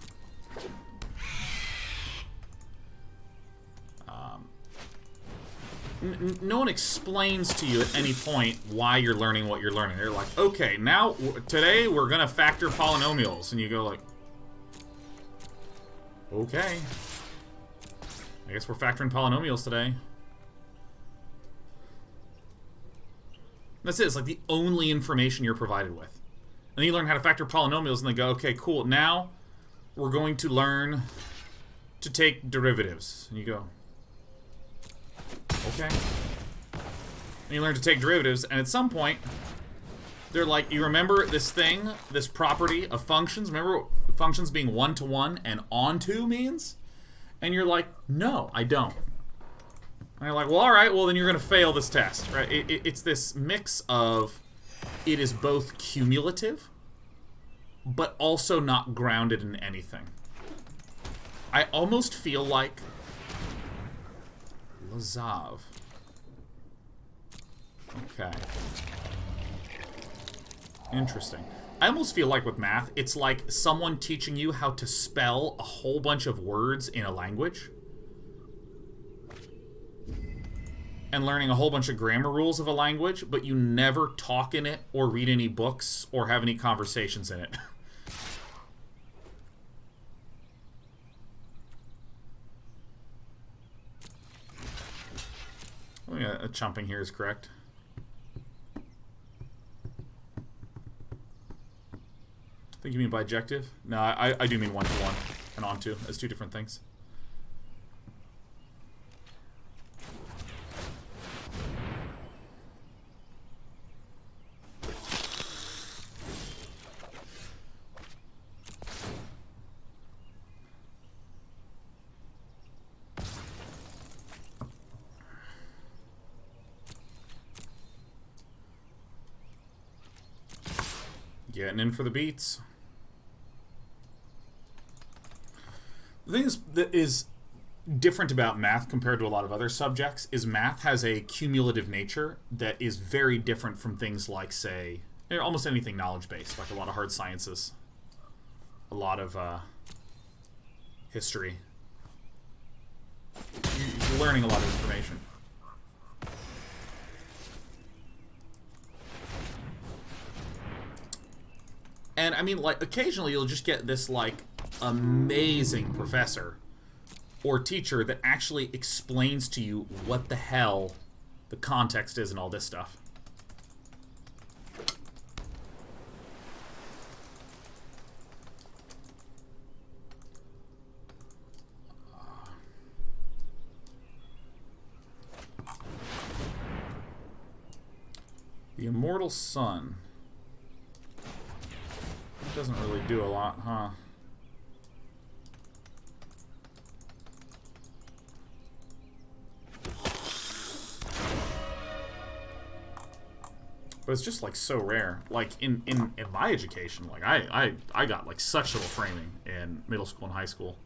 no one explains to you at any point why you're learning what you're learning. They're like, okay, now, today we're going to factor polynomials. And you go like, okay. I guess we're factoring polynomials today. That's it. It's like the only information you're provided with. And then you learn how to factor polynomials, and they go, okay, cool. Now we're going to learn to take derivatives. And you go, okay. And you learn to take derivatives, and at some point, they're like, you remember this thing, this property of functions? Remember functions being one-to-one and onto means? And you're like, no, I don't. And you're like, well, all right, well, then you're going to fail this test, right? It's this mix of it is both cumulative, but also not grounded in anything. I almost feel like Lazav. Okay. Interesting. I almost feel like with math, it's like someone teaching you how to spell a whole bunch of words in a language. And learning a whole bunch of grammar rules of a language, but you never talk in it or read any books or have any conversations in it. Oh yeah, chumping here is correct. I think you mean bijective? No, I do mean one-to-one and onto as 2 different things. Getting in for the beats. The thing that is different about math compared to a lot of other subjects is math has a cumulative nature that is very different from things like, say, almost anything knowledge-based, like a lot of hard sciences, a lot of history. You're learning a lot of information. And, I mean, like, occasionally you'll just get this, like, amazing professor or teacher that actually explains to you what the hell the context is and all this stuff. The Immortal Sun. It doesn't really do a lot, huh? But it's just like so rare. Like in my education, like I got like such little framing in middle school and high school.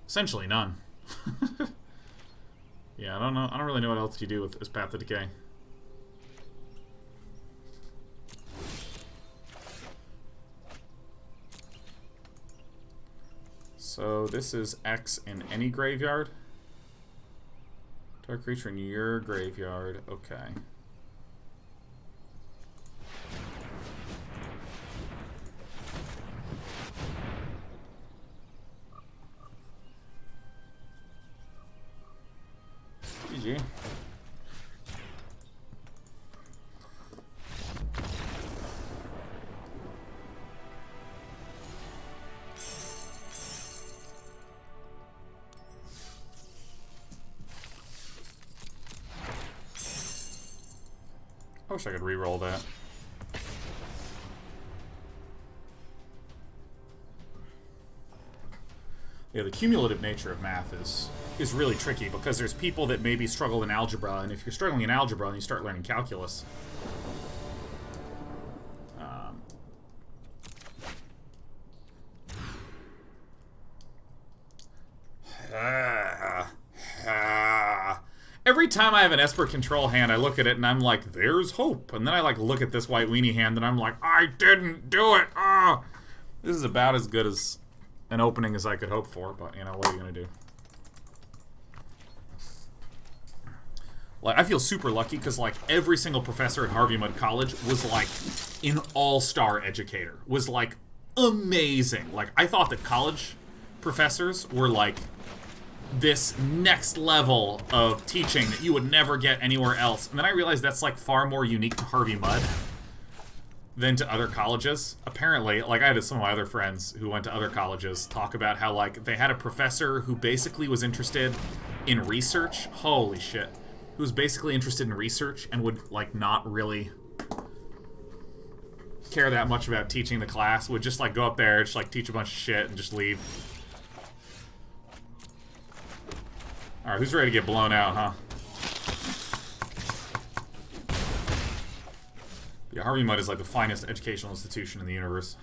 Essentially none. Yeah, I don't know. I don't really know what else you do with this Path of Decay. So this is X in any graveyard. Target creature in your graveyard. Okay. I wish I could re-roll that. Yeah, the cumulative nature of math is really tricky because there's people that maybe struggle in algebra, and if you're struggling in algebra and you start learning calculus, every time I have an Esper control hand, I look at it and I'm like, there's hope. And then I like look at this white weenie hand and I'm like, I didn't do it. Ah, this is about as good as an opening as I could hope for, but you know, what are you gonna do? Like, I feel super lucky because like every single professor at Harvey Mudd College was like an all-star educator, was like amazing. Like, I thought that college professors were like this next level of teaching that you would never get anywhere else. And then I realized that's like far more unique to Harvey Mudd than to other colleges. Apparently, like, I had some of my other friends who went to other colleges talk about how like they had a professor who basically was interested in research. Holy shit. Who was basically interested in research and would like not really care that much about teaching the class. Would just like go up there, just like teach a bunch of shit and just leave. Alright, who's ready to get blown out, huh? Yeah, Harvey Mudd is like the finest educational institution in the universe.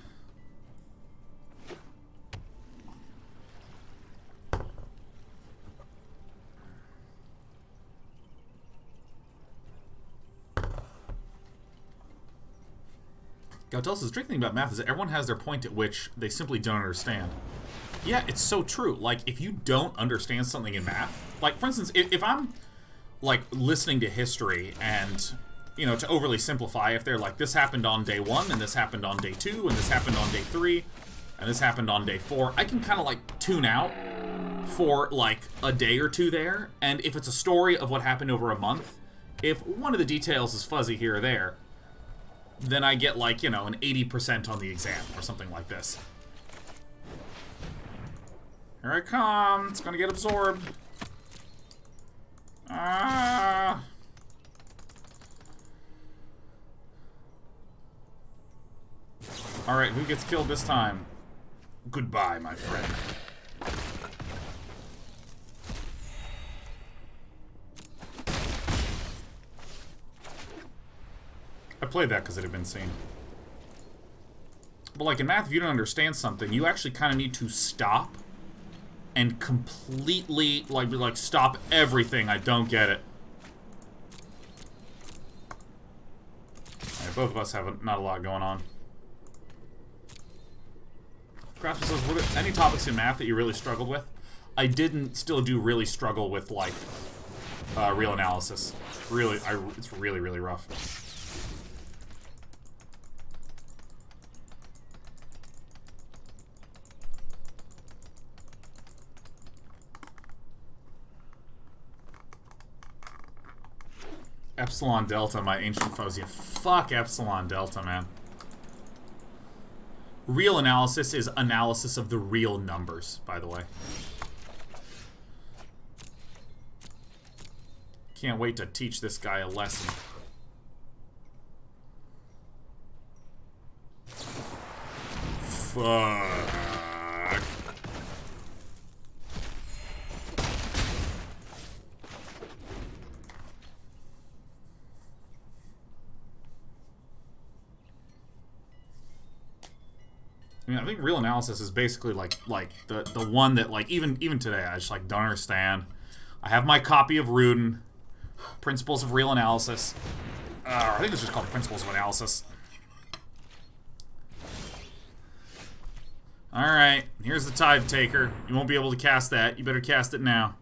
Gautel says, the tricky thing about math is that everyone has their point at which they simply don't understand. Yeah, it's so true. Like, if you don't understand something in math, like, for instance, if I'm, like, listening to history and, you know, to overly simplify, if they're like, this happened on day 1, and this happened on day 2, and this happened on day 3, and this happened on day 4, I can kind of, like, tune out for, like, a day or two there, and if it's a story of what happened over a month, if one of the details is fuzzy here or there, then I get, like, you know, an 80% on the exam, or something like this. Here I come. It's gonna get absorbed. Ah. Alright, who gets killed this time? Goodbye, my friend. I played that because it had been seen. But like in math, if you don't understand something, you actually kind of need to stop and completely, like, stop everything. I don't get it. Right, both of us have not a lot going on. Craftsman says, were there any topics in math that you really struggled with? I didn't still do really struggle with, like, real analysis. Really, it's really, really rough. Epsilon Delta, my ancient foes. Yeah, fuck Epsilon Delta, man. Real analysis is analysis of the real numbers, by the way. Can't wait to teach this guy a lesson. Fuck. I mean, I think real analysis is basically like the one that, like, even today I just like don't understand. I have my copy of Rudin, Principles of Real Analysis. I think it's just called Principles of Analysis. Alright, here's the Tide Taker. You won't be able to cast that. You better cast it now.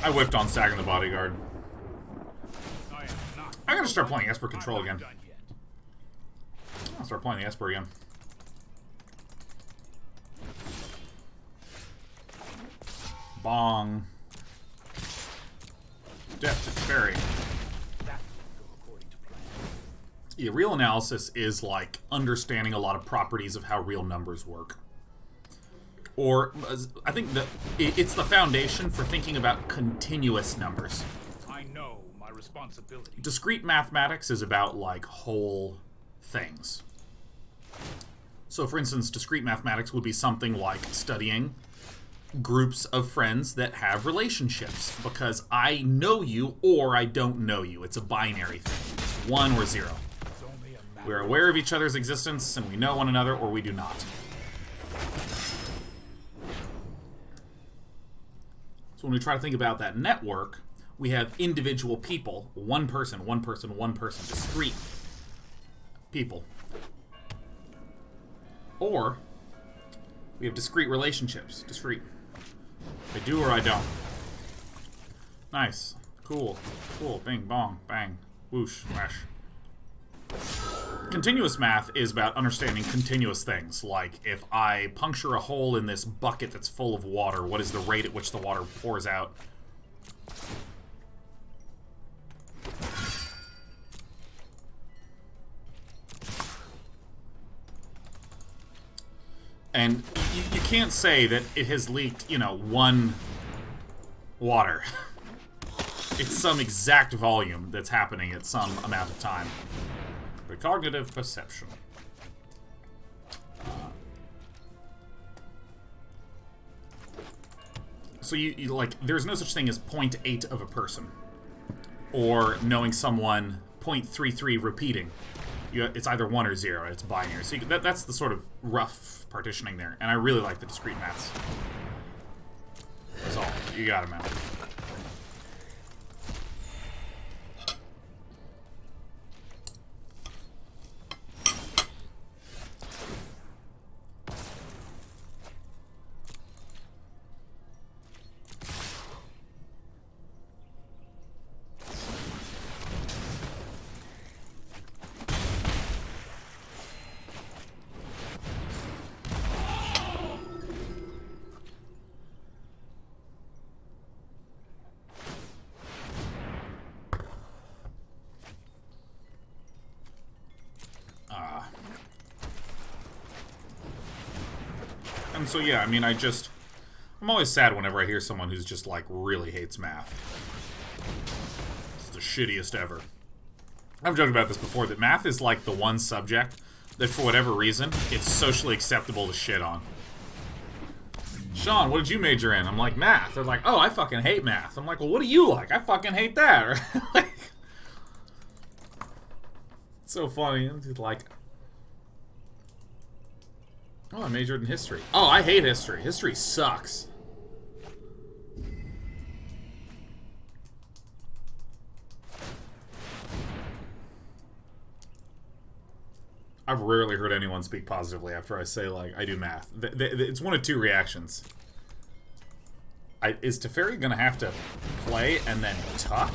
I whiffed on sagging the Bodyguard. I am not. I gotta start playing Esper Control I'm not again. done yet. I'll start playing the Esper again. Bong. Death to Fairy. That didn't go according to plan. Yeah, real analysis is like understanding a lot of properties of how real numbers work. Or, I think that it's the foundation for thinking about continuous numbers. I know my responsibility. Discrete mathematics is about, like, whole things. So, for instance, discrete mathematics would be something like studying groups of friends that have relationships, because I know you or I don't know you. It's a binary thing. It's 1 or 0. It's only a matter We're aware of each other's existence, and we know one another, or we do not. So when we try to think about that network, we have individual people, one person, one person, one person, discrete people. Or we have discrete relationships, discrete. I do or I don't. Nice. Cool. Cool. Bing, bong, bang. Whoosh, whash. Continuous math is about understanding continuous things, like if I puncture a hole in this bucket that's full of water, what is the rate at which the water pours out? And you can't say that it has leaked, you know, 1 water. It's some exact volume that's happening at some amount of time. Cognitive perception. So you like, there's no such thing as 0.8 of a person, or knowing someone 0.33 repeating. It's either 1 or 0. It's binary. So that's the sort of rough partitioning there, and I really like the discrete maths. That's all. You got it, man. And so, yeah, I mean, I'm always sad whenever I hear someone who's just, like, really hates math. It's the shittiest ever. I've joked about this before, that math is, like, the one subject that, for whatever reason, it's socially acceptable to shit on. Sean, what did you major in? I'm like, math. They're like, oh, I fucking hate math. I'm like, well, what do you like? I fucking hate that. Or, like, it's so funny. It's like, oh, I majored in history. Oh, I hate history. History sucks. I've rarely heard anyone speak positively after I say, like, I do math. It's one of 2 reactions. Is Teferi gonna have to play and then tuck?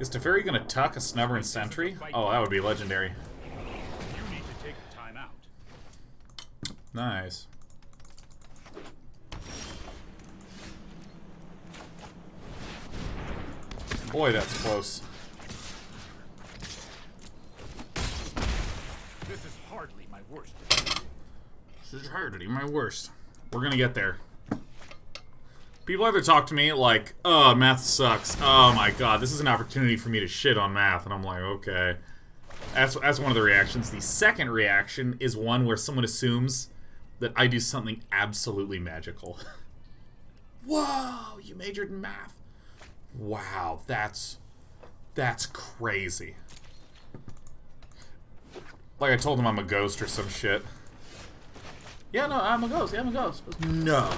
Is Teferi gonna tuck a Snubhorn Sentry? Oh, that would be legendary. You need to take the time out. Nice. Boy, that's close. This is hardly my worst. This is hardly my worst. We're gonna get there. People either talk to me like, oh, math sucks. Oh my god, this is an opportunity for me to shit on math. And I'm like, okay. That's one of the reactions. The second reaction is one where someone assumes that I do something absolutely magical. Whoa, you majored in math. Wow, that's crazy. Like I told him I'm a ghost or some shit. Yeah, no, I'm a ghost. Yeah, I'm a ghost. No.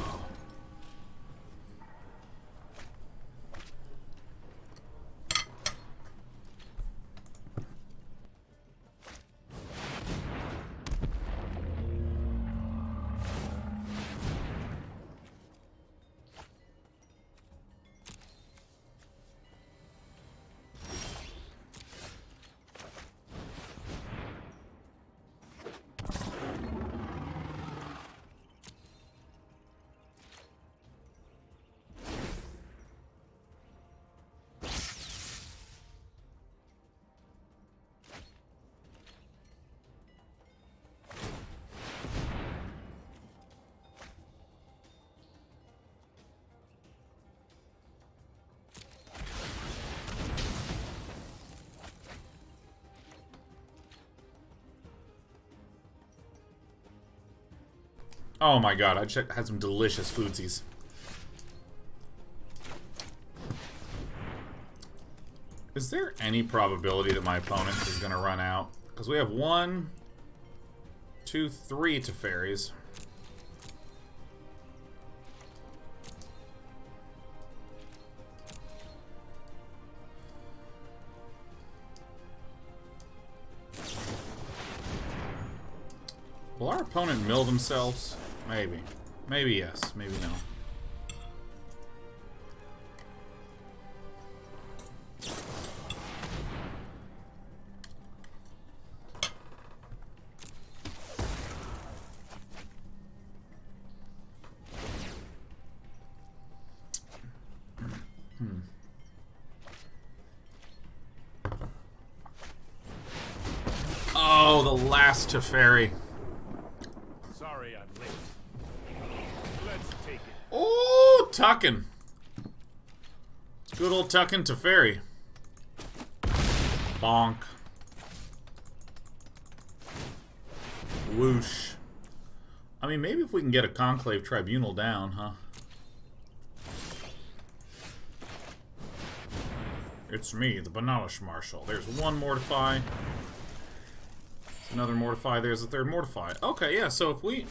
Oh my god, I just had some delicious foodsies. Is there any probability that my opponent is going to run out? Because we have 1, 2, 3 Teferis. Will our opponent mill themselves? Maybe. Maybe yes, maybe no. Oh, the last Teferi. Sorry I'm late. Let's take it. Oh, Tuckin. Good old Tuckin Teferi. Bonk. Whoosh. I mean, maybe if we can get a Conclave Tribunal down, huh? It's me, the Benalish Marshal. There's one Mortify. Another Mortify. There's a third Mortify. Okay, yeah, so if we...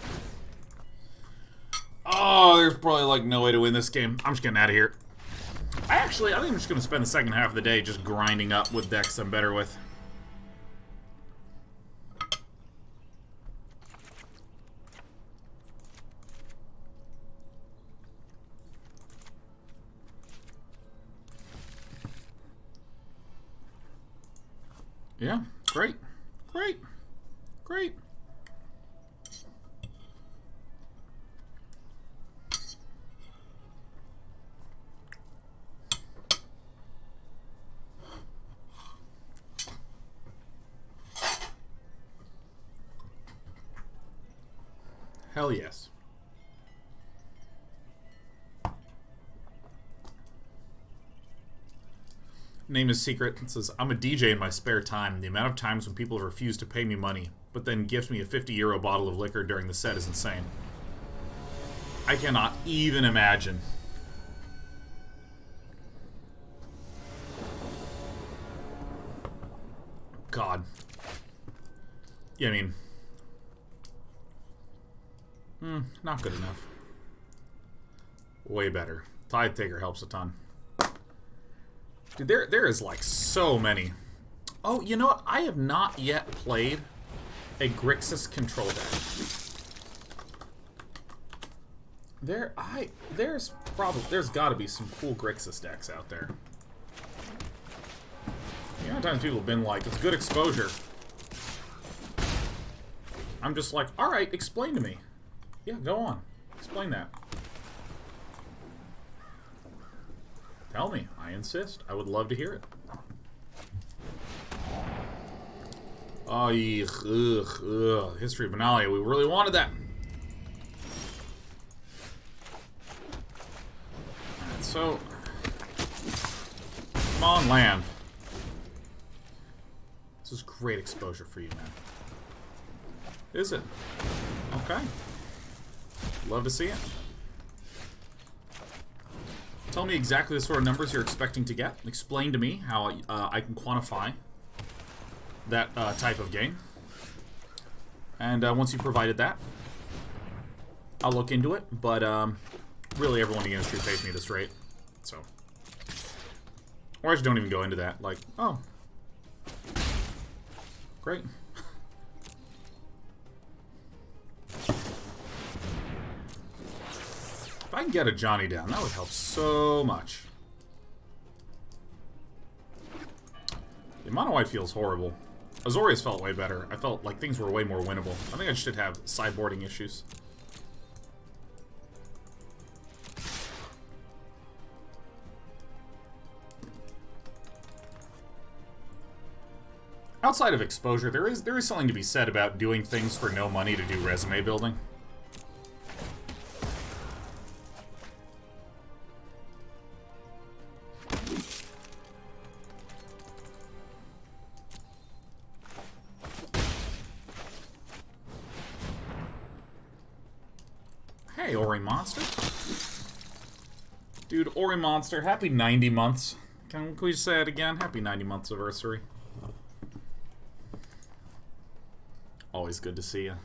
Oh, there's probably, like, no way to win this game. I'm just getting out of here. I think I'm just going to spend the second half of the day just grinding up with decks I'm better with. Yeah, great. Great. Great. Hell yes. Name is secret. It says, I'm a DJ in my spare time. The amount of times when people have refused to pay me money, but then gift me a 50-euro bottle of liquor during the set is insane. I cannot even imagine. God. Yeah, I mean... not good enough. Way better. Tide Taker helps a ton. Dude, there is, like, so many. Oh, you know what? I have not yet played a Grixis control deck. There's gotta be some cool Grixis decks out there. You know, times people have been like, it's good exposure. I'm just like, alright, explain to me. Yeah, go on. Explain that. Tell me. I insist. I would love to hear it. Oh, ugh. History of Benalia. We really wanted that. Alright, so... Come on, land. This is great exposure for you, man. Is it? Okay. Love to see it. Tell me exactly the sort of numbers you're expecting to get. Explain to me how I can quantify that type of game. And once you've provided that, I'll look into it. But really, everyone in the industry pays me this rate. So, or I just don't even go into that. Like, oh, great. If I can get Ajani down, that would help so much. The Monowhite feels horrible. Azorius felt way better. I felt like things were way more winnable. I think I just did have sideboarding issues. Outside of exposure, there is something to be said about doing things for no money to do resume building. Hey, Ori Monster. Dude, Ori Monster, happy 90 months. Can we just say it again? Happy 90 months anniversary. Always good to see you.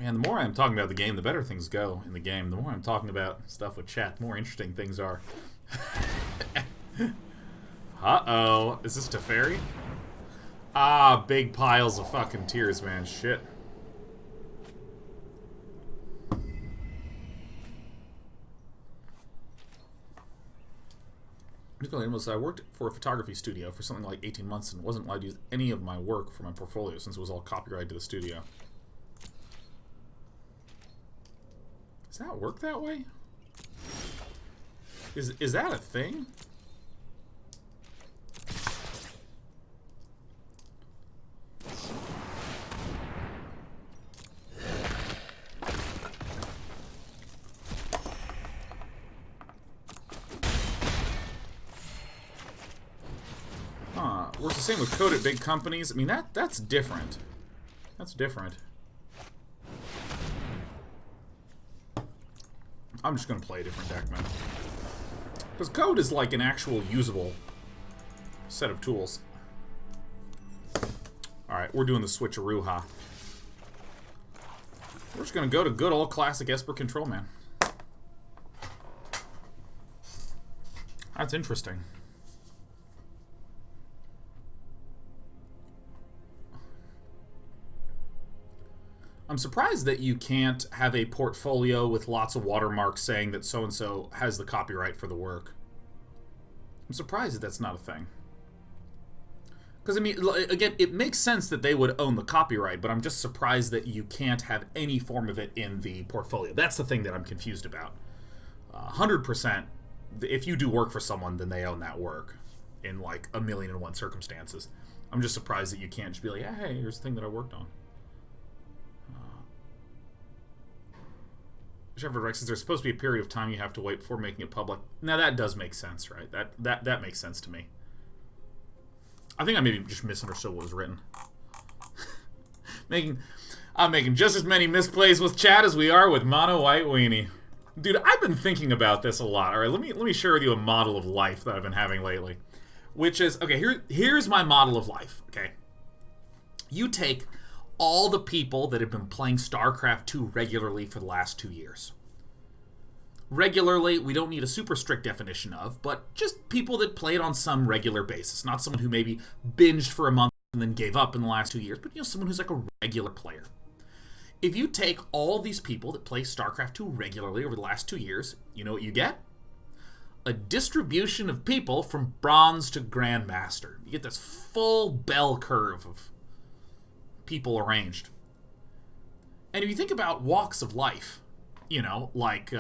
Man, the more I'm talking about the game, the better things go in the game. The more I'm talking about stuff with chat, the more interesting things are. Uh-oh. Is this Teferi? Ah, big piles of fucking tears, man. Shit. I worked for a photography studio for something like 18 months and wasn't allowed to use any of my work for my portfolio since it was all copyrighted to the studio. Does that work that way? Is that a thing? Works the same with code at big companies. I mean, that's different. That's different. I'm just gonna play a different deck, man. Because code is like an actual usable set of tools. Alright, we're doing the switcheroo, huh? We're just gonna go to good old classic Esper control, man. That's interesting. I'm surprised that you can't have a portfolio with lots of watermarks saying that so-and-so has the copyright for the work. I'm surprised that that's not a thing. Because, I mean, again, it makes sense that they would own the copyright, but I'm just surprised that you can't have any form of it in the portfolio. That's the thing that I'm confused about. 100%, if you do work for someone, then they own that work in, like, 1,000,001 circumstances. I'm just surprised that you can't just be like, hey, here's the thing that I worked on. Shepherd Rex says there's supposed to be a period of time you have to wait before making it public. Now that does make sense, right? That makes sense to me. I think I maybe just misunderstood what was written. I'm making just as many misplays with chat as we are with Monowhite Weenie. Dude, I've been thinking about this a lot. All right, let me share with you a model of life that I've been having lately, which is okay. Here's my model of life. Okay, you take all the people that have been playing StarCraft 2 regularly for the last 2 years. Regularly, we don't need a super strict definition of, but just people that play it on some regular basis. Not someone who maybe binged for a month and then gave up in the last 2 years, but someone who's like a regular player. If you take all these people that play StarCraft 2 regularly over the last 2 years, you know what you get? A distribution of people from Bronze to Grandmaster. You get this full bell curve of people arranged. And if you think about walks of life, like,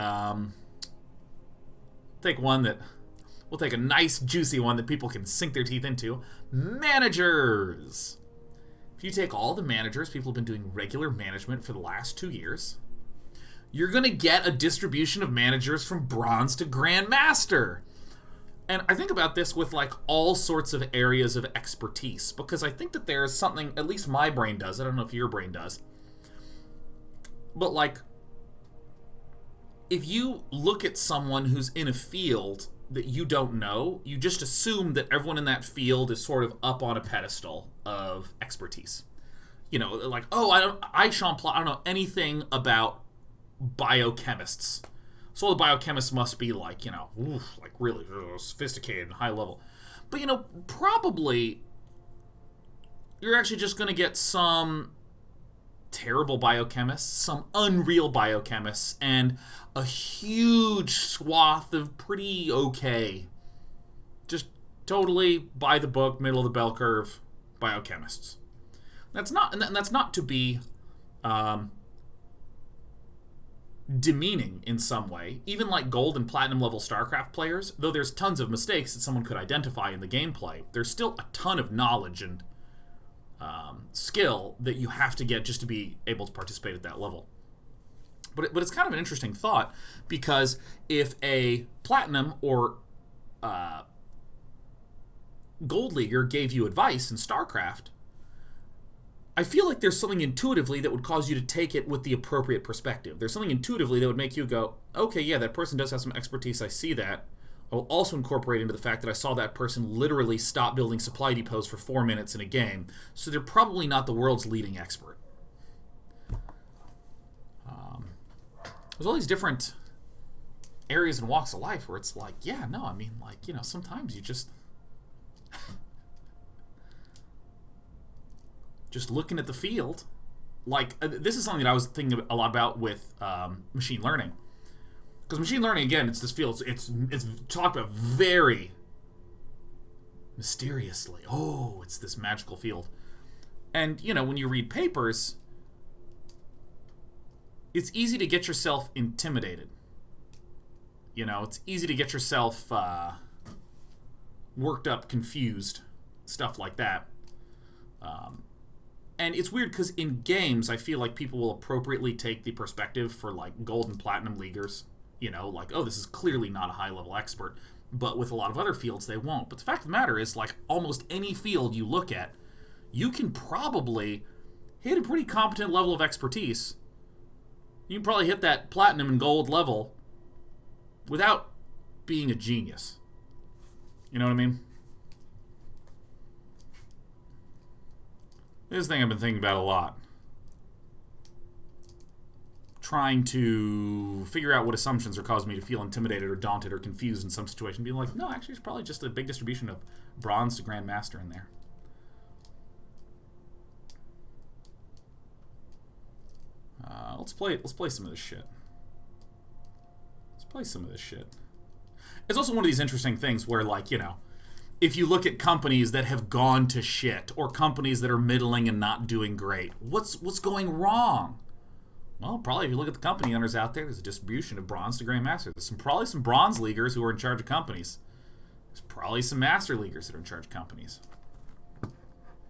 take one that, we'll take a nice juicy one that people can sink their teeth into. Managers! If you take all the managers, people have been doing regular management for the last 2 years, you're going to get a distribution of managers from Bronze to Grandmaster. And I think about this with, like, all sorts of areas of expertise, because I think that there's something, at least my brain does, I don't know if your brain does, but, like, if you look at someone who's in a field that you don't know, you just assume that everyone in that field is sort of up on a pedestal of expertise. Like, oh, I don't know anything about biochemists. So all the biochemists must be like, like really sophisticated and high level. But, probably you're actually just going to get some terrible biochemists, some unreal biochemists, and a huge swath of pretty okay, just totally by the book, middle of the bell curve biochemists. That's not to be demeaning in some way. Even like gold and platinum level StarCraft players, though there's tons of mistakes that someone could identify in the gameplay, there's still a ton of knowledge and skill that you have to get just to be able to participate at that level. But it's kind of an interesting thought, because if a platinum or gold leaguer gave you advice in StarCraft, I feel like there's something intuitively that would cause you to take it with the appropriate perspective. There's something intuitively that would make you go, okay, yeah, that person does have some expertise, I see that. I'll also incorporate into the fact that I saw that person literally stop building supply depots for 4 minutes in a game, so they're probably not the world's leading expert. There's all these different areas and walks of life where it's like, yeah, no, I mean, like, you know, sometimes you just looking at the field, like, this is something that I was thinking a lot about with machine learning. Because machine learning, again, it's this field, it's talked about very mysteriously. Oh, it's this magical field. And, you know, when you read papers, it's easy to get yourself intimidated. You know, it's easy to get yourself worked up, confused, stuff like that. And it's weird because in games, I feel like people will appropriately take the perspective for, like, gold and platinum leaguers. You know, like, oh, this is clearly not a high-level expert. But with a lot of other fields, they won't. But the fact of the matter is, like, almost any field you look at, you can probably hit a pretty competent level of expertise. You can probably hit that platinum and gold level without being a genius. You know what I mean? This is the thing I've been thinking about a lot. Trying to figure out what assumptions are causing me to feel intimidated or daunted or confused in some situation. Being like, no, actually, it's probably just a big distribution of bronze to grandmaster in there. Let's play some of this shit. Let's play some of this shit. It's also one of these interesting things where, like, you know, if you look at companies that have gone to shit or companies that are middling and not doing great, what's going wrong? Well, probably if you look at the company owners out there, there's a distribution of bronze to grandmaster. There's probably some bronze leaguers who are in charge of companies. There's probably some master leaguers that are in charge of companies.